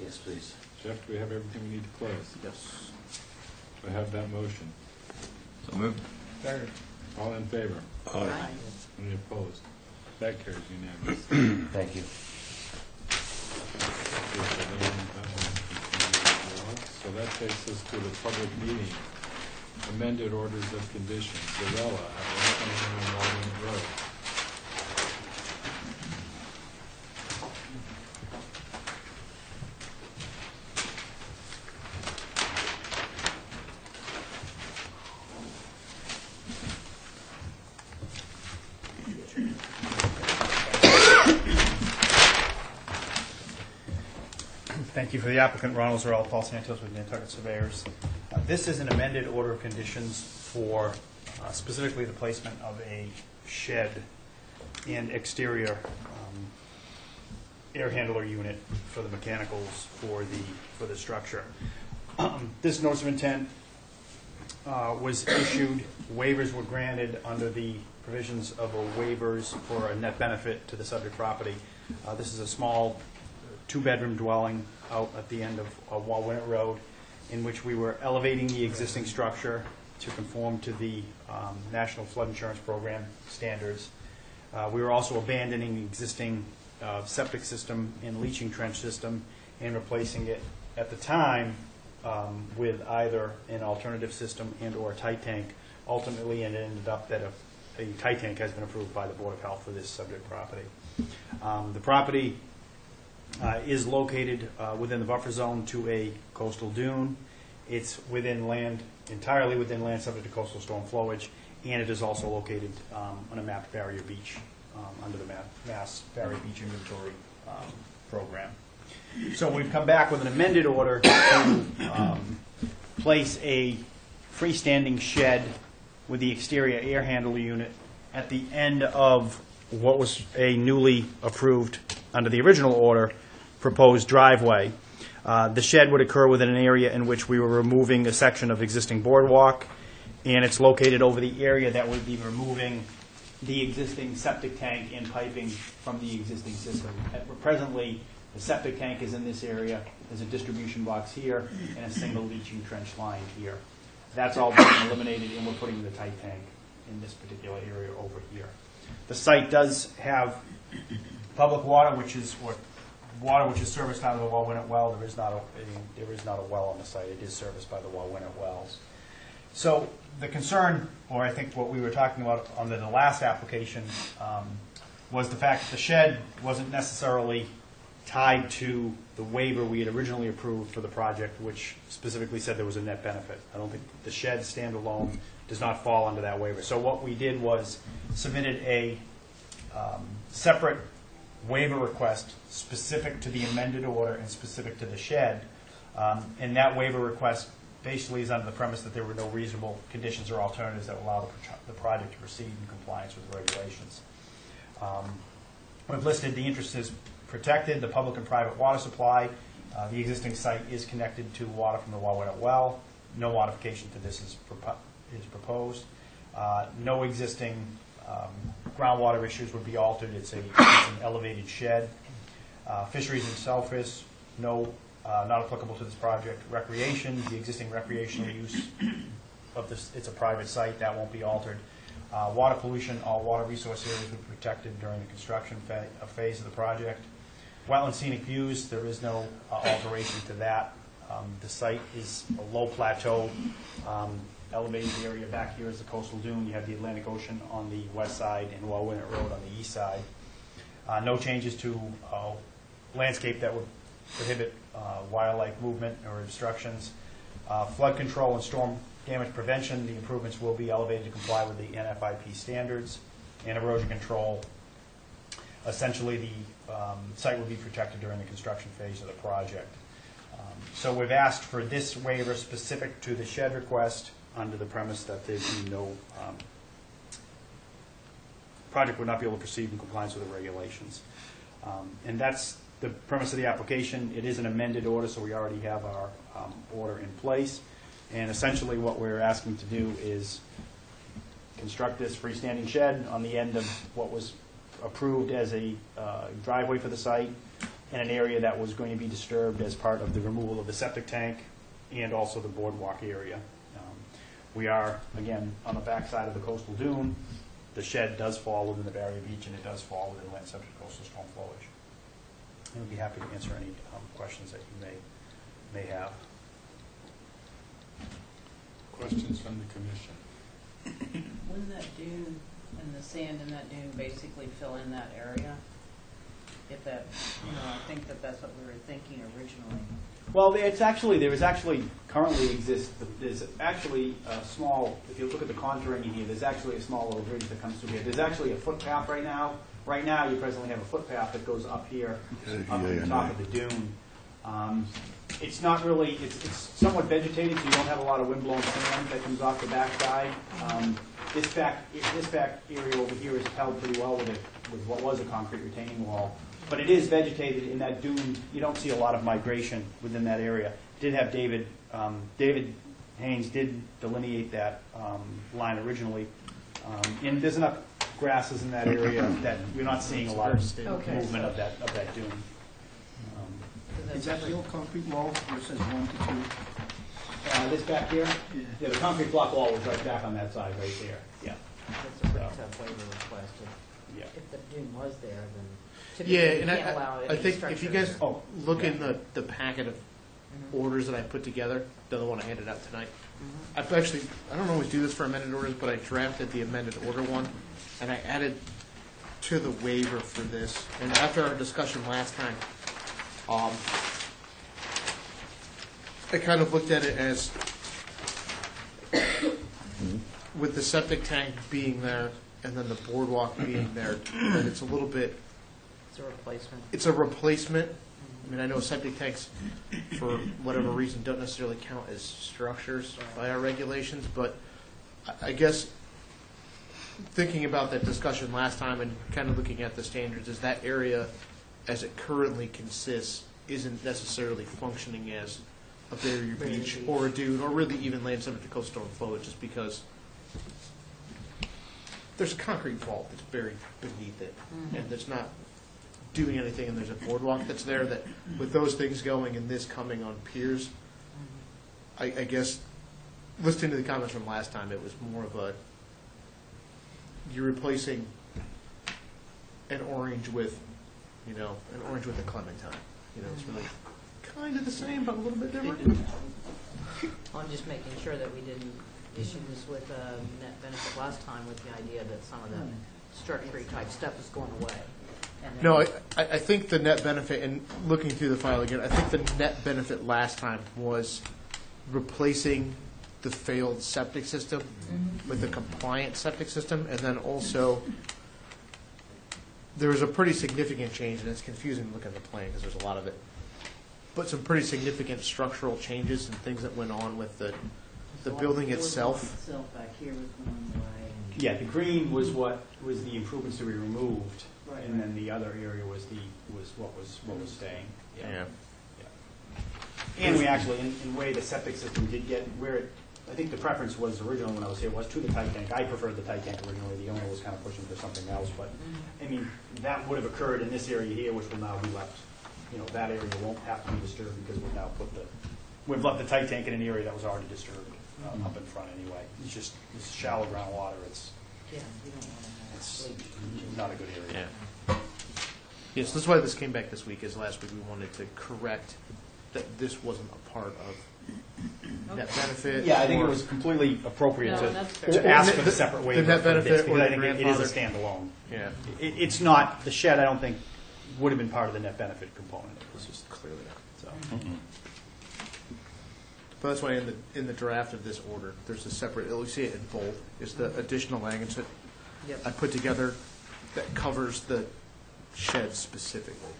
Yes, please. Jeff, do we have everything we need to close? Yes. Do I have that motion? So moved. All in favor? Aye. Any opposed? That carries unanimously. Thank you. So that takes us to the public meeting. Amended orders of conditions. Zarella at 129 Walnut Road. Thank you for the applicant, Ronald Zarella, Paul Santos with Nantucket Surveyors. This is an amended order of conditions for specifically the placement of a shed and exterior air handler unit for the mechanicals for the structure. This notice of intent was issued, waivers were granted under the provisions of waivers for a net benefit to the subject property. This is a small two-bedroom dwelling out at the end of Walnut Road, in which we were elevating the existing structure to conform to the National Flood Insurance Program standards. We were also abandoning the existing septic system and leaching trench system and replacing it at the time with either an alternative system and or a tight tank. Ultimately, it ended up that a tight tank has been approved by the Board of Health for this subject property. The property is located within the buffer zone to a coastal dune. It's within land, entirely within land subject to coastal storm flowage, and it is also located on a mapped barrier beach under the Mass Barrier Beach Inventory program. So we've come back with an amended order to place a freestanding shed with the exterior air handler unit at the end of what was a newly approved, under the original order, proposed driveway. The shed would occur within an area in which we were removing a section of existing boardwalk and it's located over the area that would be removing the existing septic tank and piping from the existing system. Presently, the septic tank is in this area, there's a distribution box here, and a single leaching trench line here. That's all being eliminated, and we're putting the tight tank in this particular area over here. The site does have public water, which is serviced out of the Wauwinet well. There is not a well on the site. It is serviced by the Wauwinet wells. So the concern, or I think what we were talking about under the last application, was the fact that the shed wasn't necessarily tied to the waiver we had originally approved for the project, which specifically said there was a net benefit. I don't think the shed standalone does not fall under that waiver. So what we did was submitted a separate waiver request specific to the amended order and specific to the shed. And that waiver request basically is under the premise that there were no reasonable conditions or alternatives that would allow the project to proceed in compliance with the regulations. We've listed the interest is protected, the public and private water supply. The existing site is connected to water from the Wauwinet well. No modification to this is proposed. No existing groundwater issues would be altered. It's an elevated shed. Fisheries and shellfish, not applicable to this project. Recreation, the existing recreational use of this, it's a private site, that won't be altered. Water pollution, all water resource areas will be protected during the construction phase of the project. Wetland scenic views, there is no alteration to that. The site is a low plateau, elevated area. Back here is the coastal dune. You have the Atlantic Ocean on the west side and Wauwinet Road on the east side. No changes to landscape that would prohibit wildlife movement or obstructions. Flood control and storm damage prevention, the improvements will be elevated to comply with the NFIP standards. And erosion control, essentially the site will be protected during the construction phase of the project. So we've asked for this waiver specific to the shed request under the premise that there be no project would not be able to proceed in compliance with the regulations. And that's the premise of the application. It is an amended order, so we already have our order in place. And essentially what we're asking to do is construct this freestanding shed on the end of what was approved as a driveway for the site in an area that was going to be disturbed as part of the removal of the septic tank and also the boardwalk area. We are, again, on the backside of the coastal dune. The shed does fall within the barrier beach, and it does fall within land subject to coastal storm flowage. And we'd be happy to answer any questions that you may have. Questions from the commission? Wouldn't that dune and the sand in that dune basically fill in that area? If that, I think that's what we were thinking originally. Well, there's actually a small, if you look at the contouring in here, there's actually a small little bridge that comes through here. There's actually a footpath right now. Right now, you presently have a footpath that goes up here, up to the top of the dune. It's not really, it's somewhat vegetated, so you don't have a lot of windblown sand that comes off the backside. This back area over here is held pretty well with what was a concrete retaining wall. But it is vegetated in that dune. You don't see a lot of migration within that area. Did have David Haynes did delineate that line originally. And there's enough grasses in that area that you're not seeing a lot of movement of that dune. Is that the old concrete wall where it says 1 to 2? This back here? Yeah, the concrete block wall was right back on that side right there. Yeah. That's a pretty tough waiver request. Yeah. If the dune was there, then Yeah, typically you and can't allow I any think if you guys structures. look in the packet of orders that I put together, the one I handed out tonight, I've actually, I don't always do this for amended orders, but I drafted the amended order one, and I added to the waiver for this. And after our discussion last time, I kind of looked at it as with the septic tank being there and then the boardwalk being there, that it's a little bit. It's a replacement. It's a replacement. I mean, I know septic tanks, for whatever reason, don't necessarily count as structures by our regulations, but I guess thinking about that discussion last time and kind of looking at the standards, is that area, as it currently consists, isn't necessarily functioning as a barrier beach or a dune, or really even land subject to coastal storm flow, just because there's a concrete vault that's buried beneath it, and there's not doing anything, and there's a boardwalk that's there, that with those things going and this coming on piers, I guess, listening to the comments from last time, it was more of a, you're replacing an orange with, an orange with a clementine. It's really kind of the same, but a little bit different. I'm just making sure that we didn't issue this with net benefit last time with the idea that some of the structure type stuff is going away. And then- No, I think the net benefit, and looking through the file again, I think the net benefit last time was replacing the failed septic system with a compliant septic system, and then also there was a pretty significant change, and it's confusing to look at the plan because there's a lot of it, but some pretty significant structural changes and things that went on with the building itself. Itself back here was going away. Yeah, the green was what was the improvements to be removed, Right, and then the other area was what was staying. Yeah. And we actually, in a way, the septic system did get where it, I think the preference was originally when I was here was to the tight tank. I preferred the tight tank originally. The owner was kind of pushing for something else, but I mean that would have occurred in this area here, which will now be left. That area won't have to be disturbed because we've now we've left the tight tank in an area that was already disturbed up in front anyway. It's just this shallow groundwater. Yeah, you don't want to have It's leak. not a good area. Yeah. Yes, that's why this came back this week. Is last week we wanted to correct that this wasn't a part of net benefit. Yeah, I think it or- was completely appropriate No, that's fair. to ask for the separate waiver. The net for this, benefit or because I the think it is a grandfather. standalone. Yeah, It's not, the shed, I don't think, would have been part of the net benefit component. It was just, clearly not. so. But that's why in the draft of this order, there's a separate. You'll see it in bold. Is the additional language that Yep. I put together that covers the shed specifically.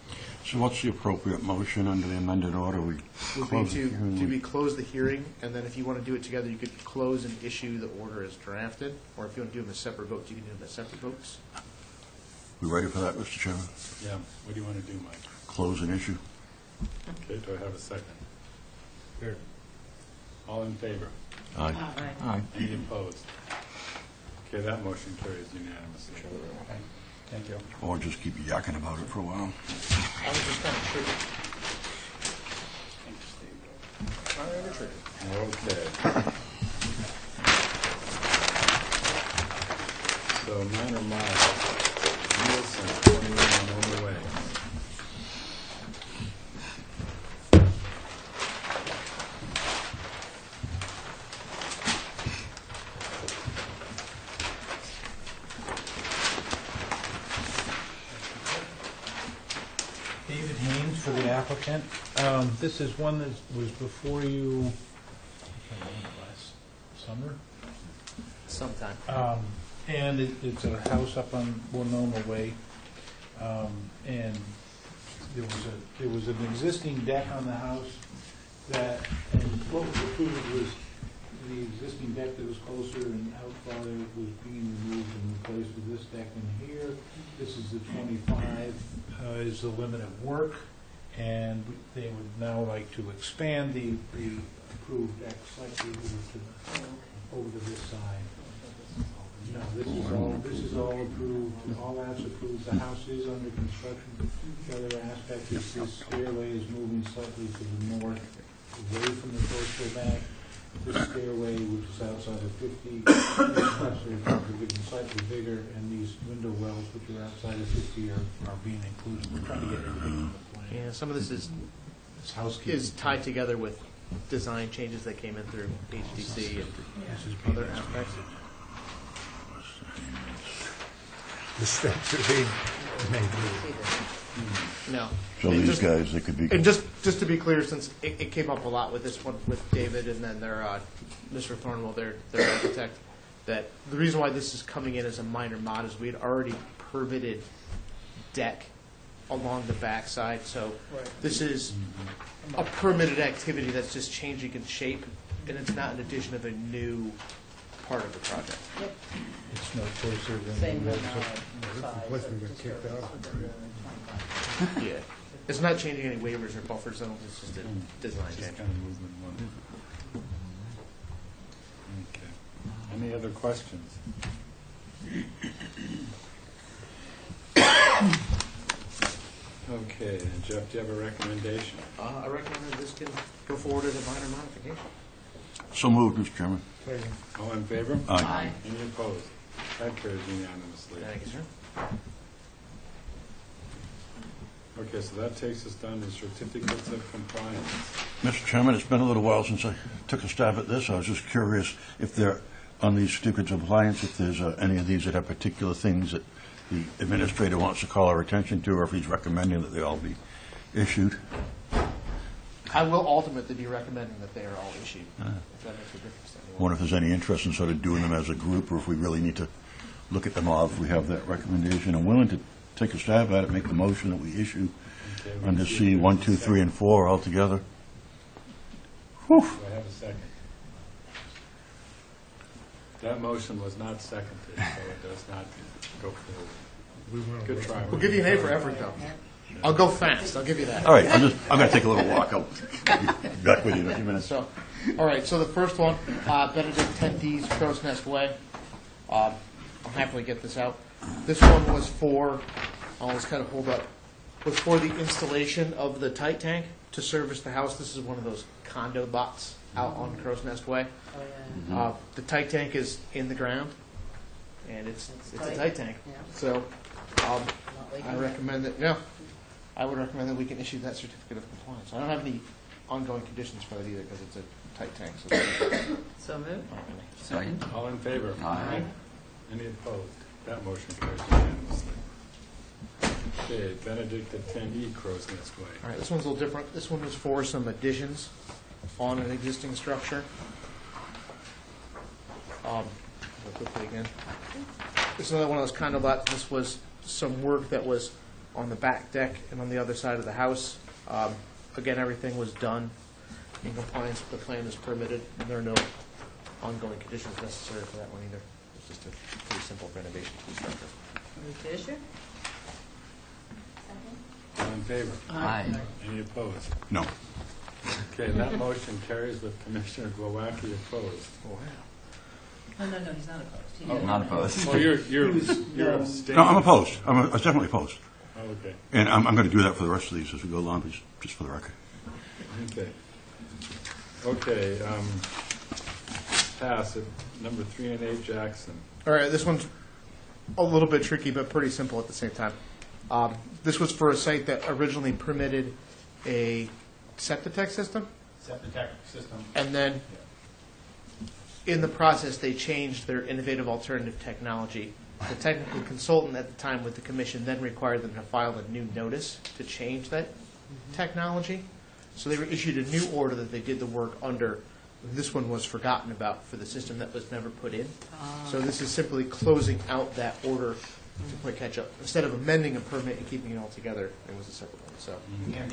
So what's the appropriate motion under the amended order? We Would be close the to hearing. we close the hearing, and then if you want to do it together, you could close and issue the order as drafted, or if you want to do them as separate votes, you can do them as separate votes. We ready for that, Mr. Chairman? Yeah, what do you want to do, Mike? Close and issue? Okay, do I have a second? Here. All in favor? Aye. Aye. Any opposed? Okay, that motion carries unanimously. Thank you. Or just keep yakking about it for a while. I was just kind of triggered. Okay. So minor miles, Nielsen, 21 on the way. David Haynes for the applicant. This is one that was before you, I don't know, last summer. Sometime. And it's a house up on Winona Way. And there was an existing deck on the house that, and what was approved was the existing deck that was closer and out farther was being removed and replaced with this deck in here. This is the 25 is the limit of work, and they would now like to expand the approved deck slightly over to this side. No, this is all approved, all that's approved. The house is under construction. The other aspect is this stairway is moving slightly to the north, away from the coastal bank. This stairway, which is outside of 50, is slightly bigger, and these window wells, which are outside of 50, are being included. We're trying to get everything on the plan. Yeah, some of this It's housekeeping. is tied together with design changes that came in through HDC and This is other being aspects. The steps are being made. No. So And these just- guys, they could be... And just to be clear, since it came up a lot with this one, with David and then their, Mr. Thornwell, their architect, that the reason why this is coming in as a minor mod is we had already permitted deck along the backside, so this is a permitted activity that's just changing in shape, and it's not an addition of a new part of the project. It's no closer than Same the with rest of- side. Plus we got kicked out. With the 25. Yeah. It's not changing any waivers or buffer zones, it's just a design Just change. kind of movement one. Okay. Any other questions? Okay, and Jeff, do you have a recommendation? I recommend that this can go forward as a minor modification. So moved, Mr. Chairman. All in favor? Aye. Any opposed? That carries unanimously. Thank you, sir. Okay, so that takes us down to certificates of compliance. Mr. Chairman, it's been a little while since I took a stab at this. I was just curious if there, on these certificates of compliance, if there's any of these that have particular things that the administrator wants to call our attention to, or if he's recommending that they all be issued. I will ultimately be recommending that they are all issued, if that makes a difference. to I anyone. wonder if there's any interest in sort of doing them as a group, or if we really need to look at them all if we have that recommendation. I'm willing to take a stab at it, make the motion that we issue Okay, under see if C there's 1, a 2, 3, and second. 4 altogether. Whew. Do I have a second? That motion was not seconded, so it does not go forward. Good try. We'll give you an A for effort, though. I'll go fast, I'll give you that. All right, I'm going to take a little walk. I'll be back with you in a few minutes. So, all right, so the first one, Benedict 10D's Crow's Nest Way. I'll happily get this out. This one was for, I'll just kind of hold up, was for the installation of the tight tank to service the house. This is one of those condo lots out on Crow's Nest Way. Oh, yeah. The tight tank is in the ground, and it's a tight tank. Yeah. So, Not I leaking. recommend that, yeah, I would recommend that we can issue that certificate of compliance. I don't have any ongoing conditions for that either, because it's a tight tank, so. So moved. Second. All in favor? Aye. Any opposed? That motion carries unanimously. Okay, Benedict at 10E Crow's Nest Way. All right, this one's a little different. This one was for some additions on an existing structure. Go quickly again. This is another one of those condo lots. This was some work that was on the back deck and on the other side of the house. Again, everything was done in compliance with the plan as permitted, and there are no ongoing conditions necessary for that one either. It's just a pretty simple renovation to the structure. Move to issue? All in favor? Aye. Any opposed? No. Okay, that motion carries with Commissioner Glowacki opposed. Oh, wow. No, he's not opposed. He Oh, did. Not opposed. Well, you're abstaining. No, I'm opposed. I'm definitely opposed. Oh, okay, And I'm going to do that for the rest of these as we go along, just for the record. okay. Okay, pass at number 3 and 8 Jackson. All right, this one's a little bit tricky, but pretty simple at the same time. This was for a site that originally permitted a septic system, Septic system. and then in the process, they changed their innovative alternative technology. The technical consultant at the time with the commission then required them to file a new notice to change that technology. So they were issued a new order that they did the work under. This one was forgotten about for the system that was never put in. So this is simply closing out that order to play catch up. Instead of amending a permit and keeping it all together, it was a separate one. So And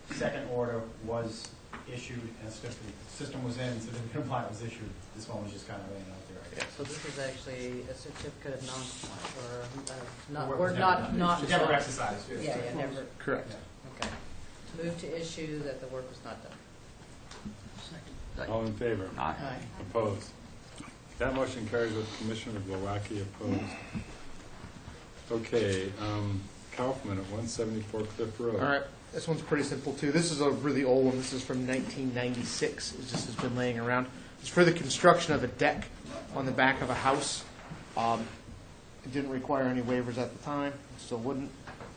the second order was issued, and it's just the system was in, so the compliant was issued. This one was just kind of laying out there, I guess. So this is actually a certificate of non-compliance, or The not, work or was not, never done. not. It's never exercised. Yeah, never, correct. okay. Move to issue that the work was not done. All in favor? Aye. Opposed? That motion carries with Commissioner Glowacki opposed. Okay, Kaufman at 174 Cliff Road. All right, this one's pretty simple too. This is a really old one. This is from 1996. It just has been laying around. It's for the construction of a deck on the back of a house. It didn't require any waivers at the time. It still wouldn't.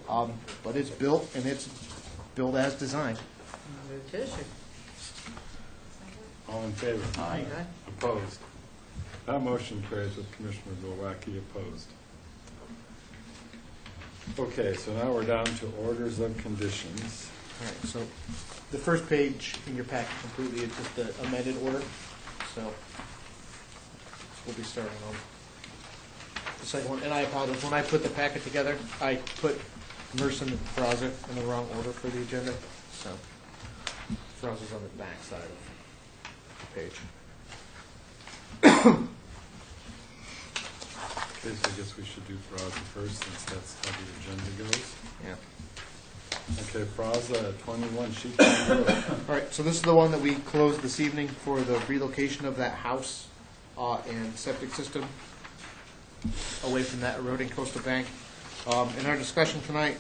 But it's built, and it's built as designed. Move to issue. All in favor? Aye. Okay. Opposed? That motion carries with Commissioner Glowacki opposed. Okay, so now we're down to orders of conditions. All right, so the first page in your packet completely is just the amended order. So we'll be starting on the second one. And I apologize, when I put the packet together, I put Merson and Fraza in the wrong order for the agenda. So Fraza's on the back side of the page. Okay, so I guess we should do Fraza first, since that's how the agenda goes. Yeah. Okay, Plaza, 21 Sheep Road. All right, so this is the one that we closed this evening for the relocation of that house and septic system away from that eroding coastal bank. In our discussion tonight,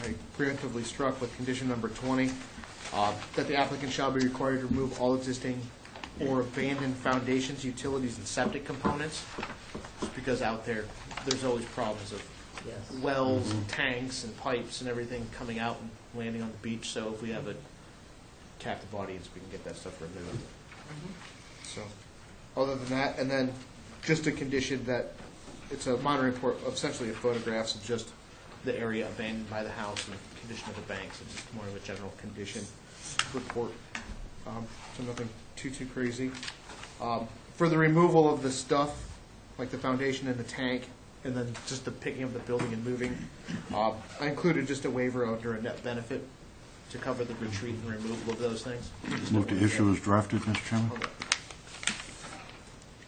I preemptively struck with condition number 20, that the applicant shall be required to remove all existing or abandoned foundations, utilities, and septic components, just because out there, there's always problems of wells and tanks and pipes and everything coming out and landing on the beach. So if we have a captive audience, we can get that stuff removed. So, other than that, and then just a condition that it's a monitoring report, essentially a photographs of just the area abandoned by the house and the condition of the banks. It's just more of a general condition report. So nothing too crazy. For the removal of the stuff, like the foundation and the tank, and then just the picking of the building and moving, I included just a waiver under a net benefit to cover the retreat and removal of those things. Move to issue as drafted, Mr. Chairman.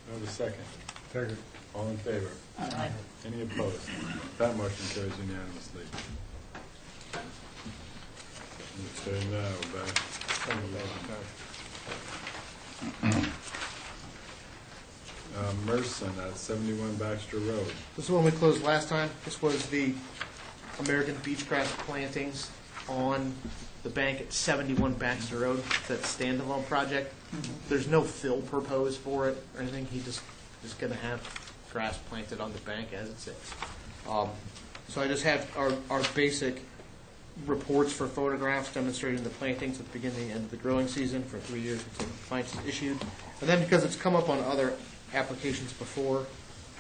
I have a second. Second. All in favor? Aye. Any opposed? That motion carries unanimously. Okay, now back. Merson at 71 Baxter Road. This is the one we closed last time. This was the American Beechcraft plantings on the bank at 71 Baxter Road. That standalone project. There's no fill proposed for it or anything. He just going to have grass planted on the bank as it sits. So I just have our basic reports for photographs demonstrating the plantings at the beginning and the growing season for 3 years until the compliance is issued. And then because it's come up on other applications before,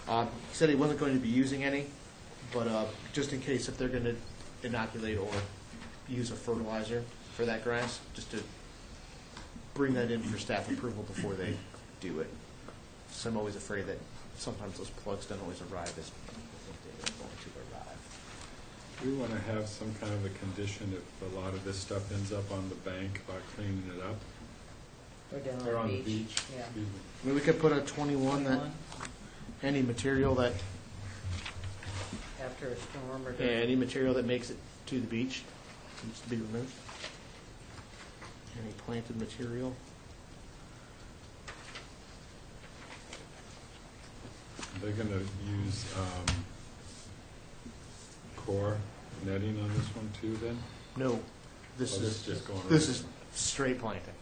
he said he wasn't going to be using any, but just in case if they're going to inoculate or use a fertilizer for that grass, just to bring that in for staff approval before they do it. So I'm always afraid that sometimes those plugs don't always arrive as they're going to arrive. We want to have some kind of a condition if a lot of this stuff ends up on the bank about cleaning it up. Or down Or on on the the beach. beach. Yeah. Excuse me. I mean, we could put a 21 that any material that After a storm or. any material that makes it to the beach needs to be removed. Any planted material. They're going to use core netting on this one too then? No, this Oh, is this is just going this right. is straight planting.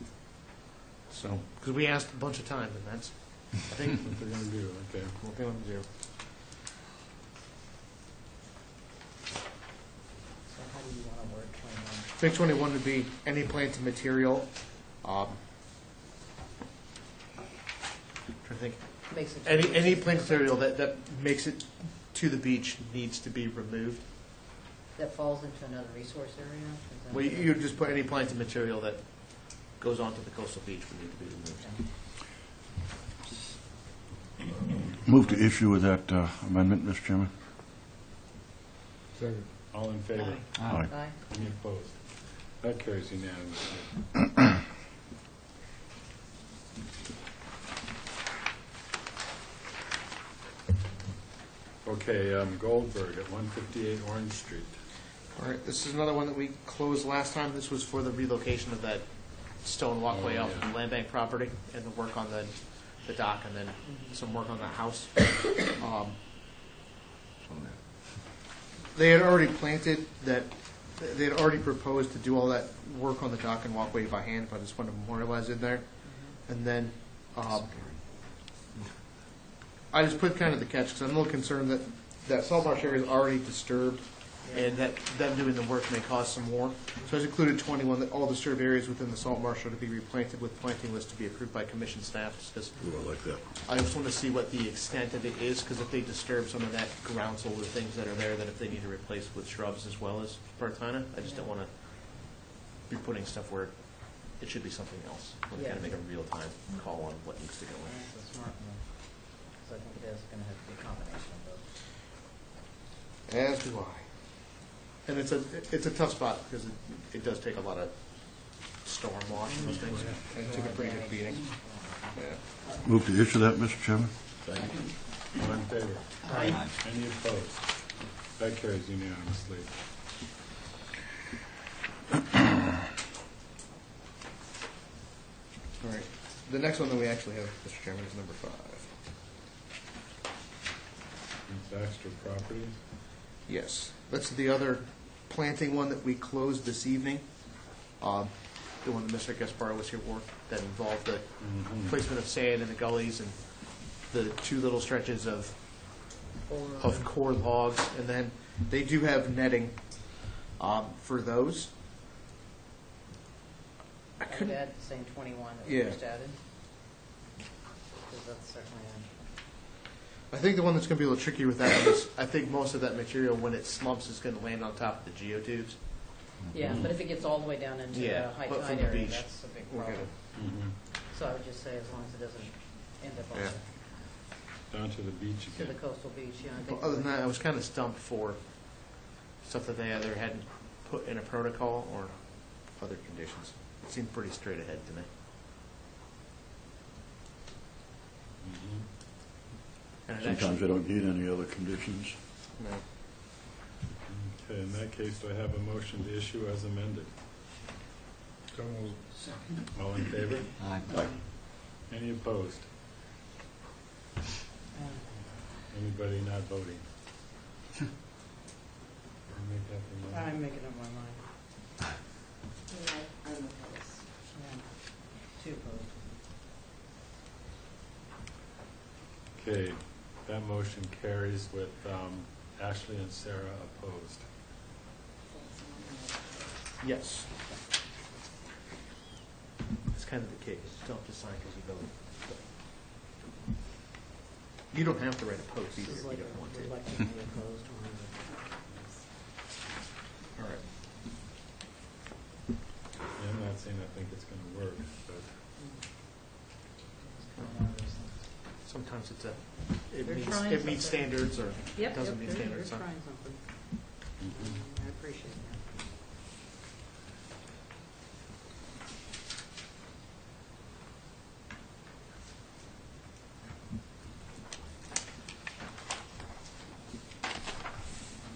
So, because we asked a bunch of times, and that's I think What they're going to do, okay. what they want to do. So how do you want to word 21? I think 21 would be any planted material. Trying to think. Makes it. Any plant material that makes it to the beach needs to be removed. That falls into another resource area? Is that- Well, you just put any planted material that goes onto the coastal beach would need to be removed. Move to issue with that amendment, Mr. Chairman. Second. All in favor? Aye. Aye. Any opposed? That carries unanimously. Okay, Goldberg at 158 Orange Street. All right, this is another one that we closed last time. This was for the relocation of that stone walkway Oh, out yeah. from the land bank property and the work on the dock and then some work on the house. They had already planted that, they had already proposed to do all that work on the dock and walkway by hand, but I just wanted to memorialize in there. And then, I just put kind of the catch, because I'm a little concerned that that salt marsh area is already disturbed, and that them doing the work may cause some more. So I just included 21, that all disturbed areas within the salt marsh are to be replanted with planting lists to be approved by commission staff, just because I like that. I just want to see what the extent of it is, because if they disturb some of that groundsel or things that are there, that if they need to replace with shrubs as well as spartina, I just don't want to be putting stuff where it should be something else. I want to kind of make a real-time call on what needs to go in. That's a smart one. So I think it is going to have to be a combination of both. As do I. And it's a tough spot, because it does take a lot of storm wash and those things. And it took a pretty good beating. Yeah. Move to issue that, Mr. Chairman. All in favor? Any opposed? That carries unanimously. The next one that we actually have, Mr. Chairman, is number 5. Baxter property. Yes, that's the other planting one that we closed this evening. The one that Mr. Gaspar was here for, that involved the placement of sand in the gullies and the 2 little stretches of core logs, and then they do have netting for those. I I would couldn't. add the same 21 that we Yeah. just added. Because that's certainly I think the one that's going to be a little tricky with that one is, I think most of that material, when it slumps, is going to land on top of the geotubes. yeah, but if it gets all the way down into Yeah, the high but from tide the area, beach, that's a big we're problem. Mm-hmm. So I would just say as long as it doesn't end up on Yeah. Down to the beach to the again. coastal beach, yeah. I But think other than that, I was kind of stumped for stuff that they either hadn't put in a protocol or other conditions. It seemed pretty straight ahead to me. Mhm. And it Sometimes actually- I don't need any other conditions. No. Okay, in that case, do I have a motion to issue as amended? So moved. All in favor? Aye. Any opposed? Anybody not voting? I'll make that the motion. I'm making up my mind. I'm opposed. Yeah. 2 opposed. Okay, that motion carries with Ashley and Sarah opposed. Yes. It's kind of the case. Don't have to sign because you voted. You don't have to write a post either This if is you like don't want to. reluctantly opposed one. All right. Yeah, I'm not saying I think it's going to work, but Sometimes it's They're meets, trying it meets something. standards or Yep, doesn't yep, meet they're standards. so. trying something. I appreciate that.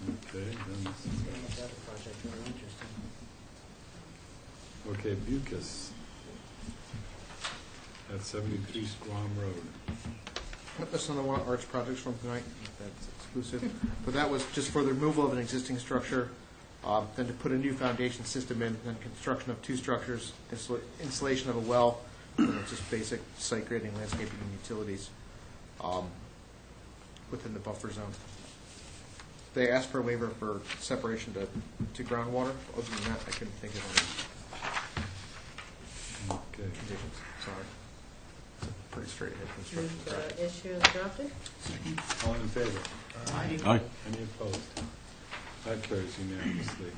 okay, then It's gonna make the other project really interesting. okay, Bucas at 73 Squam Road. That's another one of Art's projects from tonight. That's exclusive. But that was just for the removal of an existing structure, then to put a new foundation system in, then construction of 2 structures, installation of a well, and then just basic site grading, landscaping, and utilities within the buffer zone. They asked for a waiver for separation to groundwater. Other than that, I couldn't think of any Okay. conditions. Sorry. It's a pretty straight ahead construction Move project. the issue as drafted? All in favor? Aye. Any opposed? That carries unanimously.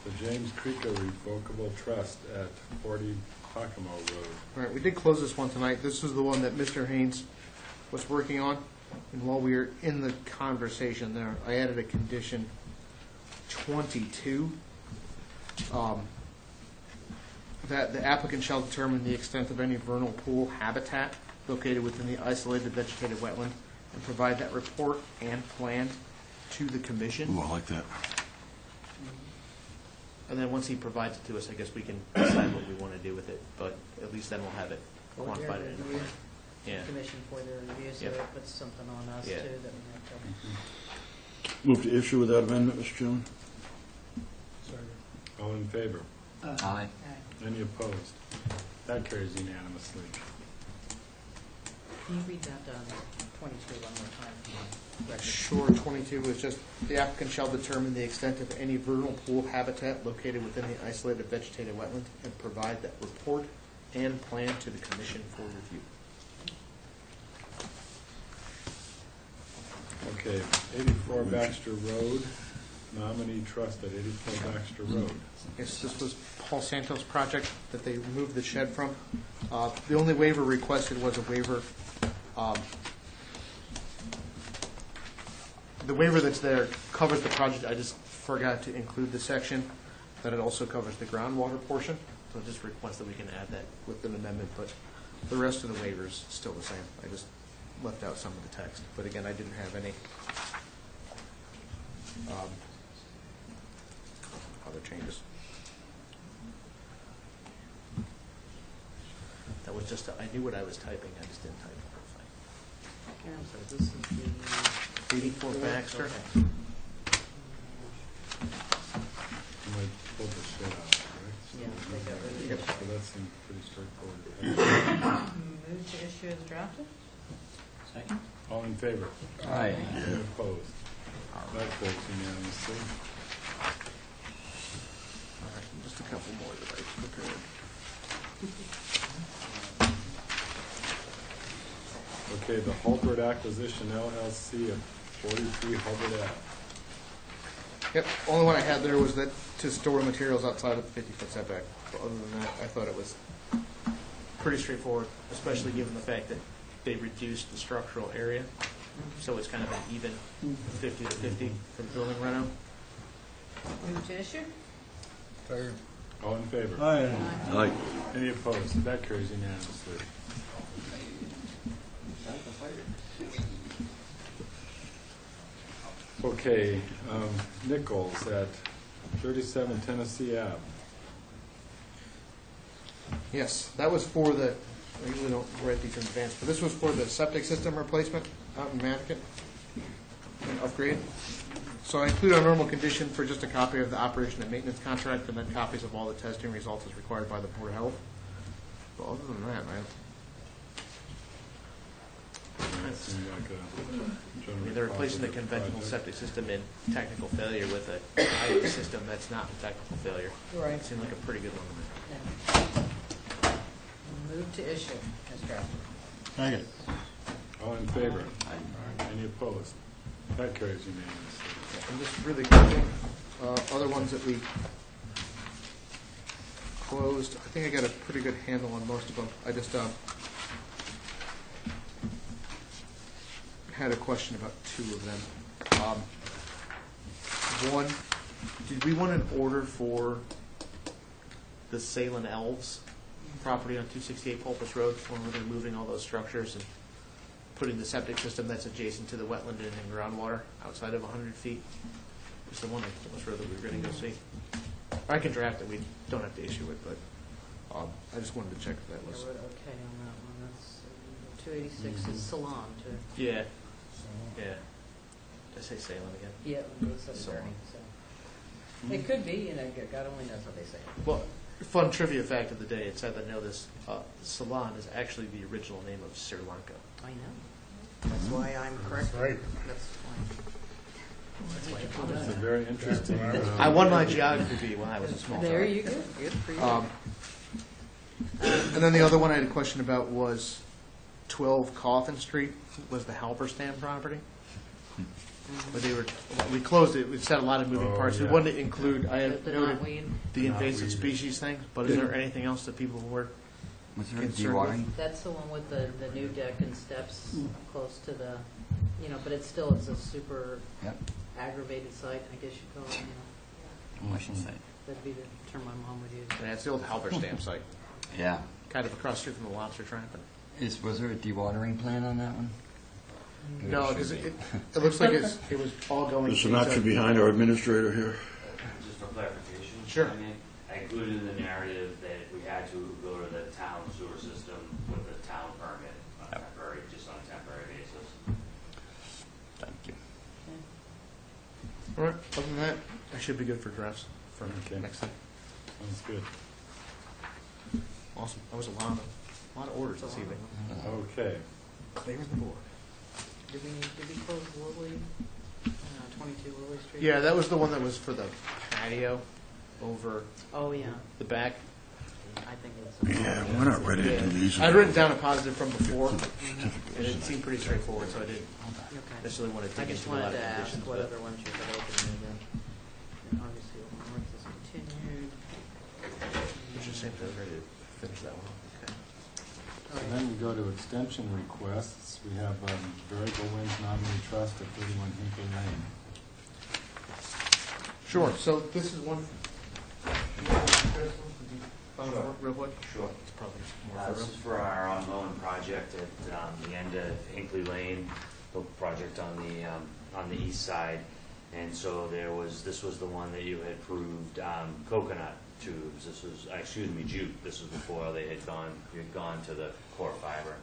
The James Creco Revocable Trust at 40 Pocomo Road. All right, we did close this one tonight. This is the one that Mr. Haynes was working on. And while we were in the conversation there, I added a condition 22. That the applicant shall determine the extent of any vernal pool habitat located within the isolated vegetated wetland and provide that report and plan to the commission. Ooh, I like that. And then once he provides it to us, I guess we can decide what we want to do with it. But at least then we'll have it For their quantified in a review. plan. Yeah. Commission for their review, so Yep. it puts something on us too Yeah. that we have to. Move to issue with that amendment, Mr. Chairman. All in favor? Aye. Any opposed? That carries unanimously. Can you read that 22 one more time? Record. Sure, 22 is just, the applicant shall determine the extent of any vernal pool habitat located within the isolated vegetated wetland and provide that report and plan to the commission for review. Okay, 84 Baxter Road, nominee trust at 84 Baxter Road. Yes, this was Paul Santos' project that they removed the shed from. The only waiver requested was a waiver, the waiver that's there covers the project. I just forgot to include the section that it also covers the groundwater portion. So I just request that we can add that with an amendment, but the rest of the waiver is still the same. I just left out some of the text. But again, I didn't have any Other changes. That was just, I knew what I was typing, I just didn't type the whole thing. Okay, I'm sorry, this is the. 84 Baxter. Okay. You might pull the shed out, correct? Yeah, they got rid of it. Yep. So that seems pretty straightforward. Move to issue as drafted? Second? All in favor? Aye. Any opposed? That votes unanimously. All right, just a couple more that I prepared. Okay, the Hulbert Acquisition LLC of 43 Hulbert Ave. Yep, only one I had there was that to store materials outside of the 50-foot setback. But other than that, I thought it was pretty straightforward, especially given the fact that they reduced the structural area. So it's kind of an even 50 to 50 for the building reno. Move to issue? All in favor? Aye. Any opposed? That carries unanimously. Okay, Nichols at 37 Tennessee Ave. Yes, that was for the, I usually don't write these in advance, but this was for the septic system replacement out in Nantucket, an upgrade. So I include our normal condition for just a copy of the operation and maintenance contract and then copies of all the testing results as required by the Board of Health. But other than that, man. That seemed like a I mean, they're replacing the conventional septic system in technical failure with a IT system that's not in technical failure. Right. It seemed like a pretty good one. Move to issue as drafted. Second. All in favor? Any opposed? That carries unanimously. And just really quickly, other ones that we closed, I think I got a pretty good handle on most of them. I just had a question about two of them. One, did we want an order for the Salem Elves property on 268 Pulpus Road when we're moving all those structures and putting the septic system that's adjacent to the wetland and groundwater outside of 100 feet? It's the one on Pulpus Road that we were going to go see. I can draft it. We don't have to issue it, but I just wanted to check if that was. Okay on that one, that's 286 is Salon too. Yeah. Yeah. Did I say Salem again? Yeah, it says Salon. so. It could be, God only knows what they say. Well, fun trivia fact of the day, it said that notice, Salon is actually the original name of Sri Lanka. I know. That's why I'm correct. That's right. That's why you pulled It's a that. very interesting. I won my geography when I was a small There child. you go. Good for you. And then the other one I had a question about was 12 Coffin Street, was the Halberstam property. But we closed it, we said a lot of moving parts. We yeah. wanted to include, I had The noted knotweed. the invasive species thing, but is there anything else that people were Was there a concerned dewatering? with? That's the one with the new deck and steps close to the, but it's a super Yep. aggravated site, I guess you'd call it, Motion site. That'd be the term my mom would use. Yeah, it's the old Halberstam site, Yeah. kind of across the street from the lobster trap. Was there a dewatering plan on that one? No, because it looks like it was all going. There's some into- action behind our administrator here. Just for clarification. Sure. I included in the narrative that we had to go to the town sewer system with the town permit on just on a temporary basis. Thank you. All right, other than that, I should be good for drafts for Okay. next time. Sounds good. Awesome. That was a lot of orders this evening. Okay. Clearing the board. Did we close Lily, 22 Lily Street? Yeah, that was the one that was for the patio over Oh, yeah, the back. I think it's. Yeah, we're not ready to do these. I'd written down a positive from before, and it seemed pretty straightforward, so I didn't Okay. necessarily want to I dig just into a lot wanted of to ask conditions. what But other ones you had open and obviously Open North is continued. it just seemed to ready to finish that one. Okay. And then we go to extension requests. We have Variable Winds Nominee Trust at 31 Hinkle Lane. Sure. So this is one. Real quick. Sure. It's probably more This thorough. is for our ongoing project at the end of Hinkley Lane, the project on the east side. And so this was the one that you had approved, coconut tubes. This was, excuse me, jute. This was before they had gone to the core fiber.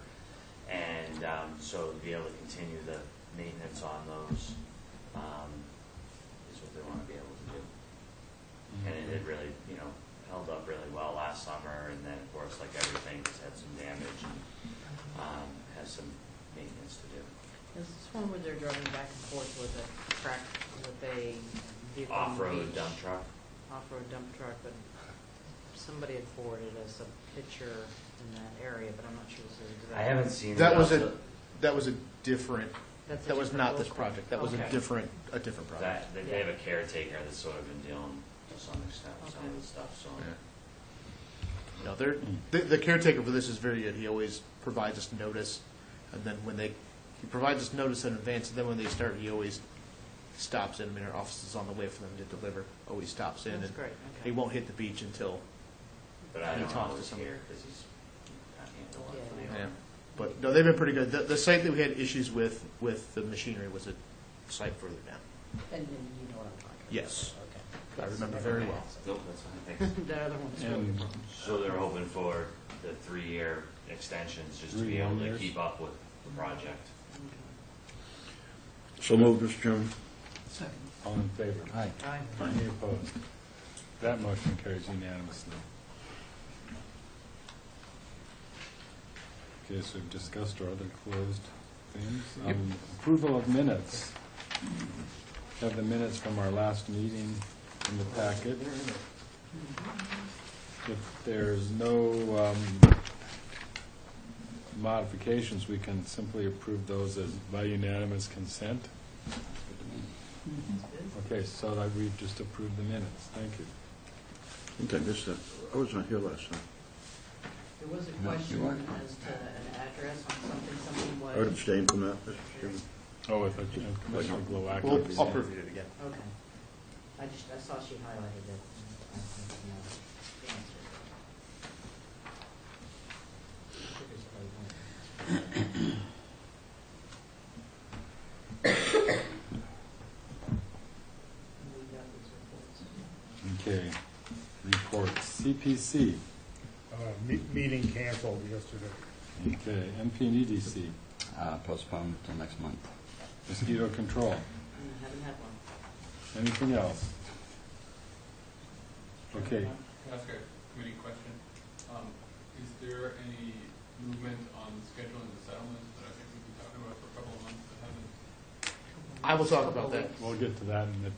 And so to be able to continue the maintenance on those is what they want to be able to do. And it had really, held up really well last summer, and then of course, like everything, it's had some damage and has some maintenance to do. Is this one where they're driving back and forth with a truck, with a vehicle on the Off-road beach? dump truck. Off-road dump truck, but somebody had forwarded us a picture in that area, but I'm not sure this is exactly. I haven't seen That it. was a different, That's a that was different not this local? project. That was a Okay. different project. They have a caretaker that's sort of been dealing to some extent with some of the stuff, so. No, the caretaker for this is very good. He always provides us notice, and then he provides us notice in advance, and then when they start, he always stops in. I mean, our office is on the way for them to deliver. Always stops in, That's and great, he okay. won't hit the beach until But I he don't know talks to who's somebody. here, because he's not handling it for the Yeah. owner. But no, they've been pretty good. The site that we had issues with the machinery was a site further down. And then you know what I'm talking about? Yes. Okay. I remember very well. Nope, that's fine, thanks. The other one's And- really wrong. So they're hoping for the 3-year extensions, just to be 3 able to years? keep up with the project. So moved, Mr. Chairman. Second. All in favor? Aye. Aye. Any opposed? That motion carries unanimously. Okay, so we've discussed our other closed things. Approval of minutes. Have the minutes from our last meeting in the packet. If there's no modifications, we can simply approve those as by unanimous consent. Okay, so that we've just approved the minutes. Thank you. I think I missed that. I was not here last time. There was a No, question you aren't. as to an address on something I would was. abstain from that, Mr. Chairman. Oh, I thought Commissioner Glowacki. I'll prove it again. Okay. I saw she highlighted it. I think, the answer. We got these reports. Okay, reports. CPC. Meeting canceled yesterday. Okay, MP and EDC. Postponed till next month. Mosquito control. Haven't had one. Anything else? Okay, Can I ask a committee question? Is there any movement on scheduling the settlements that I think we've been talking about for a couple of months that haven't? I will talk about that. we'll get to that in the.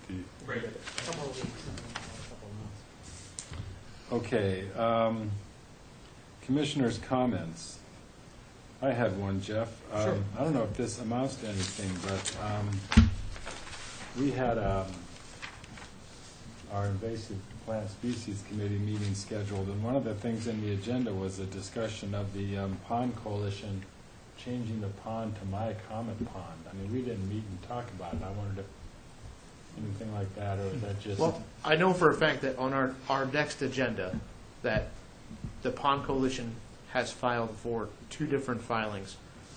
Right. A couple of weeks, a couple of months. Okay, commissioners' comments. I had one, Jeff. Sure. I don't know if this amounts to anything, but we had our invasive plant species committee meeting scheduled, and one of the things in the agenda was a discussion of the pond coalition changing the pond to my common pond. I mean, we didn't meet and talk about it. I wondered if anything like that, or is that just? Well, I know for a fact that on our next agenda, that the Pond Coalition has filed for 2 different filings.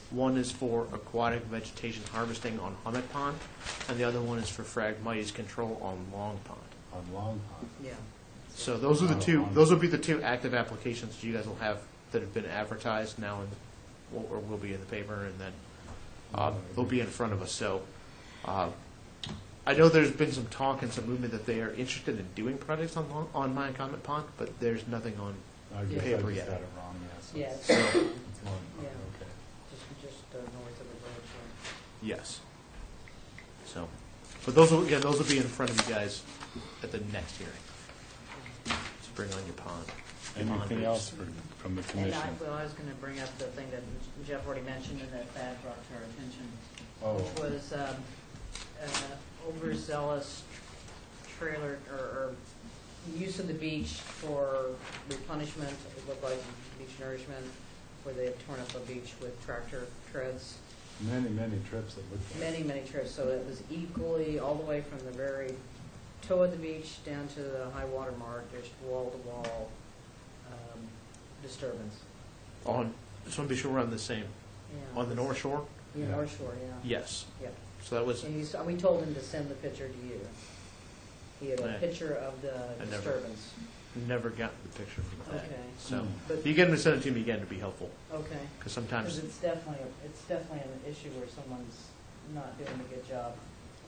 One is for aquatic vegetation harvesting on Hummet Pond, and the other one is for Phragmites control on Long Pond. On Long Pond. Yeah. So those are the two. Those will be the 2 active applications that you guys will have that have been advertised now, or will be in the paper, and then they'll be in front of us. So I know there's been some talk and some movement that they are interested in doing projects on my Comet Pond, but there's nothing on I guess I paper just yet. had it wrong, yes. Yeah, So, It's Long Pond, Yeah. okay. just north of the bridge. yes. So, but those will be in front of you guys at the next hearing. Just bring on your pond. Anything else from the And commission? I was going to bring up the thing that Jeff already mentioned and that Thad brought to our attention, Oh. which was overzealous trailer or use of the beach for replenishment. It looked like beach nourishment, where they had torn up a beach with tractor treads. Many trips it looked like. Many trips. So it was equally all the way from the very toe of the beach down to the high water mark, just wall-to-wall disturbance. Just want to be sure we're on the same. Yeah. On the North Shore? Yeah, North Shore, yeah. Yes. Yep. So that was, And we told him to send the picture to you. He had a Yeah. picture of the I never- disturbance. never got the picture from that. Okay. So But- if you get him to send it to me again, it'd be helpful. Okay. Because sometimes, Because it's definitely an issue where someone's not doing a good job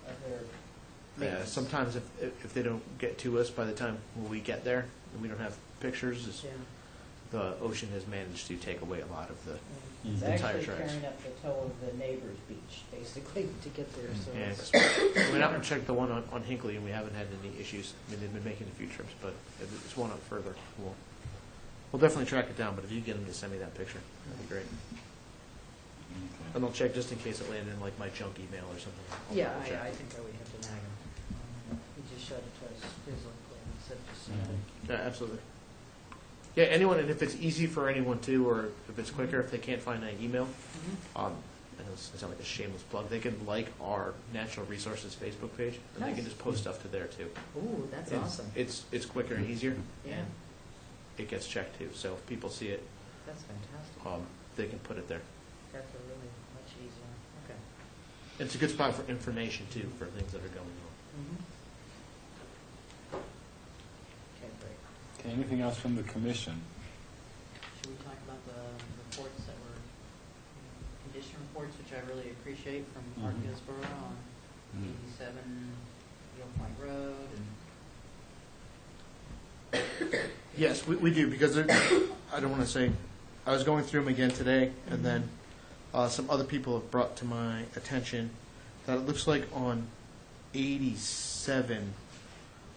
of their yeah, maintenance. sometimes if they don't get to us by the time we get there, and we don't have pictures, Yeah. the ocean has managed to take away a lot of the It's entire actually tracks. carrying up the toe of the neighbor's beach, basically, to get there, so. Yeah, it's- 'cause we went out and checked the one on Hinckley, and we haven't had any issues. I mean, they've been making a few trips, but if it's one up further, we'll definitely track it down. But if you get them to send me that picture, that'd be great. And I'll check just in case it landed in like my junk email or something. I'll Yeah, double check. I think I would have to nag him. He just showed it to us physically instead of just sending it. Yeah, absolutely. Yeah, anyone, and if it's easy for anyone too, or if it's quicker, if they can't find an email, I know this sounds like a shameless plug, they can like our Natural Resources Facebook page, and they can Nice. just post stuff to there too. Ooh, that's awesome. It's quicker and easier. Yeah. and it gets checked too, so if people see it, That's fantastic. they can put it there. That's a really much easier. Okay. It's a good spot for information too, for things that are going on. Okay, great. Okay, anything else from the commission? Should we talk about the reports that were, condition reports, which I really appreciate from Art Gilsborough on 87 Yale Point Road and. Yes, we do, because I don't want to say, I was going through them again today, and then some other people have brought to my attention that it looks like on 87,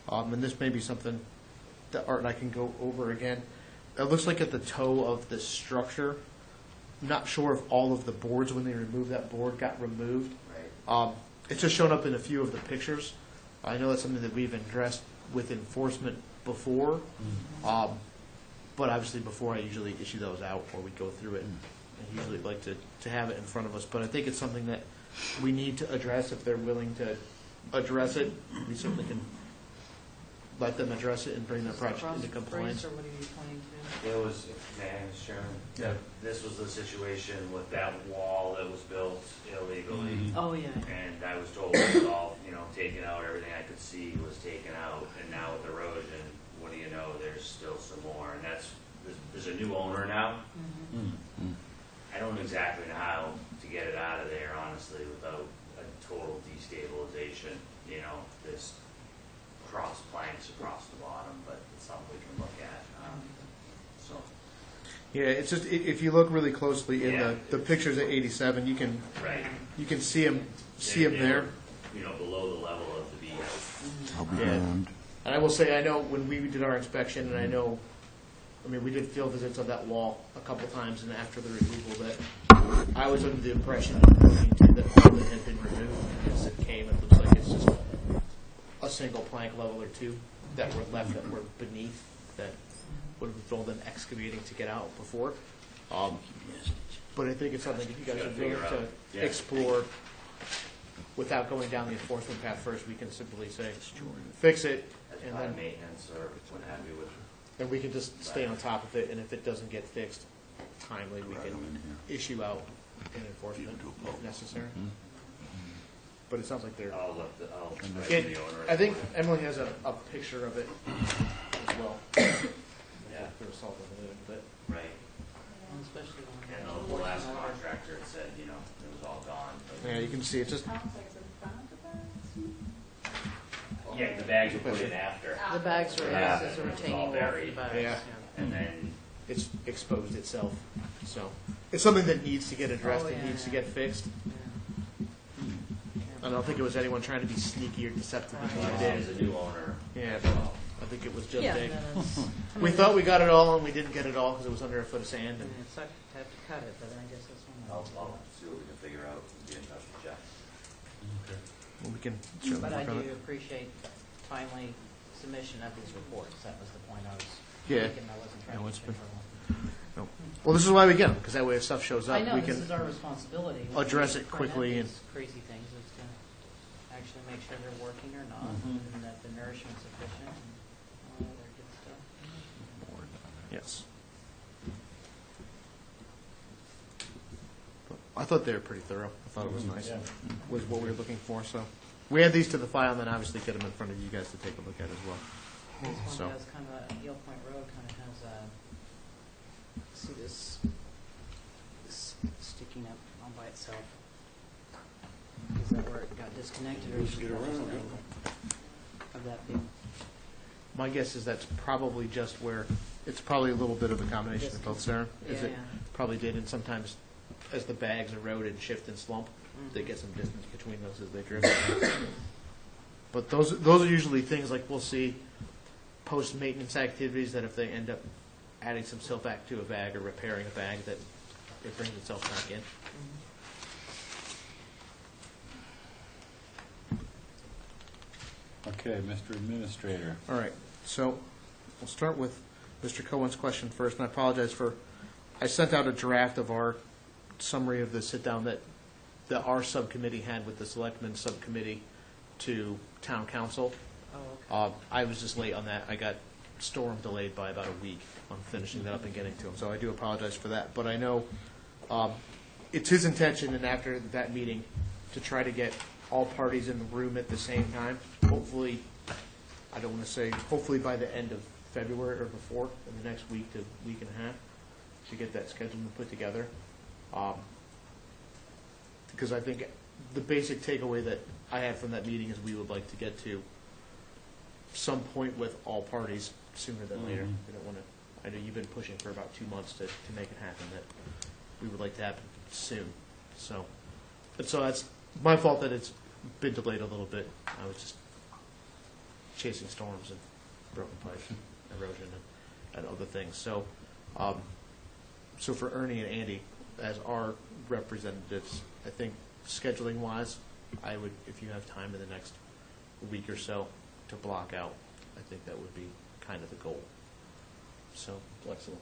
and this may be something that Art and I can go over again. It looks like at the toe of the structure, I'm not sure if all of the boards, when they removed that board, got removed. It's just shown up in a few of the pictures. I know that's something that we've addressed with enforcement before, but obviously before I usually issue those out, or we go through it, I usually like to have it in front of us. But I think it's something that we need to address. If they're willing to address it, we certainly can let them address it and bring their project into compliance. Or what are you pointing to? It was, Mr. Chairman, this was the situation with that wall that was built illegally. Oh, yeah. And I was told it was all, taken out, everything I could see was taken out, and now with erosion, what do you know, there's still some more, and there's a new owner now. I don't exactly know how to get it out of there, honestly, without a total destabilization, this cross planks across the bottom, but it's something we can look at, so. Yeah, it's just if you look really closely in Yeah. the pictures at 87, you can see them there. Below the level of the beach. I'll be Yeah. around. And I will say, I know when we did our inspection, and we did field visits of that wall a couple times, and after the removal, that I was under the impression that all of it had been removed. As it came, it looks like it's just a single plank level or two that were left that were beneath that would have all been excavating to get out before. But I think it's something that you guys are willing to explore without going down the enforcement path first. We can simply say, fix it, As and part of then maintenance or what have you with. and we can just stay on top of it. And if it doesn't get fixed timely, we can issue out an enforcement if necessary. But it sounds like they're. I'll write to the owner. I think Emily has a picture of it as well. Yeah. They're solving it a little bit. Right. Especially when. And the last contractor had said, it was all gone. But Yeah, you can see it just. yeah, the bags were put in after. The bags are, Yeah, this is a it was retaining all wall for the buried. bags. Yeah. And then, It's exposed itself. So it's something that needs to get addressed. Oh, It yeah. needs to get fixed. I don't think it was anyone trying to be sneaky or deceptive. as a new owner. Yeah, I think it was just Yeah, a. no, that's- I We mean, thought we got it all, and we didn't get it all because it was under a foot of sand. I And mean, it sucked to have to cut it, but I guess that's one of I'll see what we can figure out and get in touch with Jeff. well, we can certainly But I work on do it. appreciate timely submission of these reports. That was the point I was Yeah. making. I wasn't trying No, to it's get in been- trouble. No. Well, this is why we get them, because that way if stuff shows up, I know, we this can is our responsibility. When address we it prevent quickly and. these crazy things is to actually make sure they're working or not, and that the nourishment's sufficient, and all that good stuff. Yes. I thought they were pretty thorough. I thought it was nice. Yeah. Was what we were looking for, so. We add these to the file and then obviously get them in front of you guys to take a look at as well. This So. one has kind of, Eel Point Road kind of has see this sticking up all by itself. Is that where it got disconnected or is it just an angle of that big? My guess is that's probably just where, it's probably a little bit of a combination of both, Sarah. Is Yeah, it yeah. probably did, and sometimes as the bags erode and shift and slump, they get some distance between those as they drift. But those are usually things like we'll see post-maintenance activities that if they end up adding some silt back to a bag or repairing a bag, that it brings itself back in. Okay, Mr. Administrator. All right, so we'll start with Mr. Cohen's question first, and I apologize for, I sent out a draft of our summary of the sit-down that our subcommittee had with the Selectmen's Subcommittee to Town Council. Oh, okay. I was just late on that. I got storm delayed by about a week on finishing that up and getting to him, so I do apologize for that. But I know it's his intention, and after that meeting, to try to get all parties in the room at the same time. Hopefully, I don't want to say, hopefully by the end of February or before, in the next week to week and a half, to get that scheduled and put together. Because I think the basic takeaway that I had from that meeting is we would like to get to some point with all parties sooner than later. We don't want to, I know you've been pushing for about 2 months to make it happen, that we would like to happen soon. So that's my fault that it's been delayed a little bit. I was just chasing storms and broken pipes, erosion, and other things. So, so for Ernie and Andy as our representatives, I think scheduling-wise, I would, if you have time in the next week or so to block out, I think that would be kind of the goal. So flexible.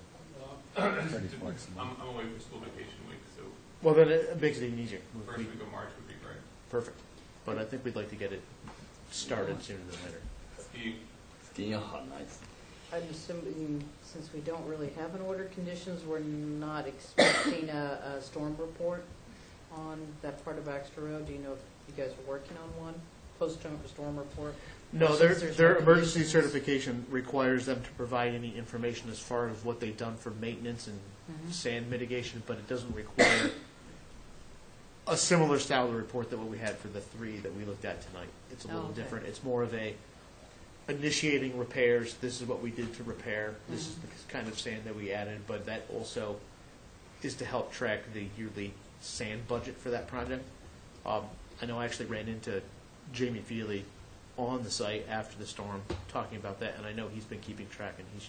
Pretty flexible. I'm away for school vacation week, so Well, then it makes it even easier. first week of March would be great. Perfect. But I think we'd like to get it started sooner than later. Skiing, oh, nice. I'm assuming, since we don't really have an order of conditions, we're not expecting a storm report on that part of Baxter Road. Do you know if you guys are working on one, post-storm report? No, Or their since there's no emergency conditions? certification requires them to provide any information as far as what they've done for maintenance and sand mitigation, but it doesn't require a similar style of report that what we had for the 3 that we looked at tonight. It's a little okay. different. It's more of a initiating repairs. This is what we did to repair. This is the kind of sand that we added, but that also is to help track the yearly sand budget for that project. I know I actually ran into Jamie Feely on the site after the storm talking about that, and I know he's been keeping track, and he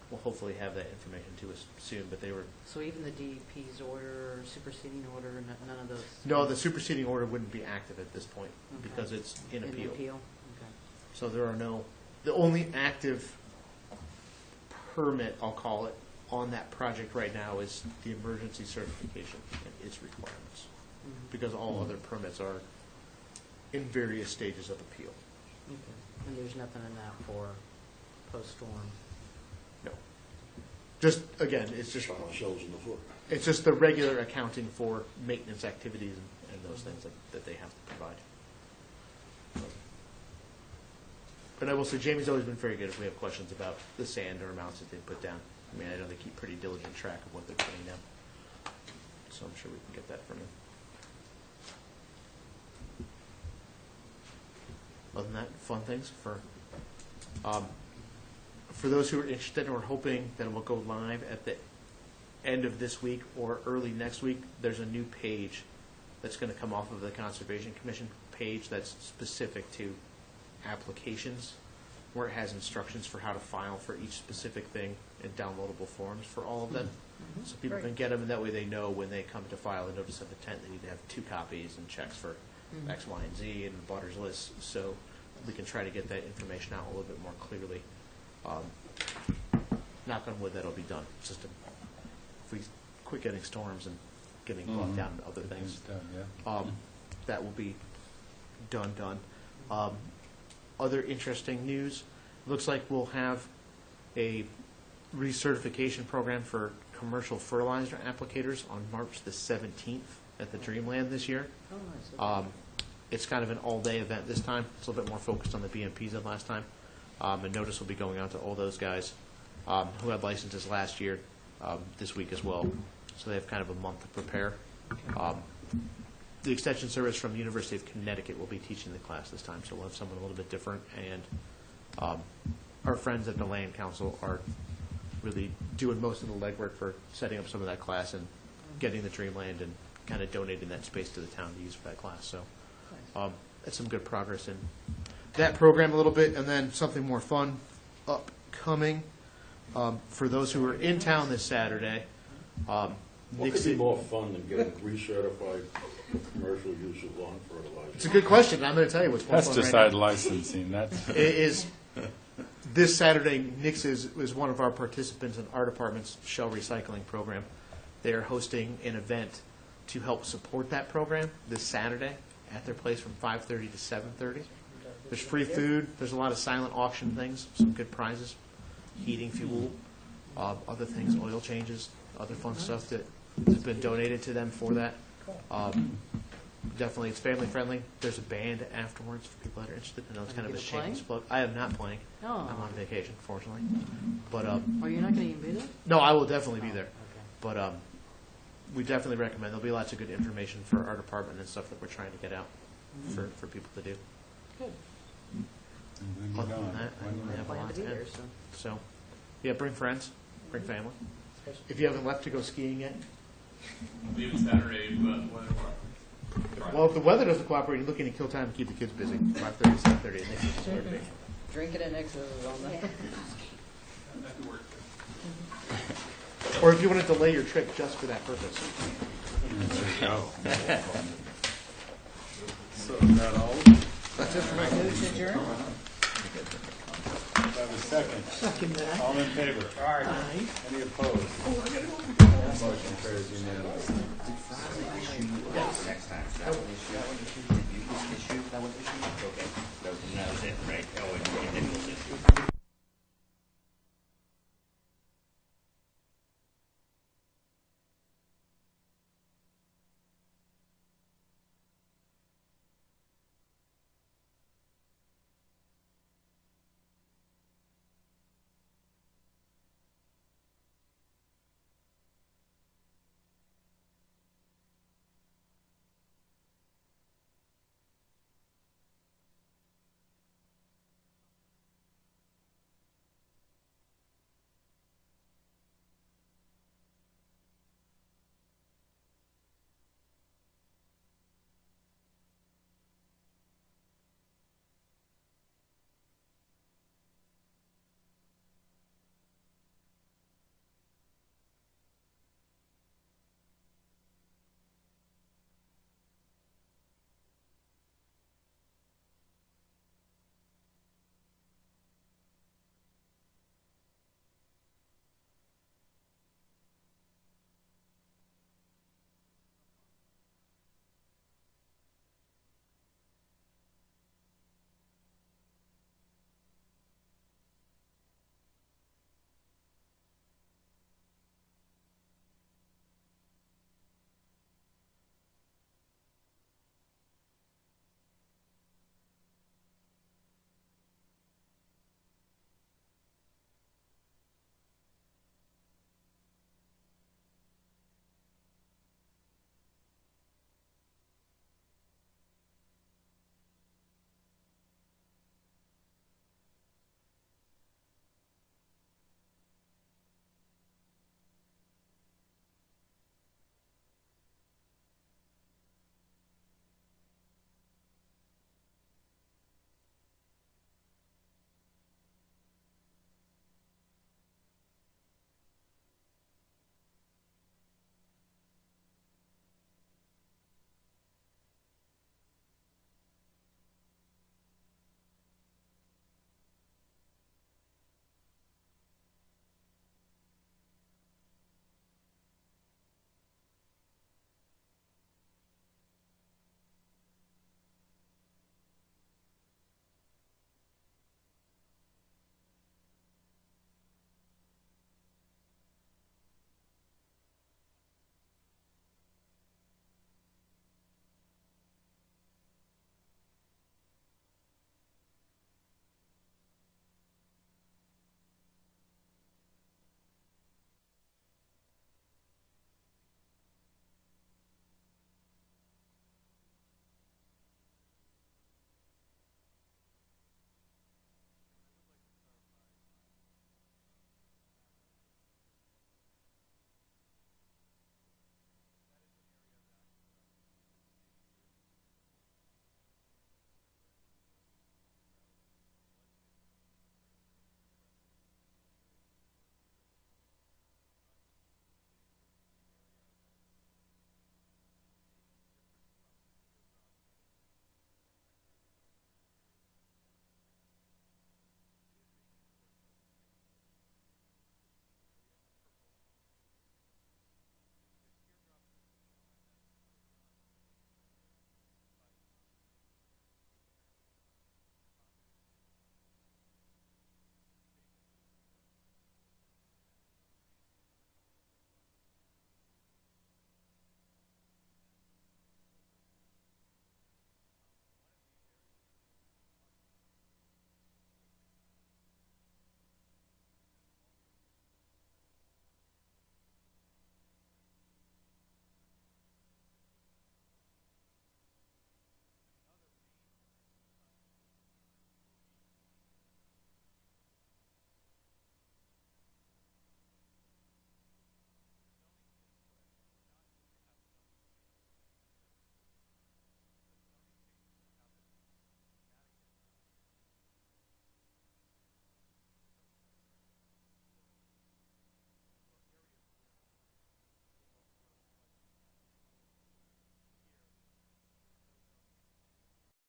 will hopefully have that information to us soon. But they were So even the DEP's order, superseding order, none of those? no, the superseding order wouldn't be active at this point Okay. because it's in appeal. Okay. So there are the only active permit, I'll call it, on that project right now is the emergency certification and its requirements. Because all other permits are in various stages of appeal. Okay. And there's nothing in that for post-storm? No. Just, again, it's just, Shells in the foot. it's just the regular accounting for maintenance activities and those things that they have to provide. But I will say, Jamie's always been very good if we have questions about the sand or amounts that they put down. I mean, I know they keep pretty diligent track of what they're putting down. So I'm sure we can get that from him. Other than that, fun things for those who are interested or hoping that it will go live at the end of this week or early next week, there's a new page that's going to come off of the Conservation Commission page that's specific to applications, where it has instructions for how to file for each specific thing and downloadable forms for all of them. So people can get them, and that way they know when they come to file a notice of intent, they need to have 2 copies and checks for X, Y, and Z and butters lists. So we can try to get that information out a little bit more clearly. Knock on wood, that'll be done. It's just if we quit getting storms and getting bogged down in other things, that will be done. Other interesting news, looks like we'll have a recertification program for commercial fertilizer applicators on March the 17th. at the Dreamland this year. Oh, nice. It's kind of an all-day event this time. It's a little bit more focused on the BMPs than last time. And notice will be going out to all those guys who had licenses last year this week as well. So they have kind of a month to prepare. The extension service from the University of Connecticut will be teaching the class this time, so we'll have someone a little bit different. And our friends at the Land Council are really doing most of the legwork for setting up some of that class and getting the Dreamland and kind of donating that space to the town to use for that class. So that's some good progress in that program a little bit. And then something more fun upcoming for those who are in town this Saturday. What could be more fun than getting recertified for commercial use of lawn fertilizer? It's a good question. I'm going to tell you what's more fun right now. Pesticide licensing, that's... It is this Saturday. Nix is one of our participants in our department's shell recycling program. They are hosting an event to help support that program this Saturday at their place from 5:30 to 7:30. There's free food. There's a lot of silent auction things, some good prizes, heating fuel, other things, oil changes, other fun stuff that has been donated to them for that. Definitely, it's family friendly. There's a band afterwards for people that are interested. I know it's kind of a shameless plug. I am not playing. Oh. I'm on vacation, fortunately. But Oh, you're not going to even be there? no, I will definitely be there. Okay. But we definitely recommend. There'll be lots of good information for our department and stuff that we're trying to get out for people to do. Good. Other than that, I don't have a Plan lot to be to there, add. so. So, yeah, bring friends, bring family. If you haven't left to go skiing yet, Leaving Saturday, but weather. well, if the weather doesn't cooperate, you're looking to kill time to keep the kids busy. 5:30 to 7:30, and Nix's is where to be. Drinking at Nix's is on there. That could work. Or if you want to delay your trip just for that purpose. So, is that all? That's it for me. Move to adjourn? Have a second. Second that. All in favor? Aye. Any opposed? Motion carries unanimously. Next time.